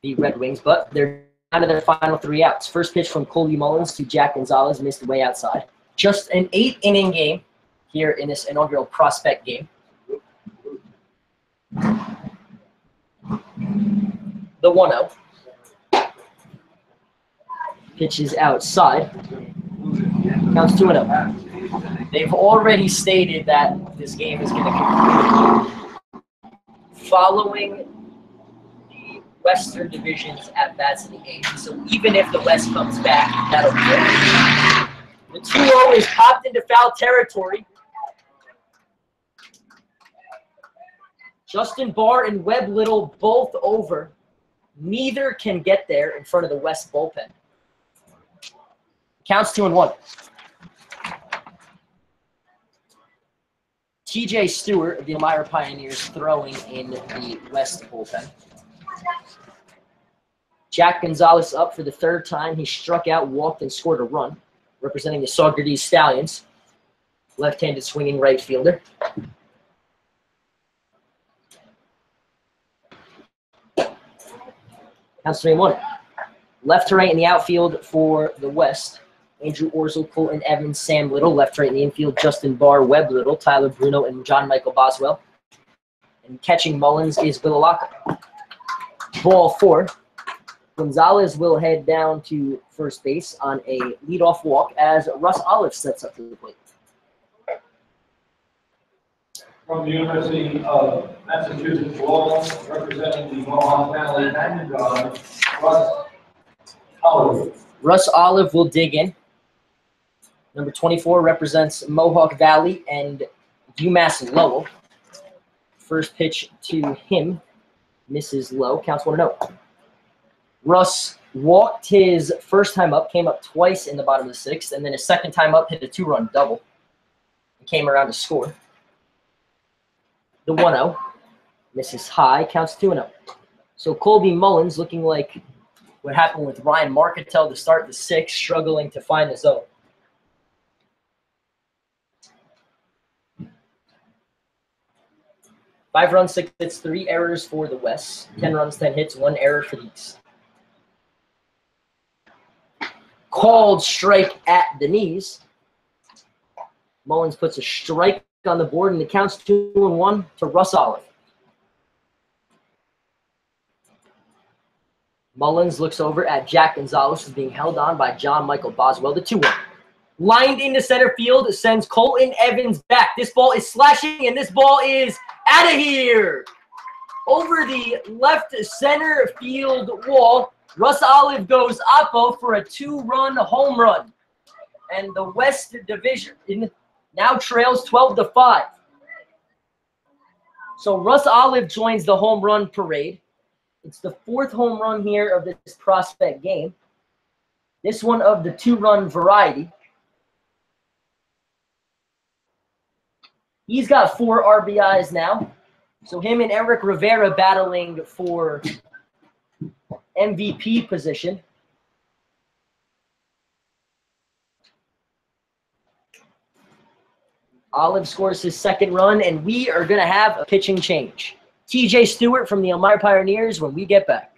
the Red Wings, but they're down to their final 3 outs. First pitch from Colby Mullins to Jack Gonzalez, missed way outside. Just an 8-inning game here in this inaugural prospect game. The 1-0. Pitch is outside. Counts 2-0. They've already stated that this game is going to continue. Following the Western Division's at-bats in the 8th. So even if the West comes back, that'll be it. The 2-0 is popped into foul territory. Justin Barr and Webb Little both over. Neither can get there in front of the West bullpen. Counts 2-1. TJ Stewart of the Elmira Pioneers throwing in the West bullpen. Jack Gonzalez up for the 3rd time. He struck out, walked, and scored a run, representing the Saugerties Stallions. left-handed swinging right fielder. Counts 3-1. Left to right in the outfield for the West. Andrew Orzel, Colton Evans, Sam Little. Left to right in the infield, Justin Barr, Webb Little, Tyler Bruno, and John Michael Boswell. And catching Mullins is Willalaka. Ball 4. Gonzalez will head down to first base on a leadoff walk as Russ Olive steps up to the plate. From the University of Massachusetts Law, representing the Mohawk Valley Magna, Russ Olive. Russ Olive will dig in. Number 24 represents Mohawk Valley and UMass Lowell. First pitch to him misses low, counts 1-0. Russ walked his first time up, came up twice in the bottom of the 6th, and then his second time up hit a 2-run double and came around to score. The 1-0 misses high, counts 2-0. So Colby Mullins, looking like what happened with Ryan Marketel to start the 6th, struggling to find the zone. Five runs, 6 hits, 3 errors for the West. 10 runs, 10 hits, 1 error for the East. Called strike at the knees. Mullins puts a strike on the board, and it counts 2-1 to Russ Olive. Mullins looks over at Jack Gonzalez, who's being held on by John Michael Boswell. The 2-1. Lined into center field, sends Colton Evans back. This ball is slashing, and this ball is out of here. Over the left center field wall, Russ Olive goes oppo for a 2-run home run. And the West Division now trails 12-5. So Russ Olive joins the home run parade. It's the 4th home run here of this prospect game. This one of the 2-run variety. He's got 4 RBIs now. So him and Eric Rivera battling for MVP position. Olive scores his 2nd run, and we are going to have a pitching change. TJ Stewart from the Elmira Pioneers when we get back.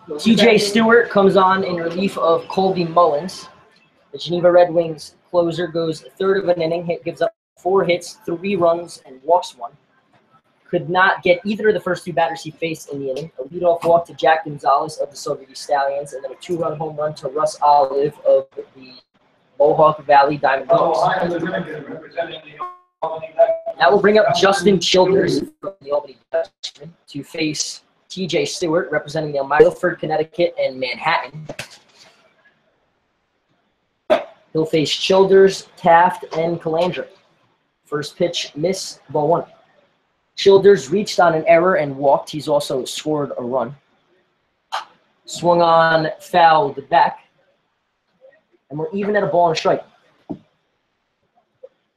TJ Stewart comes on in relief of Colby Mullins. The Geneva Red Wings closer goes 3rd of an inning, gives up 4 hits, 3 runs, and walks 1. Could not get either of the first 2 batters he faced in the inning. A leadoff walk to Jack Gonzalez of the Silver Stallions, and then a 2-run home run to Russ Olive of the Mohawk Valley Diamond Dogs. That will bring up Justin Childers from the Albany Dutchman to face TJ Stewart, representing the Milford, Connecticut, and Manhattan. He'll face Childers, Taft, and Calandra. First pitch, miss, ball 1. Childers reached on an error and walked. He's also scored a run. Swung on, fouled back. And we're even at a ball and strike.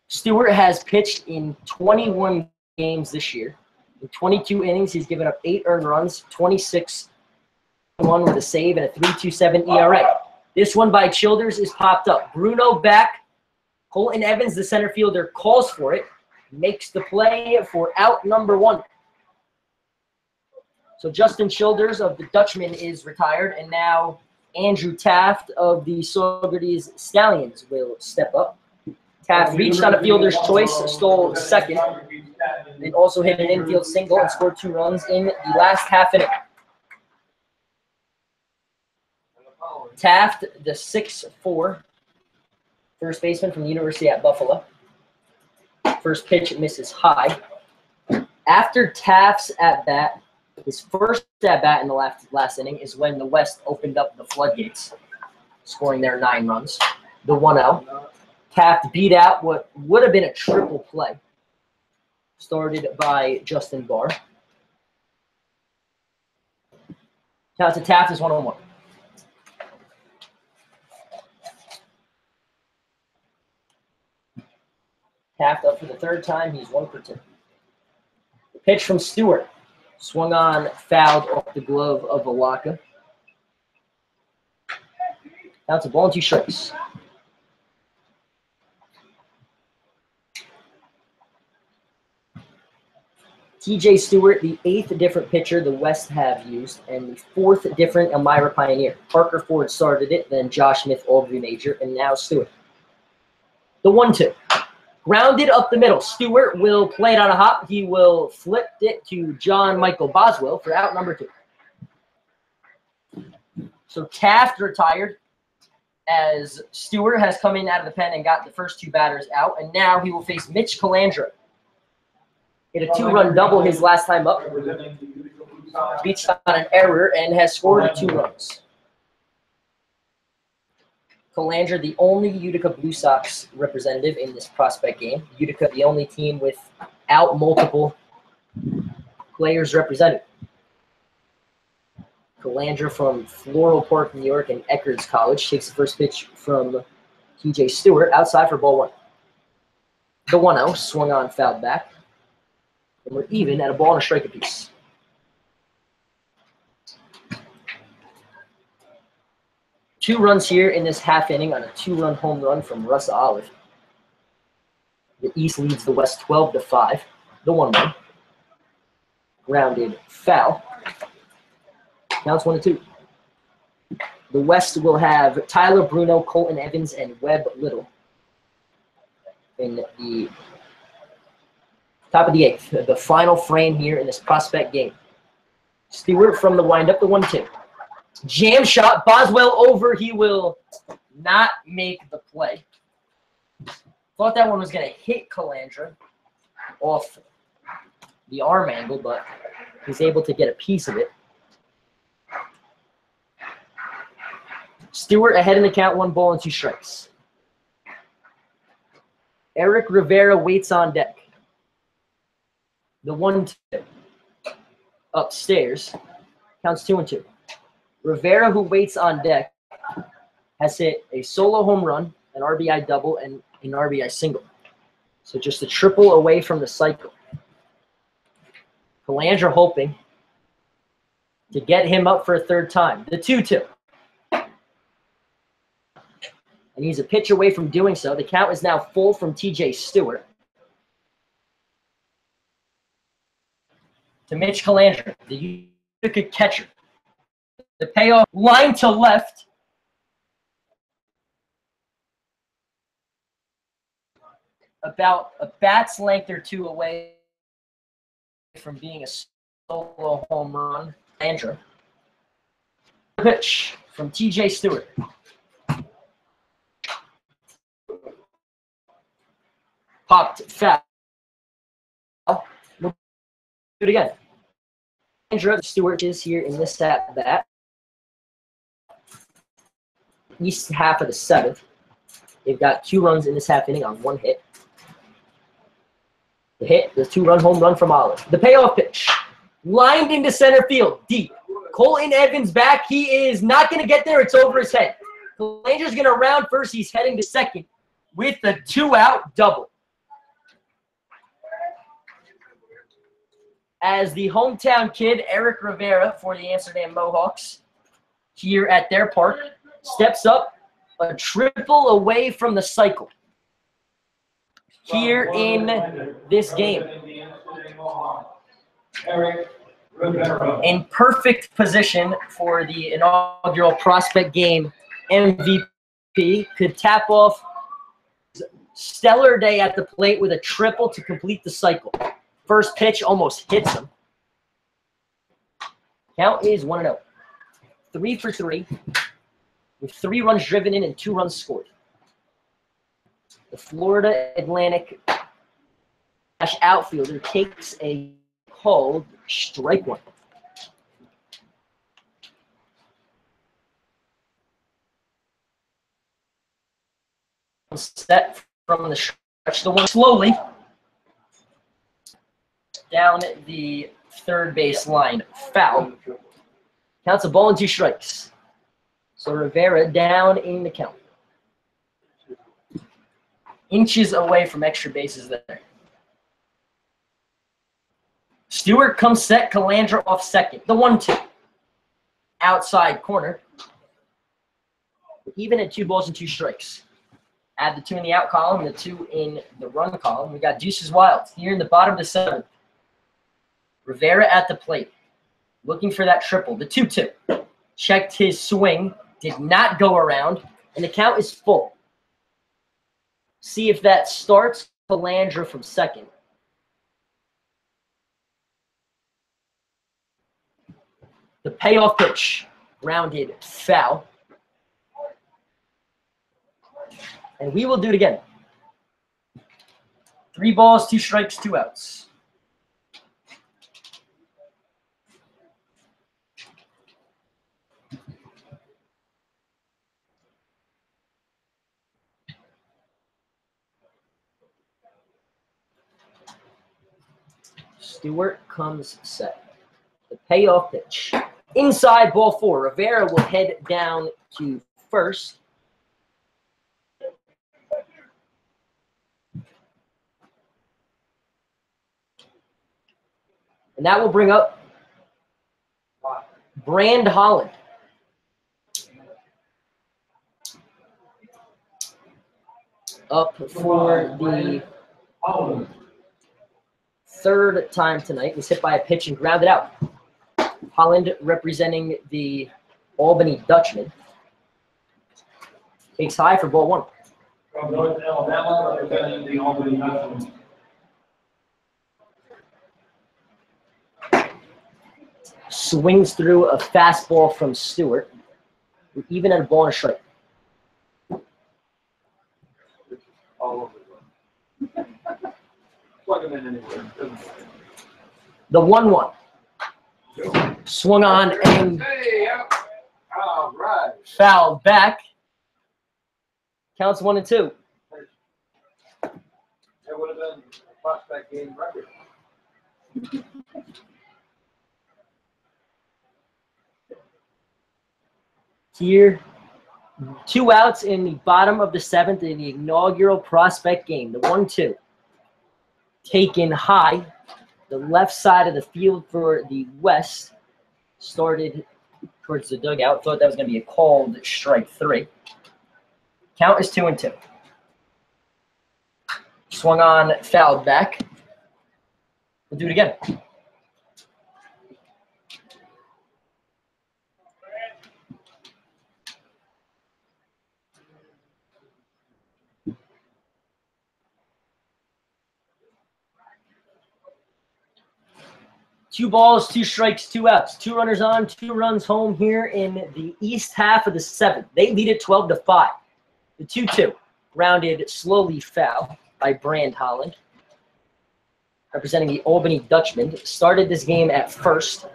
Stewart has pitched in 21 games this year. In 22 innings, he's given up 8 earned runs, 26-1 with a save, and a 3.27 ERA. This one by Childers is popped up. Bruno back. Colton Evans, the center fielder, calls for it. Makes the play for out number 1. So Justin Childers of the Dutchman is retired, and now Andrew Taft of the Saugerties Stallions will step up. Taft reached on a fielder's choice, stole second, and also hit an infield single and scored 2 runs in the last half inning. Taft, the 6'4", first baseman from the University at Buffalo. First pitch misses high. After Taft's at-bat, his first at-bat in the last inning is when the West opened up the floodgates, scoring their 9 runs. The 1-0. Taft beat out what would have been a triple play, started by Justin Barr. Count to Taft is 1-1. Taft up for the 3rd time. He's 1 for 2. The pitch from Stewart. Swung on, fouled off the glove of Alaka. Now it's a ball and 2 strikes. TJ Stewart, the 8th different pitcher the West have used, and the 4th different Elmira Pioneer. Parker Ford started it, then Josh Smith, Aubrey Major, and now Stewart. The 1-2. Grounded up the middle. Stewart will play it on a hop. He will flip it to John Michael Boswell for out number 2. So Taft retired as Stewart has come in out of the pen and got the first 2 batters out, and now he will face Mitch Calandra. Hit a 2-run double his last time up. Beats on an error and has scored 2 runs. Calandra, the only Utica Blue Sox representative in this prospect game. Utica, the only team without multiple players represented. Calandra from Floral Park, New York, and Eckerd's College takes the first pitch from TJ Stewart outside for ball 1. The 1-0 swung on, fouled back. And we're even at a ball and a strike apiece. Two runs here in this half inning on a 2-run home run from Russ Olive. The East leads the West 12-5. The 1-1. Grounded foul. Now it's 1-2. The West will have Tyler Bruno, Colton Evans, and Webb Little in the top of the 8th. The final frame here in this prospect game. Stewart from the windup, the 1-2. Jam shot, Boswell over. He will not make the play. Thought that one was going to hit Calandra off the arm angle, but he's able to get a piece of it. Stewart ahead in the count, 1 ball and 2 strikes. Eric Rivera waits on deck. The 1-2. Upstairs. Counts 2-2. Rivera, who waits on deck, has hit a solo home run, an RBI double, and an RBI single. So just a triple away from the cycle. Calandra hoping to get him up for a 3rd time. The 2-2. And he's a pitch away from doing so. The count is now full from TJ Stewart. To Mitch Calandra, the Utica catcher. The payoff line to left. About a bat's length or 2 away from being a solo home run. Calandra. Pitch from TJ Stewart. Popped foul. We'll do it again. Stewart is here in this at bat. East half of the 7th. They've got 2 runs in this half inning on 1 hit. The hit, the 2-run home run from Olive. The payoff pitch. Lined into center field, deep. Colton Evans back. He is not going to get there. It's over his head. Calandra's going to round first. He's heading to second with the 2-out double. As the hometown kid, Eric Rivera for the Amsterdam Mohawks here at their park steps up a triple away from the cycle here in this game. In perfect position for the inaugural prospect game MVP, could tap off stellar day at the plate with a triple to complete the cycle. First pitch almost hits him. Count is 1-0. 3 for 3, with 3 runs driven in and 2 runs scored. The Florida Atlantic outfielder takes a called strike one. Set from the stretch, the one slowly down the third base line. Foul. Counts a ball and 2 strikes. So Rivera down in the count. Inches away from extra bases there. Stewart comes set, Calandra off second. The 1-2. Outside corner. Even at 2 balls and 2 strikes. Add the 2 in the out column and the 2 in the run column. We got Deuces Wild here in the bottom of the 7th. Rivera at the plate. Looking for that triple. The 2-2. Checked his swing. Did not go around. And the count is full. See if that starts Calandra from second. The payoff pitch. Grounded foul. And we will do it again. 3 balls, 2 strikes, 2 outs. Stewart comes set. The payoff pitch. Inside, ball 4. Rivera will head down to first. And that will bring up Brand Holland. Up for the third time tonight. Was hit by a pitch and grounded out. Holland representing the Albany Dutchman. Takes high for ball 1. From North Alabama, representing the Albany Dutchman. Swings through a fastball from Stewart. Even at a ball and a strike. All over. Plug him in anywhere. The 1-1. Swung on and All right. fouled back. Counts 1 and 2. That would have been a prospect game record. Here, 2 outs in the bottom of the 7th in the inaugural prospect game. The 1-2. Taken high. The left side of the field for the West. Started towards the dugout. Thought that was going to be a called strike 3. Count is 2 and 2. Swung on, fouled back. We'll do it again. Two balls, 2 strikes, 2 outs. 2 runners on, 2 runs home here in the east half of the 7th. They lead it 12-5. The 2-2 rounded slowly foul by Brand Holland, representing the Albany Dutchman. Started this game at first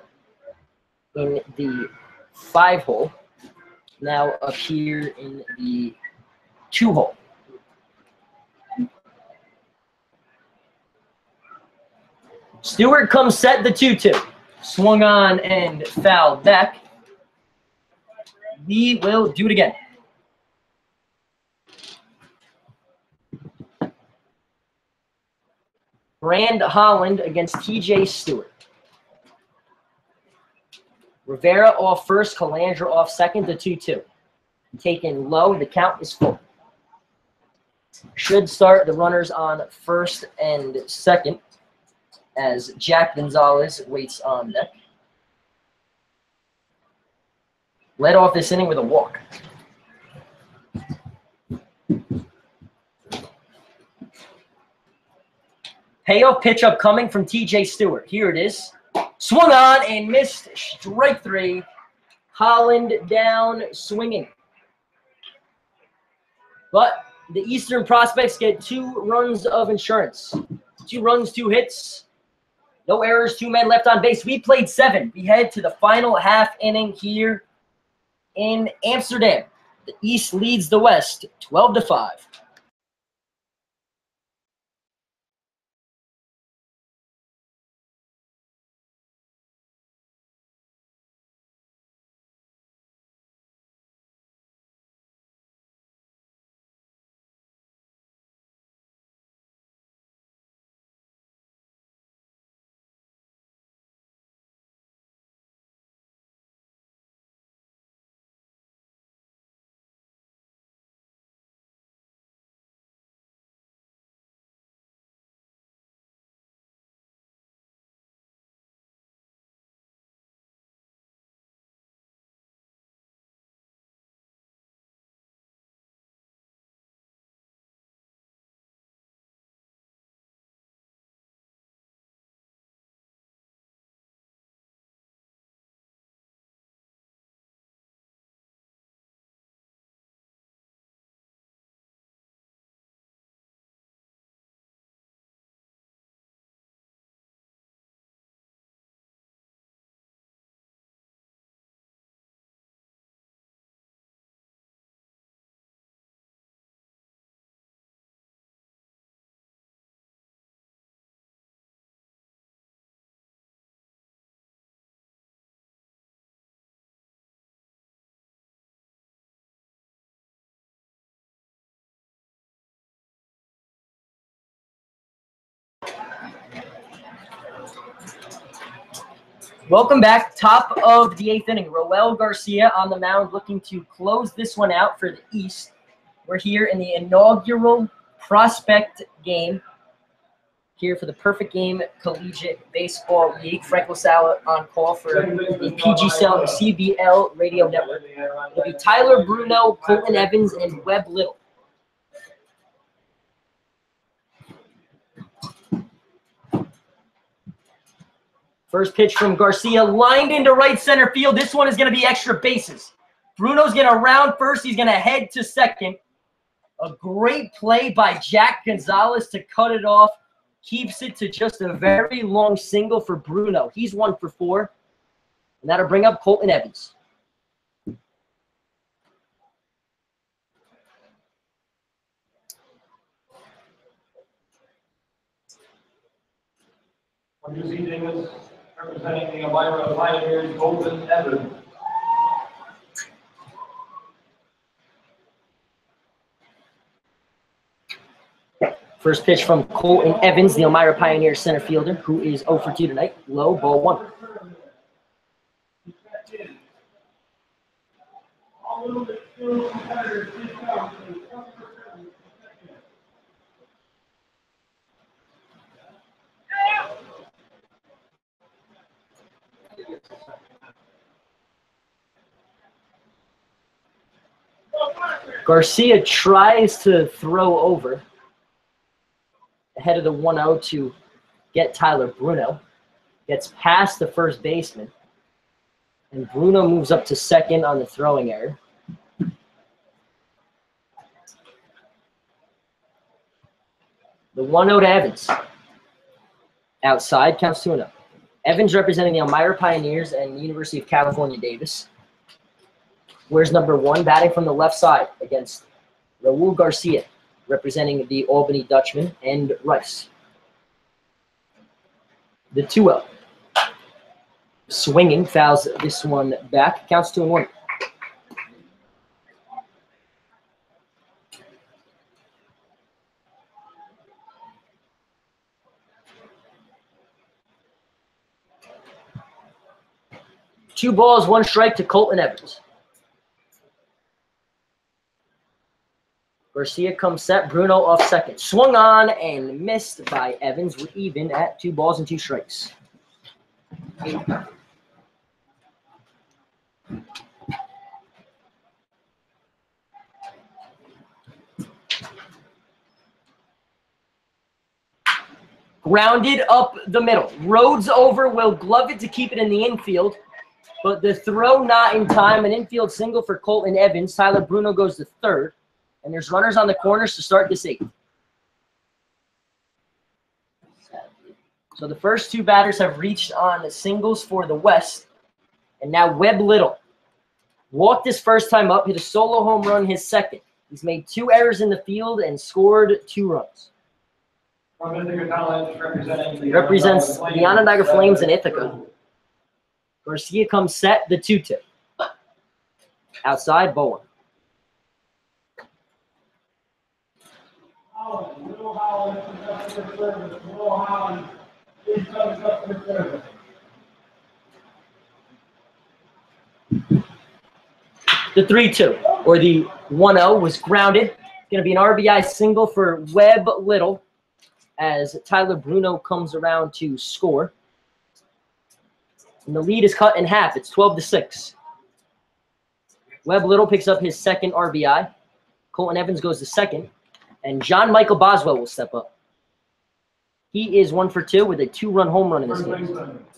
in the 5-hole. Now up here in the 2-hole. Stewart comes set, the 2-2. Swung on and fouled back. We will do it again. Brand Holland against TJ Stewart. Rivera off first, Calandra off second to 2-2. Taken low, the count is full. Should start the runners on first and second as Jack Gonzalez waits on deck. Led off this inning with a walk. Payoff pitch up coming from TJ Stewart. Here it is. Swung on and missed. Strike three. Holland down swinging. But the Eastern Prospects get 2 runs of insurance. 2 runs, 2 hits. No errors, 2 men left on base. We played 7. We head to the final half inning here in Amsterdam. The East leads the West 12-5. Welcome back. Top of the 8th inning. Roel Garcia on the mound looking to close this one out for the East. We're here in the inaugural prospect game here for the Perfect Game Collegiate Baseball League. Frank LaSalle on call for the PGCBL radio network. It'll be Tyler Bruno, Colton Evans, and Webb Little. First pitch from Garcia, lined into right center field. This one is going to be extra bases. Bruno's going to round first. He's going to head to second. A great play by Jack Gonzalez to cut it off. Keeps it to just a very long single for Bruno. He's 1 for 4. And that'll bring up Colton Evans. WC Davis, representing the Elmira Pioneers, Colton Evans. First pitch from Colton Evans, the Elmira Pioneers center fielder, who is 0 for 2 tonight. Low, ball 1. Garcia tries to throw over ahead of the 1-0 to get Tyler Bruno. Gets past the first baseman. And Bruno moves up to second on the throwing error. The 1-0 to Evans. Outside, counts 2-0. Evans representing the Elmira Pioneers and the University of California, Davis. Wears number 1, batting from the left side against Raul Garcia, representing the Albany Dutchman, and Rice. The 2-0. Swinging, fouls this one back. Counts 2-1. Two balls, one strike to Colton Evans. Garcia comes set. Bruno off second. Swung on and missed by Evans. We're even at 2 balls and 2 strikes. Grounded up the middle. Rhodes over, will glove it to keep it in the infield. But the throw not in time. An infield single for Colton Evans. Tyler Bruno goes to third. And there's runners on the corners to start this 8th. So the first 2 batters have reached on singles for the West. And now Webb Little walked his first time up, hit a solo home run his second. He's made 2 errors in the field and scored 2 runs. Represents the Onondaga Flames in Ithaca. Garcia comes set, the 2-tip. Outside, Bowen. The 3-2, or the 1-0, was grounded. It's going to be an RBI single for Webb Little as Tyler Bruno comes around to score. And the lead is cut in half. It's 12-6. Webb Little picks up his second RBI. Colton Evans goes to second. And John Michael Boswell will step up. He is 1 for 2 with a 2-run home run in this game.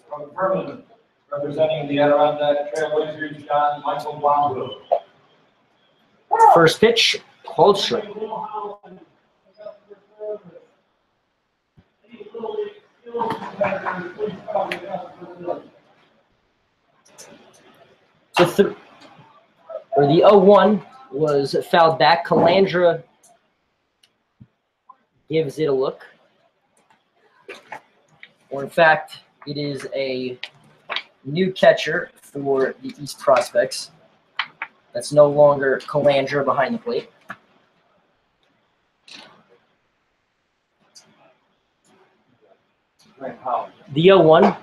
From Permanent, representing the Adirondack Trailblazers, John Michael Boswell. First pitch, called strike. The 0-1 was fouled back. Calandra gives it a look. Or in fact, it is a new catcher for the East Prospects. That's no longer Calandra behind the plate. The 0-1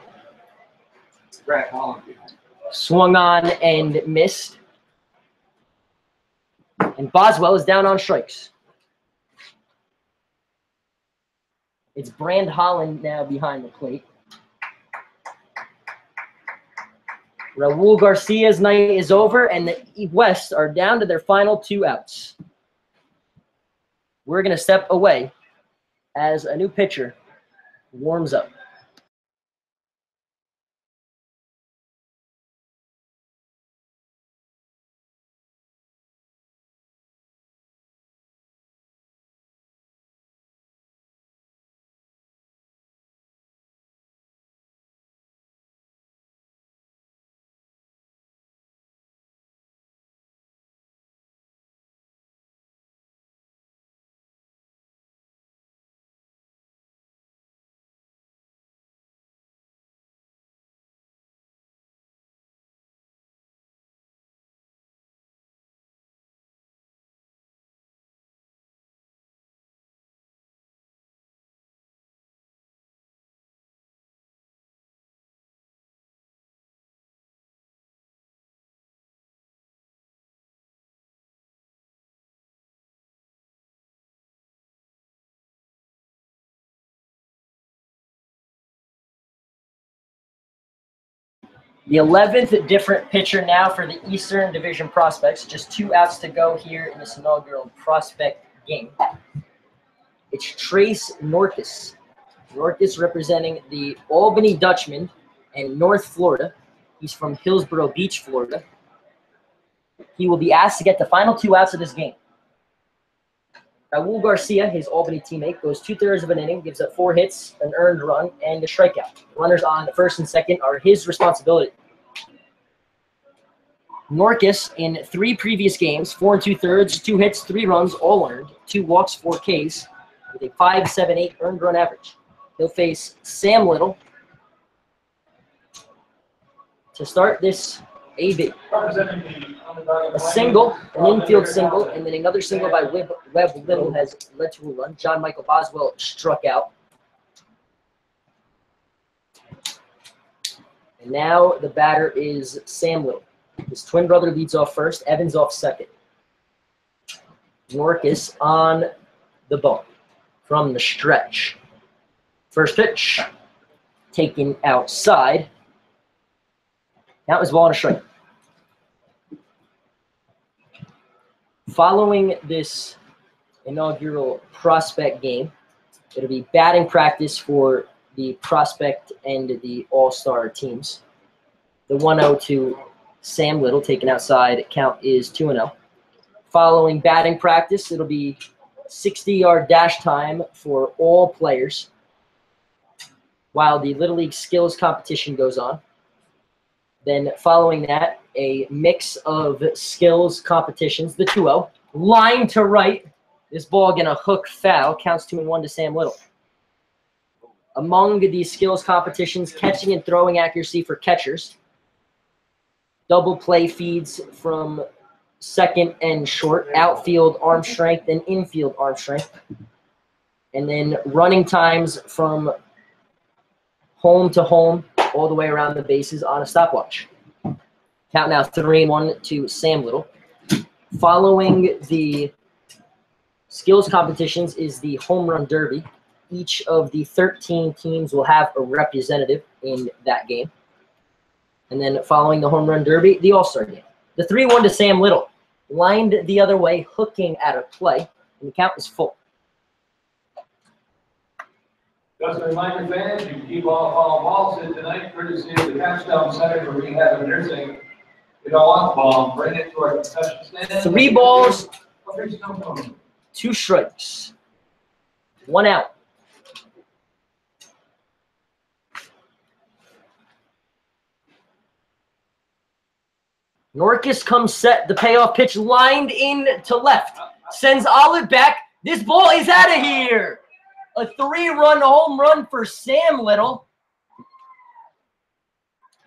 swung on and missed. And Boswell is down on strikes. It's Brand Holland now behind the plate. Raul Garcia's night is over, and the West are down to their final 2 outs. We're going to step away as a new pitcher warms up. The 11th different pitcher now for the Eastern Division Prospects. Just 2 outs to go here in this inaugural prospect game. It's Trace Norcus. Norcus representing the Albany Dutchman and North Florida. He's from Hillsborough Beach, Florida. He will be asked to get the final 2 outs of this game. Raul Garcia, his Albany teammate, goes 2/3 of an inning, gives up 4 hits, an earned run, and a strikeout. Runners on first and second are his responsibility. Norcus, in 3 previous games, 4 2/3, 2 hits, 3 runs, all earned, 2 walks, 4 Ks, with a 5.78 earned run average. He'll face Sam Little To start this AB. Representing the underdog. A single, an infield single, and then another single by Webb Little has led to a run. John Michael Boswell struck out. And now the batter is Sam Little. His twin brother leads off first, Evans off second. Norcus on the ball from the stretch. First pitch, taken outside. That was ball and a strike. Following this inaugural prospect game, it'll be batting practice for the prospect and the all-star teams. The 1-0 to Sam Little, taken outside. Count is 2-0. Following batting practice, it'll be 60-yard dash time for all players while the Little League skills competition goes on. Then following that, a mix of skills competitions, the 2-0. Line to right. This ball gonna hook foul. Counts 2-1 to Sam Little. Among these skills competitions, catching and throwing accuracy for catchers. Double play feeds from second and short. Outfield arm strength and infield arm strength. And then running times from home to home, all the way around the bases on a stopwatch. Count now 3-1 to Sam Little. Following the skills competitions is the home run derby. Each of the 13 teams will have a representative in that game. And then following the home run derby, the All-Star game. The 3-1 to Sam Little. Lined the other way, hooking at a play, and the count is full. Just a reminder, fans, you can keep all foul balls in tonight, courtesy of the Capstone Center for Rehab and Nursing. You don't want the ball, bring it to our concession stand. 3 balls, 2 strikes, 1 out. Norcus comes set. The payoff pitch lined in to left. Sends Olive back. This ball is out of here. A 3-run home run for Sam Little.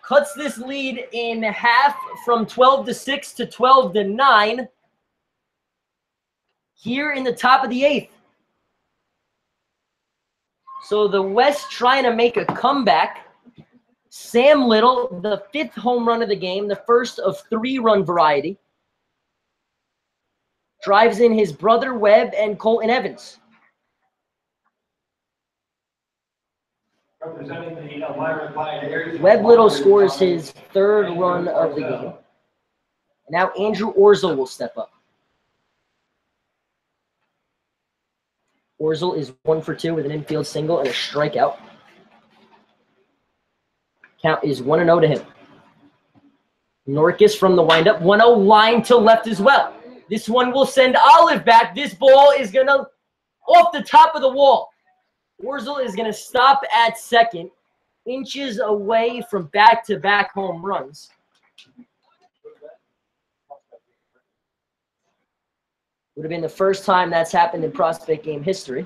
Cuts this lead in half from 12-6 to 12-9. Here in the top of the 8th. So the West trying to make a comeback. Sam Little, the 5th home run of the game, the first of 3-run variety. Drives in his brother Webb and Colton Evans. Representing the Elmira Pioneers. Webb Little scores his 3rd run of the game. Now Andrew Orzel will step up. Orzel is 1 for 2 with an infield single and a strikeout. Count is 1-0 to him. Norcus from the windup. 1-0 line to left as well. This one will send Olive back. This ball is going to off the top of the wall. Orzel is going to stop at second, inches away from back-to-back home runs. Would have been the first time that's happened in prospect game history.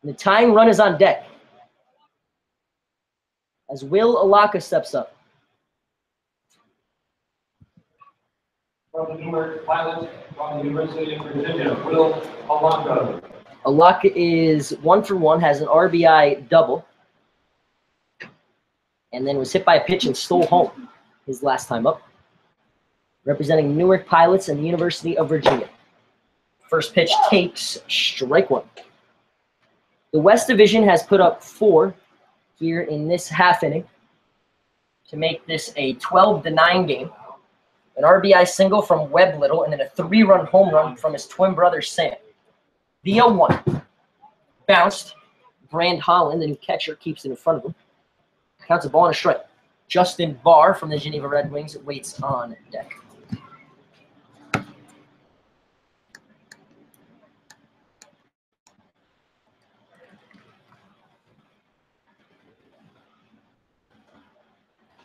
And the tying run is on deck as Will Alaka steps up. From the Newark Pilots from the University of Virginia, Will Alaka. Alaka is 1 for 1, has an RBI double, and then was hit by a pitch and stole home his last time up. Representing Newark Pilots and the University of Virginia. First pitch takes strike 1. The West Division has put up 4 here in this half inning to make this a 12-9 game. An RBI single from Webb Little and then a 3-run home run from his twin brother Sam. The 0-1 bounced. Brand Holland, the new catcher, keeps it in front of him. Counts a ball and a strike. Justin Barr from the Geneva Red Wings waits on deck.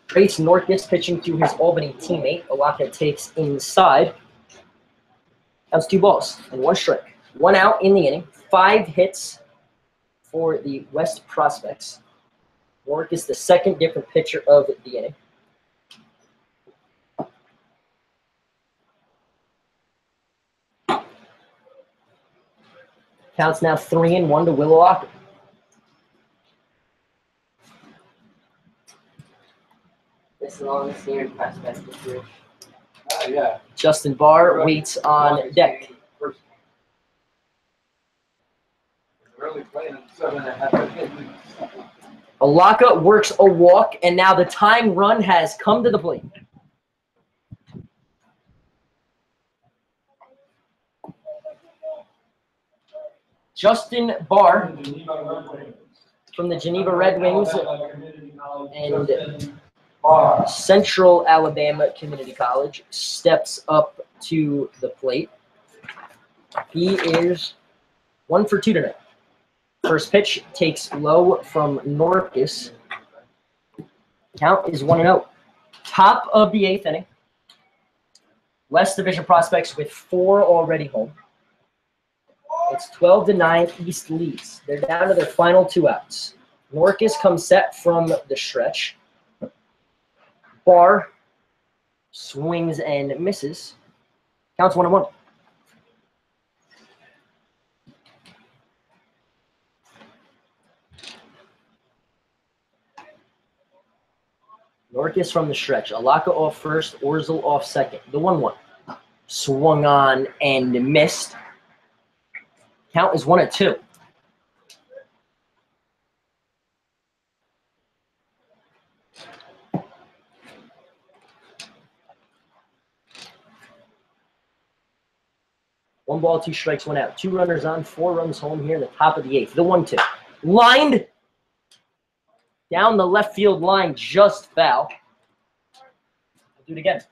Trace Norcus pitching to his Albany teammate. Alaka takes inside. Counts 2 balls and 1 strike. 1 out in the inning. 5 hits for the West Prospects. Warwick is the second different pitcher of the inning. Counts now 3-1 to Willow Locker. This is the longest senior prospect this year. Yeah. Justin Barr waits on deck. Really playing at 7.5. Alaka works a walk, and now the time run has come to the plate. Justin Barr from the Geneva Red Wings and Central Alabama Community College steps up to the plate. He is 1 for 2 tonight. First pitch takes low from Norcus. Count is 1-0. Top of the 8th inning. West Division Prospects with 4 already home. It's 12-9. East leads. They're down to their final 2 outs. Norcus comes set from the stretch. Barr swings and misses. Counts 1-1. Norcus from the stretch. Alaka off first, Orzel off second. The 1-1. Swung on and missed. Count is 1-2. One ball, 2 strikes, 1 out. 2 runners on, 4 runs home here in the top of the 8th. The 1-2. Lined down the left field line, just foul. I'll do it again.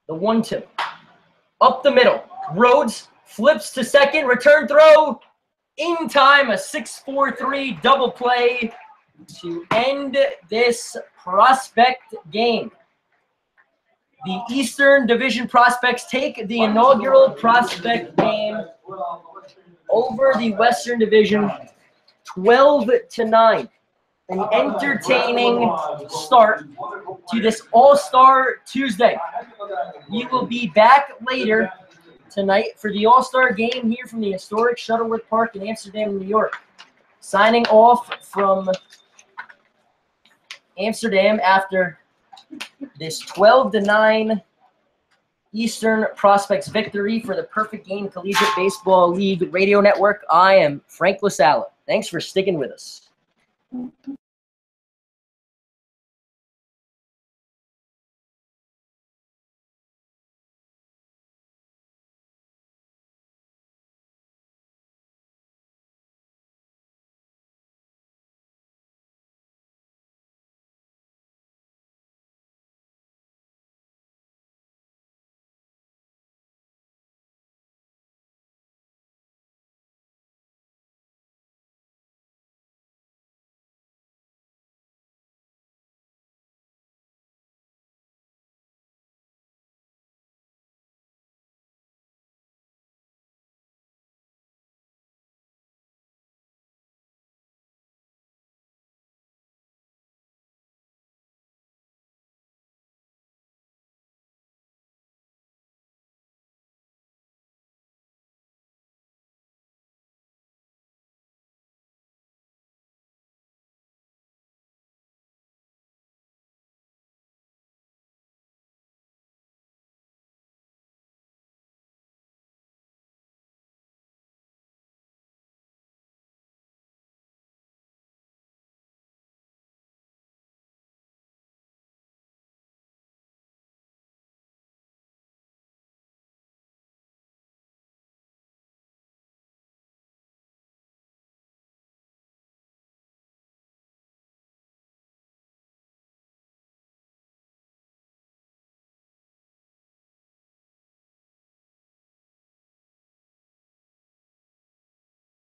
The 1-2. Up the middle. Rhodes flips to second. Return throw. In time. A 6-4-3 double play to end this prospect game. The Eastern Division Prospects take the inaugural prospect game over the Western Division 12-9. An entertaining start to this All-Star Tuesday. We will be back later tonight for the All-Star game here from the historic Shuttleworth Park in Amsterdam, New York. Signing off from Amsterdam after this 12-9 Eastern Prospects victory for the Perfect Game Collegiate Baseball League Radio Network. I am Frank LaSala. Thanks for sticking with us.